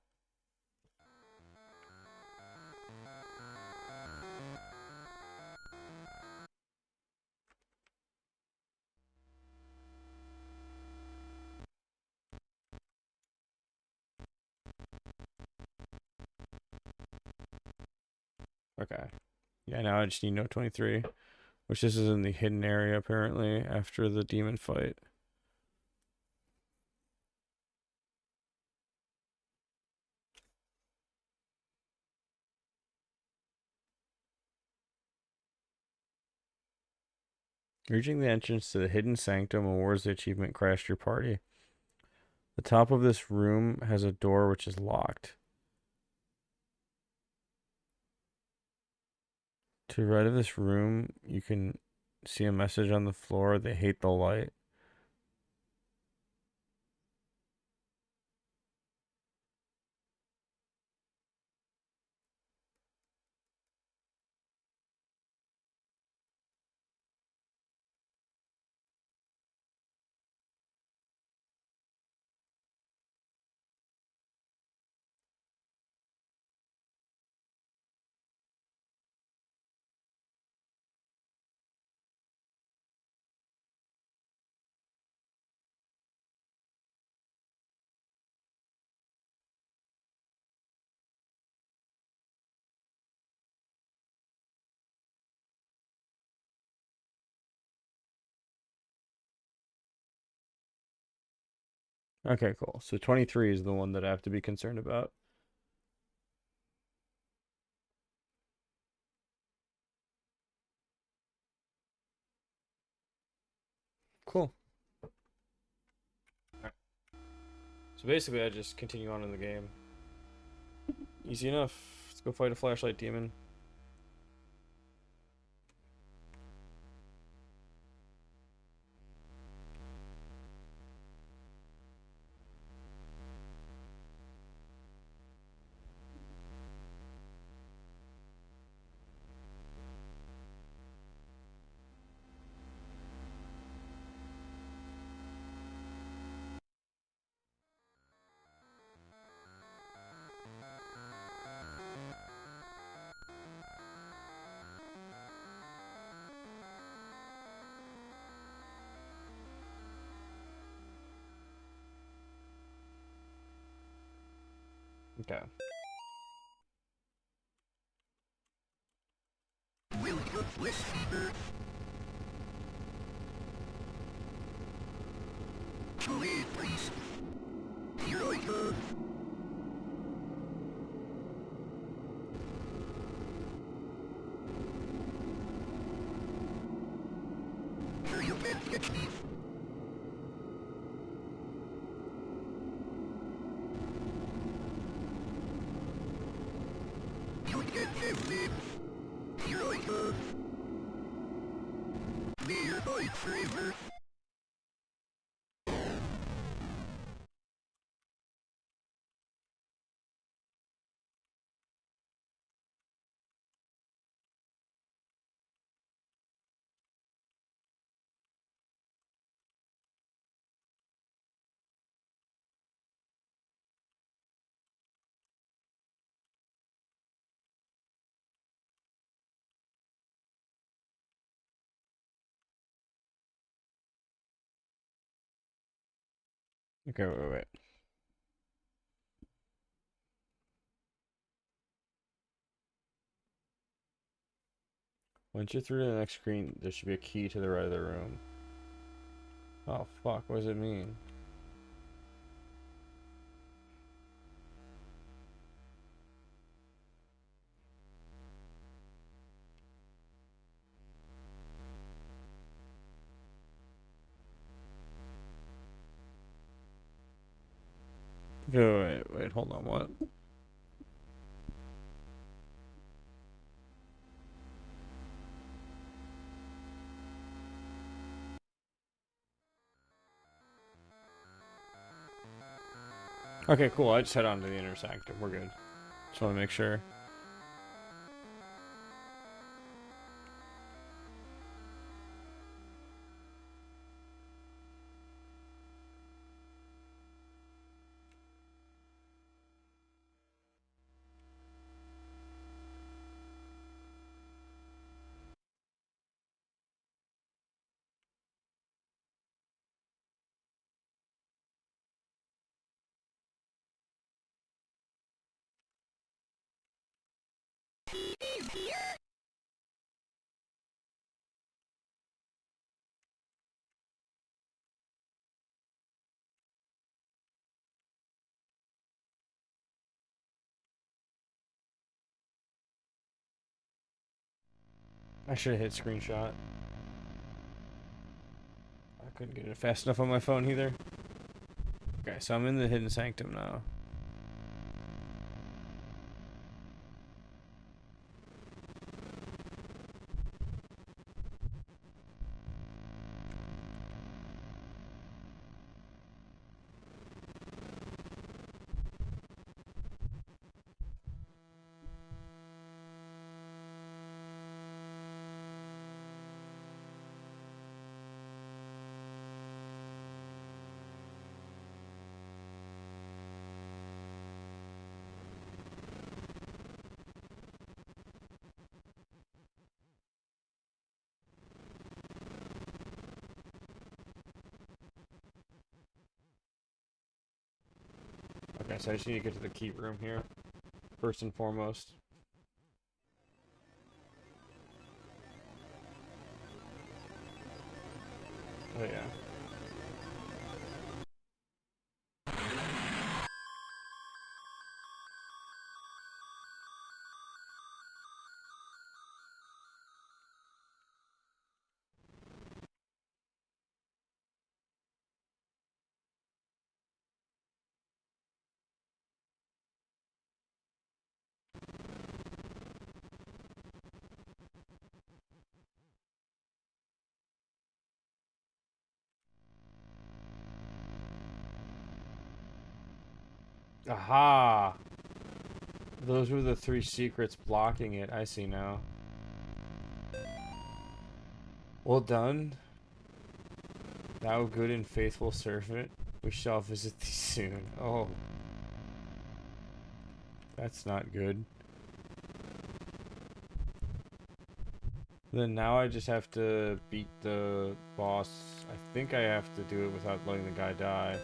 Okay. Yeah, now I just need note 23. Which this is in the hidden area, apparently, after the demon fight. Reaching the entrance to the hidden sanctum awards the achievement Crashed Your Party. The top of this room has a door which is locked. To the right of this room, you can see a message on the floor. They hate the light. Okay, cool. So 23 is the one that I have to be concerned about. Cool. So basically, I just continue on in the game. Easy enough. Let's go fight a flashlight demon. Okay. Will you listen? Please, please. Here I go. Here you can get me. You can have me. Here I go. Nearby forever. Okay, wait. Once you're through to the next screen, there should be a key to the right of the room. Oh fuck, what does it mean? Wait, hold on, what? Okay, cool, I just head on to the inner sanctum, we're good. Just want to make sure. I should have hit screenshot. I couldn't get it fast enough on my phone either. Okay, so I'm in the hidden sanctum now. Okay, so I just need to get to the key room here, first and foremost. Oh yeah. Aha! Those were the 3 secrets blocking it. I see now. Well done, thou good and faithful servant. We shall visit thee soon. Oh. That's not good. Then now I just have to beat the boss. I think I have to do it without letting the guy die.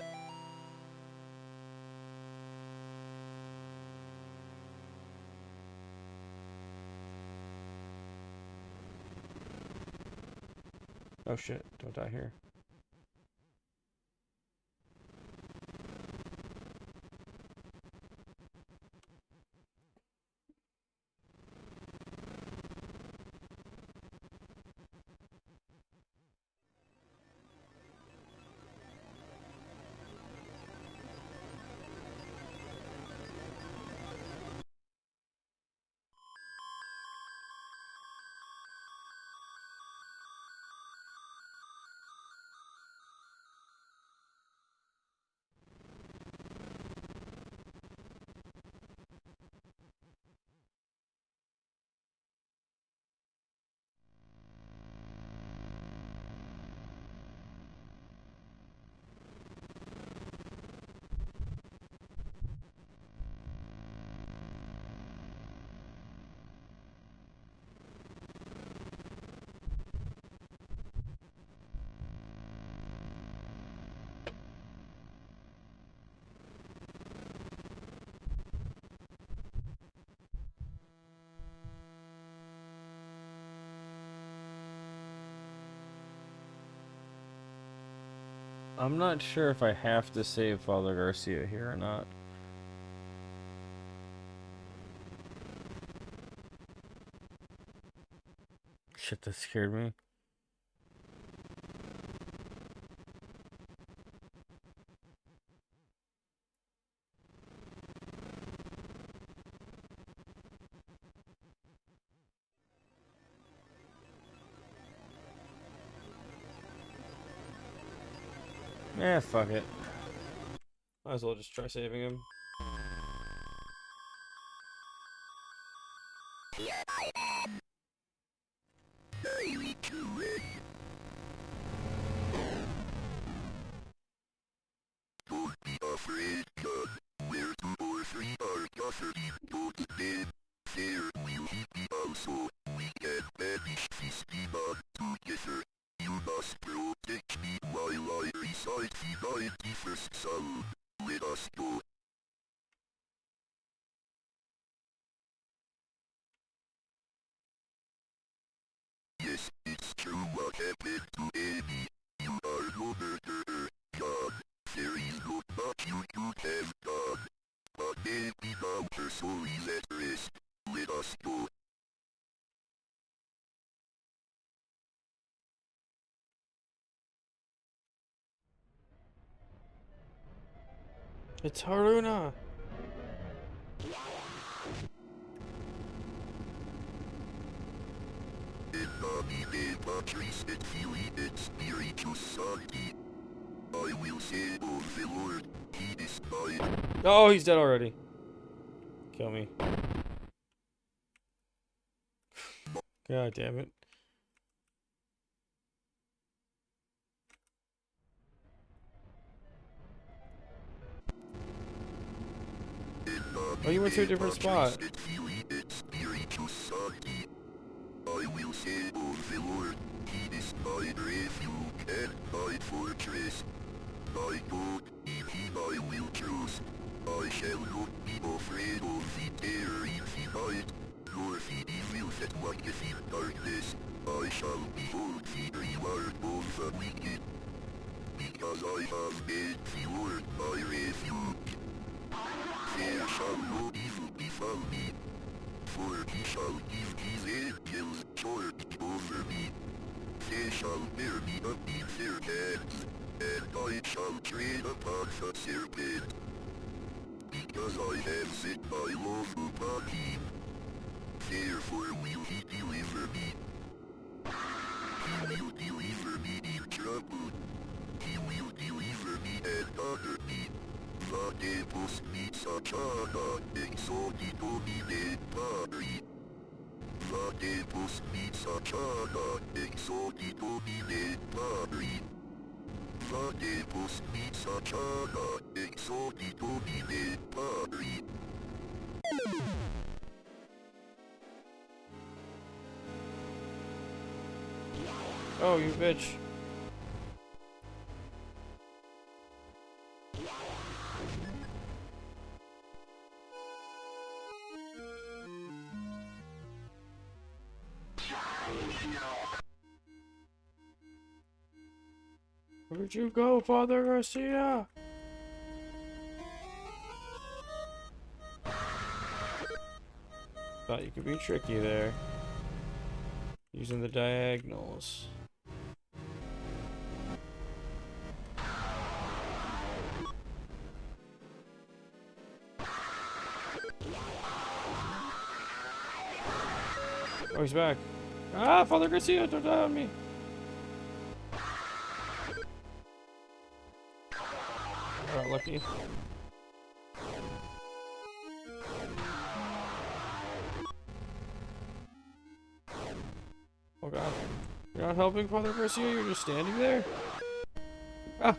Oh shit, don't die here. I'm not sure if I have to save Father Garcia here or not. Shit, that scared me. Eh, fuck it. Might as well just try saving him. Don't be afraid, God. Where 2 or 3 are gathered in God's name, there will he be also. We can banish this demon together. You must protect me while I recite the 91st Psalm. Let us go. Yes, it's true what happened to Amy. You are no murderer, God. There is not much you could have done. But maybe now her soul is at rest. Let us go. It's Haruna! In nomine Patris et Filii et Spiritus Sancti. I will say of the Lord, he is mine. Oh, he's dead already. Kill me. God damn it. Oh, you went to a different spot. I will say of the Lord, he is my refuge and my fortress. My God, in him I will trust. I shall not be afraid of the terror in the night, nor the evil that walketh in darkness. I shall behold the reward of the wicked, because I have made the Lord my refuge. There shall no evil befall me, for he shall give his angels charge over me. They shall bear me up in their hands, and I shall tread upon the serpent. Because I have set my love upon him, therefore will he deliver me. He will deliver me in trouble. He will deliver me and honor me. Vadebus mitsachana exodi domine Patri. Vadebus mitsachana exodi domine Patri. Vadebus mitsachana exodi domine Patri. Oh, you bitch. Where'd you go, Father Garcia? Thought you could be tricky there. Using the diagonals. Oh, he's back. Ah, Father Garcia, don't die on me. Alright, lucky. Oh god. You're not helping, Father Garcia? You're just standing there? Ah!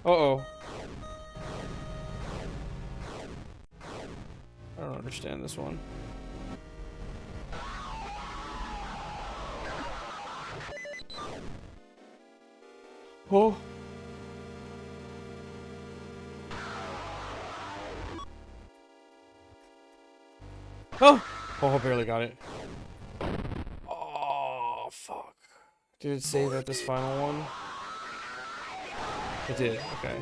Uh-oh. I don't understand this one. Oh! Oh! Oh, barely got it. Oh, fuck. Did it save at this final one? It did, okay.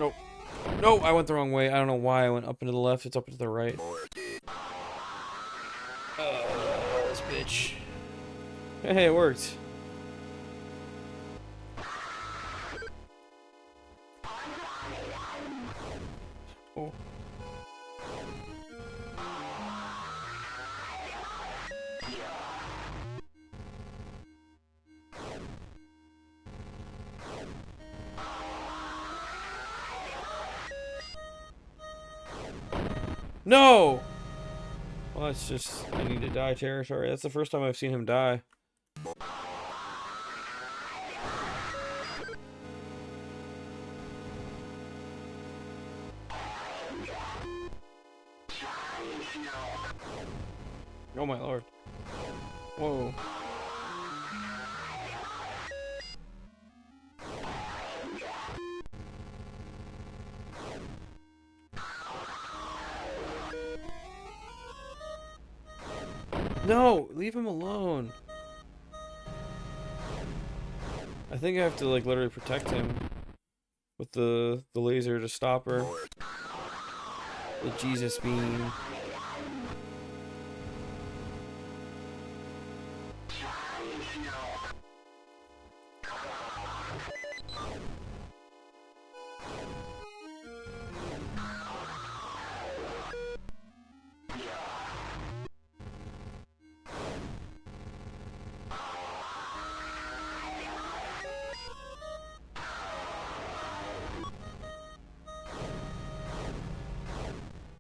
Nope. No, I went the wrong way. I don't know why I went up and to the left. It's up and to the right. This bitch. Hey, it worked. Oh. No! Well, it's just, I need to die territory. That's the first time I've seen him die. Oh my lord. Whoa. No, leave him alone. I think I have to like literally protect him with the laser to stop her. The Jesus beam.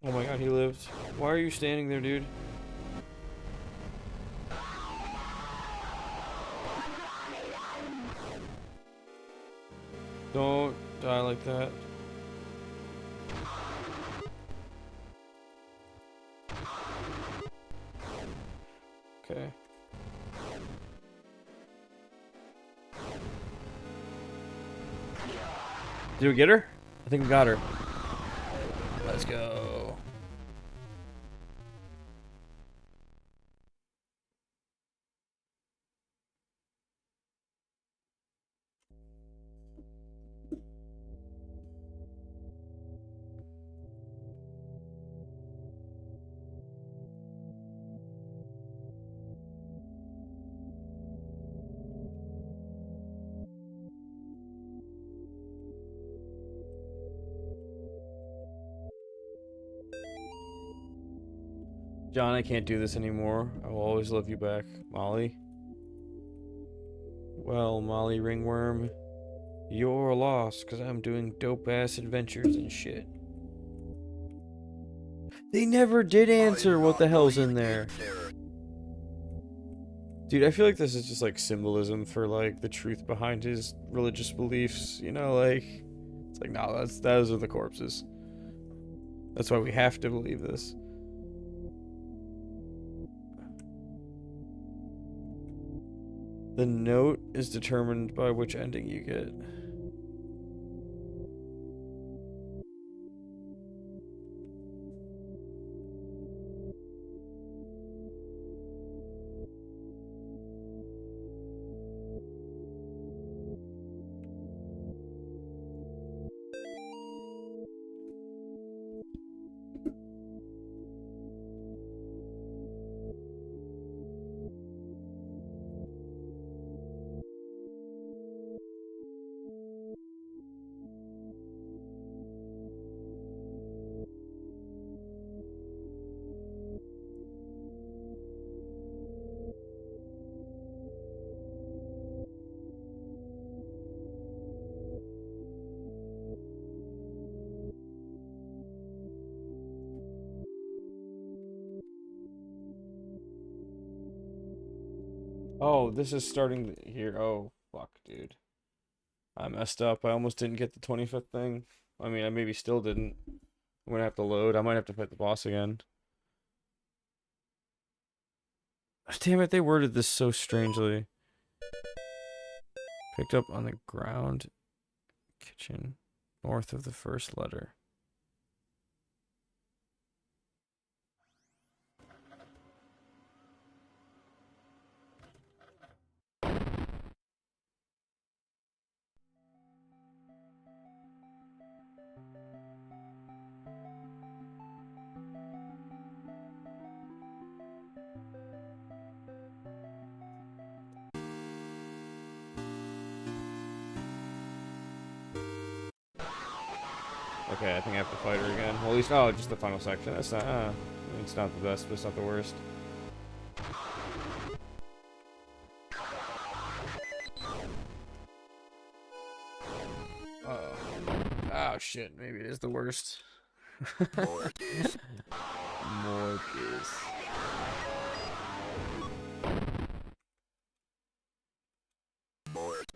Oh my god, he lived. Why are you standing there, dude? Don't die like that. Okay. Did we get her? I think we got her. Let's go. John, I can't do this anymore. I will always love you back. Molly. Well, Molly Ringworm, you're lost because I'm doing dope-ass adventures and shit. They never did answer what the hell's in there. Dude, I feel like this is just like symbolism for like the truth behind his religious beliefs. You know, like, it's like, no, those are the corpses. That's why we have to believe this. The note is determined by which ending you get. Oh, this is starting here. Oh, fuck, dude. I messed up. I almost didn't get the 25th thing. I mean, I maybe still didn't. I'm gonna have to load. I might have to fight the boss again. Damn it, they worded this so strangely. Picked up on the ground kitchen north of the first letter. Okay, I think I have to fight her again. Well, at least, oh, just the final section. That's not, I mean, it's not the best, but it's not the worst. Uh-oh. Oh, shit, maybe it is the worst. Mortis. Mortis. Mort.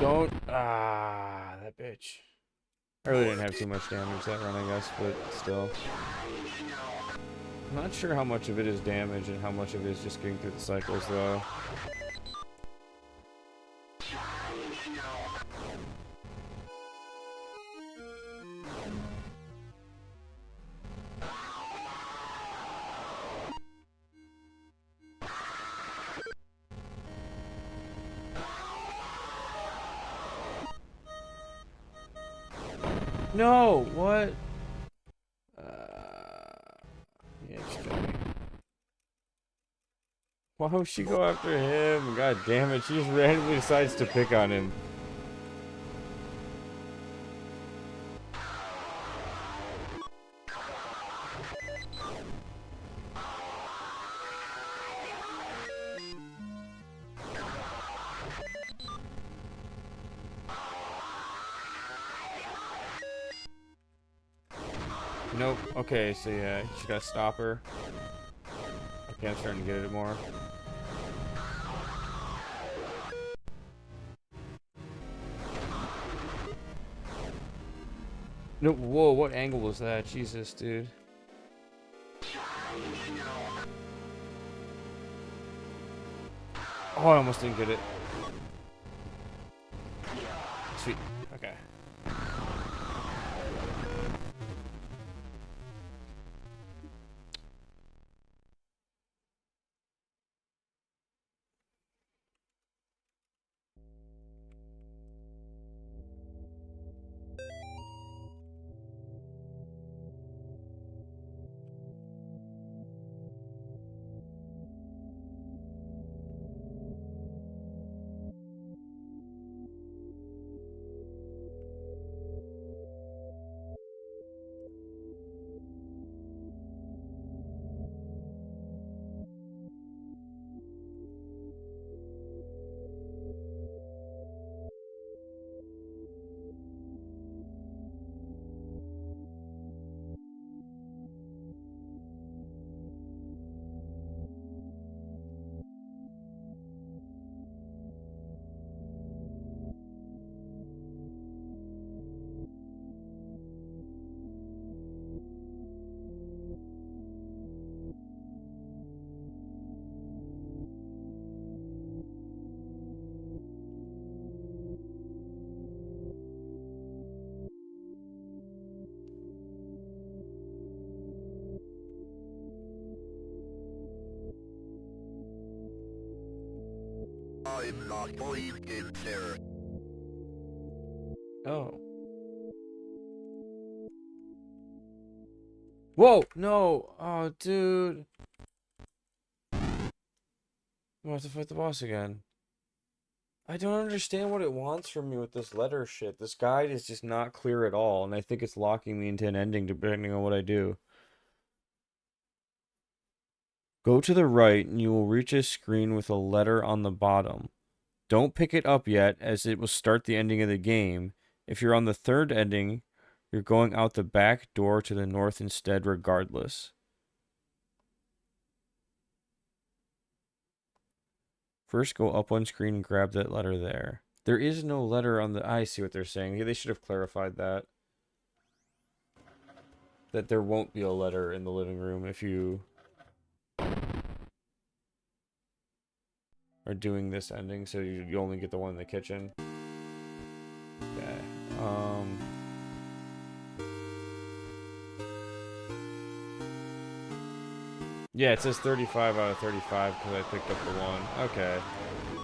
Don't, that bitch. I really didn't have too much damage that run, I guess, but still. I'm not sure how much of it is damage and how much of it is just getting through the cycles, though. No! What? Yeah, just kill me. Why would she go after him? God damn it, she just randomly decides to pick on him. Nope. Okay, so yeah, just gotta stop her. Okay, I'm starting to get it more. No, whoa, what angle was that? Jesus, dude. Oh, I almost didn't get it. Sweet. Okay. I'm not going in there. Oh. Whoa! No! Oh, dude. I'm gonna have to fight the boss again. I don't understand what it wants from me with this letter shit. This guide is just not clear at all, and I think it's locking me into an ending depending on what I do. Go to the right, and you will reach a screen with a letter on the bottom. Don't pick it up yet, as it will start the ending of the game. If you're on the third ending, you're going out the back door to the north instead, regardless. First, go up one screen and grab that letter there. There is no letter on the... I see what they're saying. They should have clarified that. That there won't be a letter in the living room if you are doing this ending, so you only get the one in the kitchen. Okay. Yeah, it says 35 out of 35 because I picked up the one. Okay.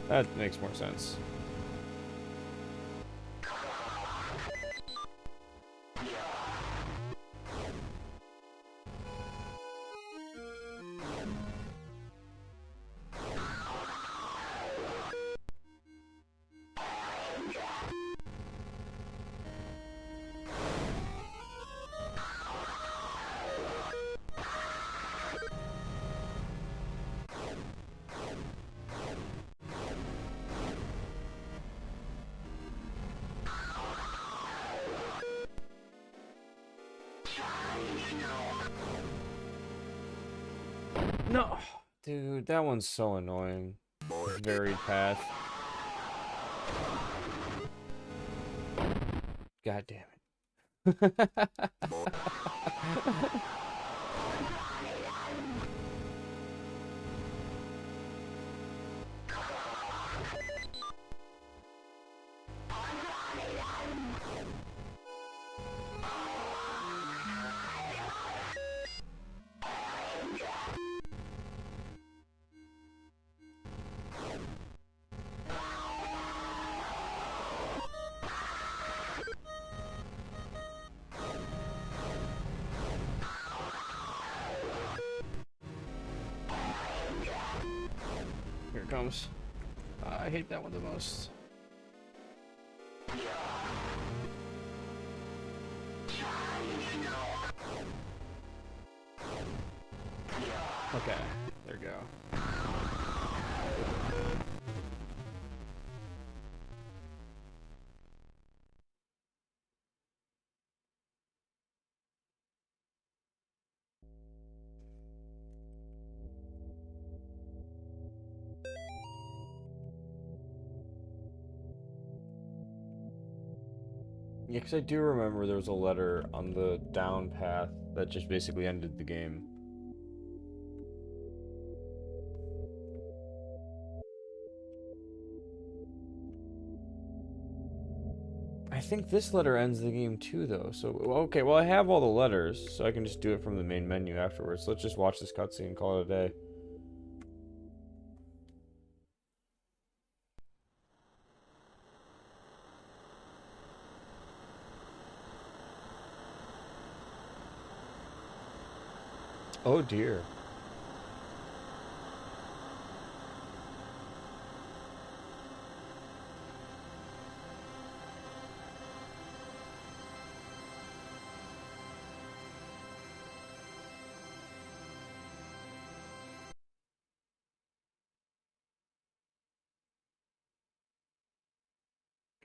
That makes more sense. No! Dude, that one's so annoying. Varied path. God damn it. Here it comes. I hate that one the most. Okay, there we go. Yeah, because I do remember there was a letter on the down path that just basically ended the game. I think this letter ends the game too, though. So, okay, well, I have all the letters, so I can just do it from the main menu afterwards. Let's just watch this cutscene and call it a day. Oh dear.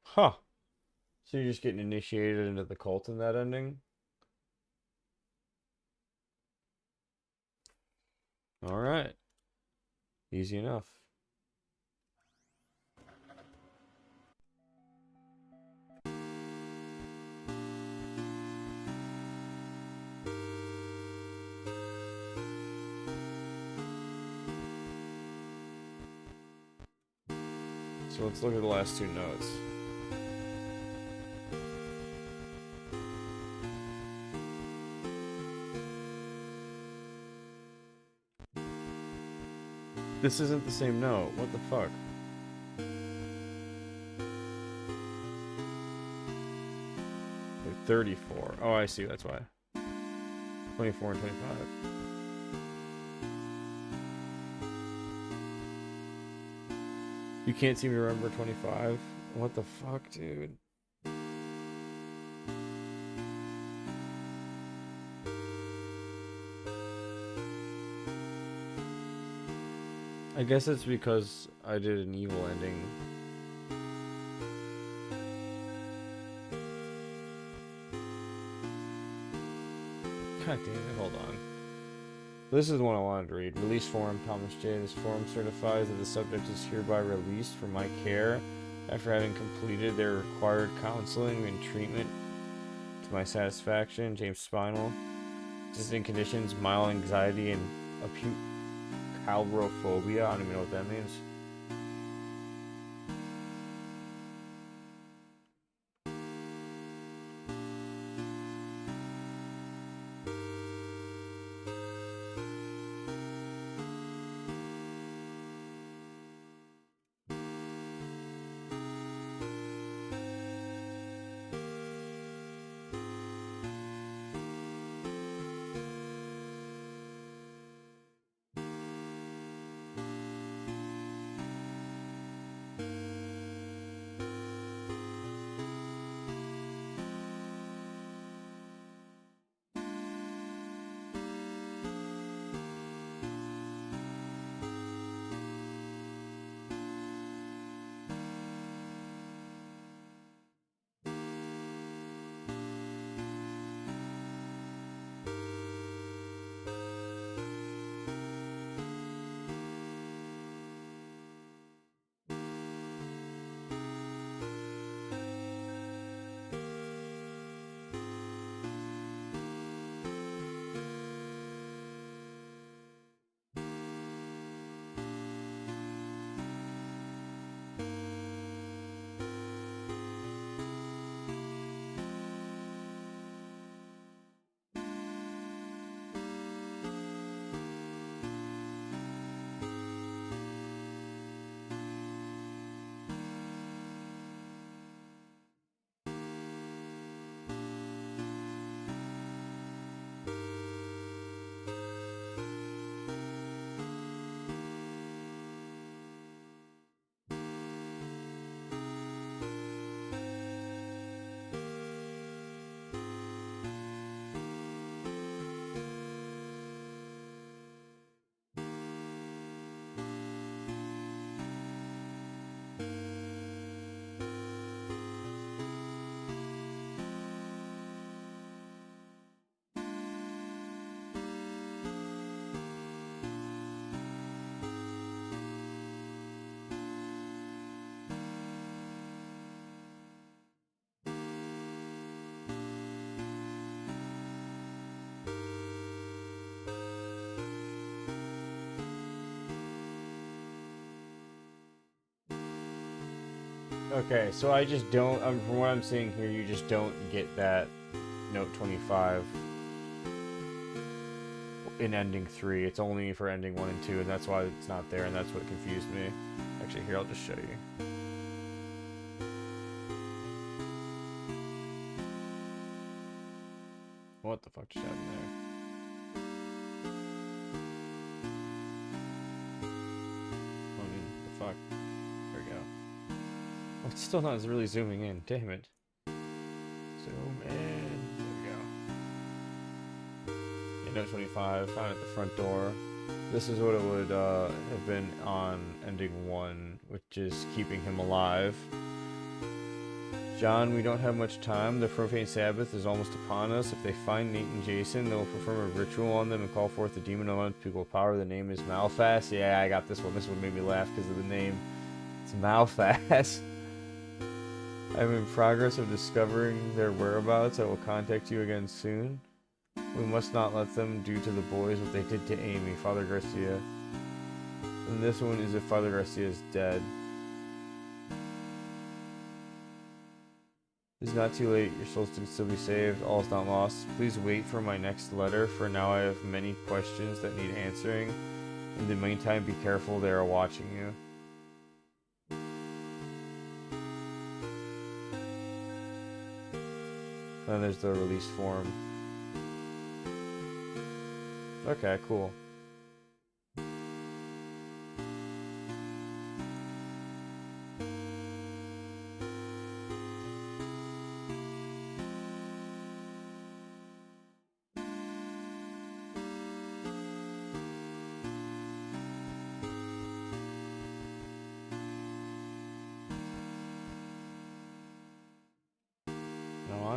Huh. So you're just getting initiated into the cult in that ending? Alright. Easy enough. So let's look at the last two notes. This isn't the same note. What the fuck? Wait, 34. Oh, I see. That's why. 24 and 25. You can't seem to remember 25? What the fuck, dude? I guess it's because I did an evil ending. God damn it, hold on. This is the one I wanted to read. Release form, Thomas J. This form certifies that the subject is hereby released from my care after having completed their required counseling and treatment to my satisfaction. James Spinal. Existing conditions, mild anxiety and acute calrophobia. I don't even know what that means. Okay, so I just don't, from what I'm seeing here, you just don't get that note 25 in ending 3. It's only for ending 1 and 2, and that's why it's not there, and that's what confused me. Actually, here, I'll just show you. What the fuck just happened there? I mean, the fuck? There we go. Oh, it's still not really zooming in. Damn it. Zoom in. There we go. Yeah, note 25. Found it at the front door. This is what it would have been on ending 1, which is keeping him alive. John, we don't have much time. The profane Sabbath is almost upon us. If they find Nate and Jason, they will perform a ritual on them and call forth the demon of unspeakable power. The name is Malphas. Yeah, I got this one. This one made me laugh because of the name. It's Malphas. I'm in progress of discovering their whereabouts. I will contact you again soon. We must not let them do to the boys what they did to Amy, Father Garcia. And this one is if Father Garcia is dead. It is not too late. Your souls can still be saved. All is not lost. Please wait for my next letter, for now I have many questions that need answering. In the meantime, be careful. They are watching you. And then there's the release form. Okay, cool.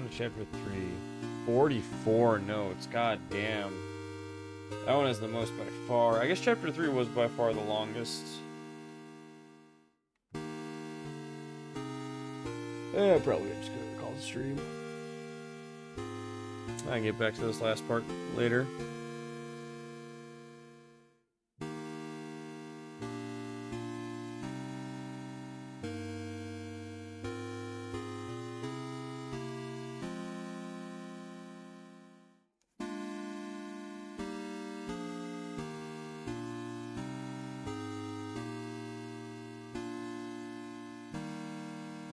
On to chapter 3. 44 notes. God damn. That one is the most by far. I guess chapter 3 was by far the longest. Probably just gonna call the stream. I can get back to this last part later.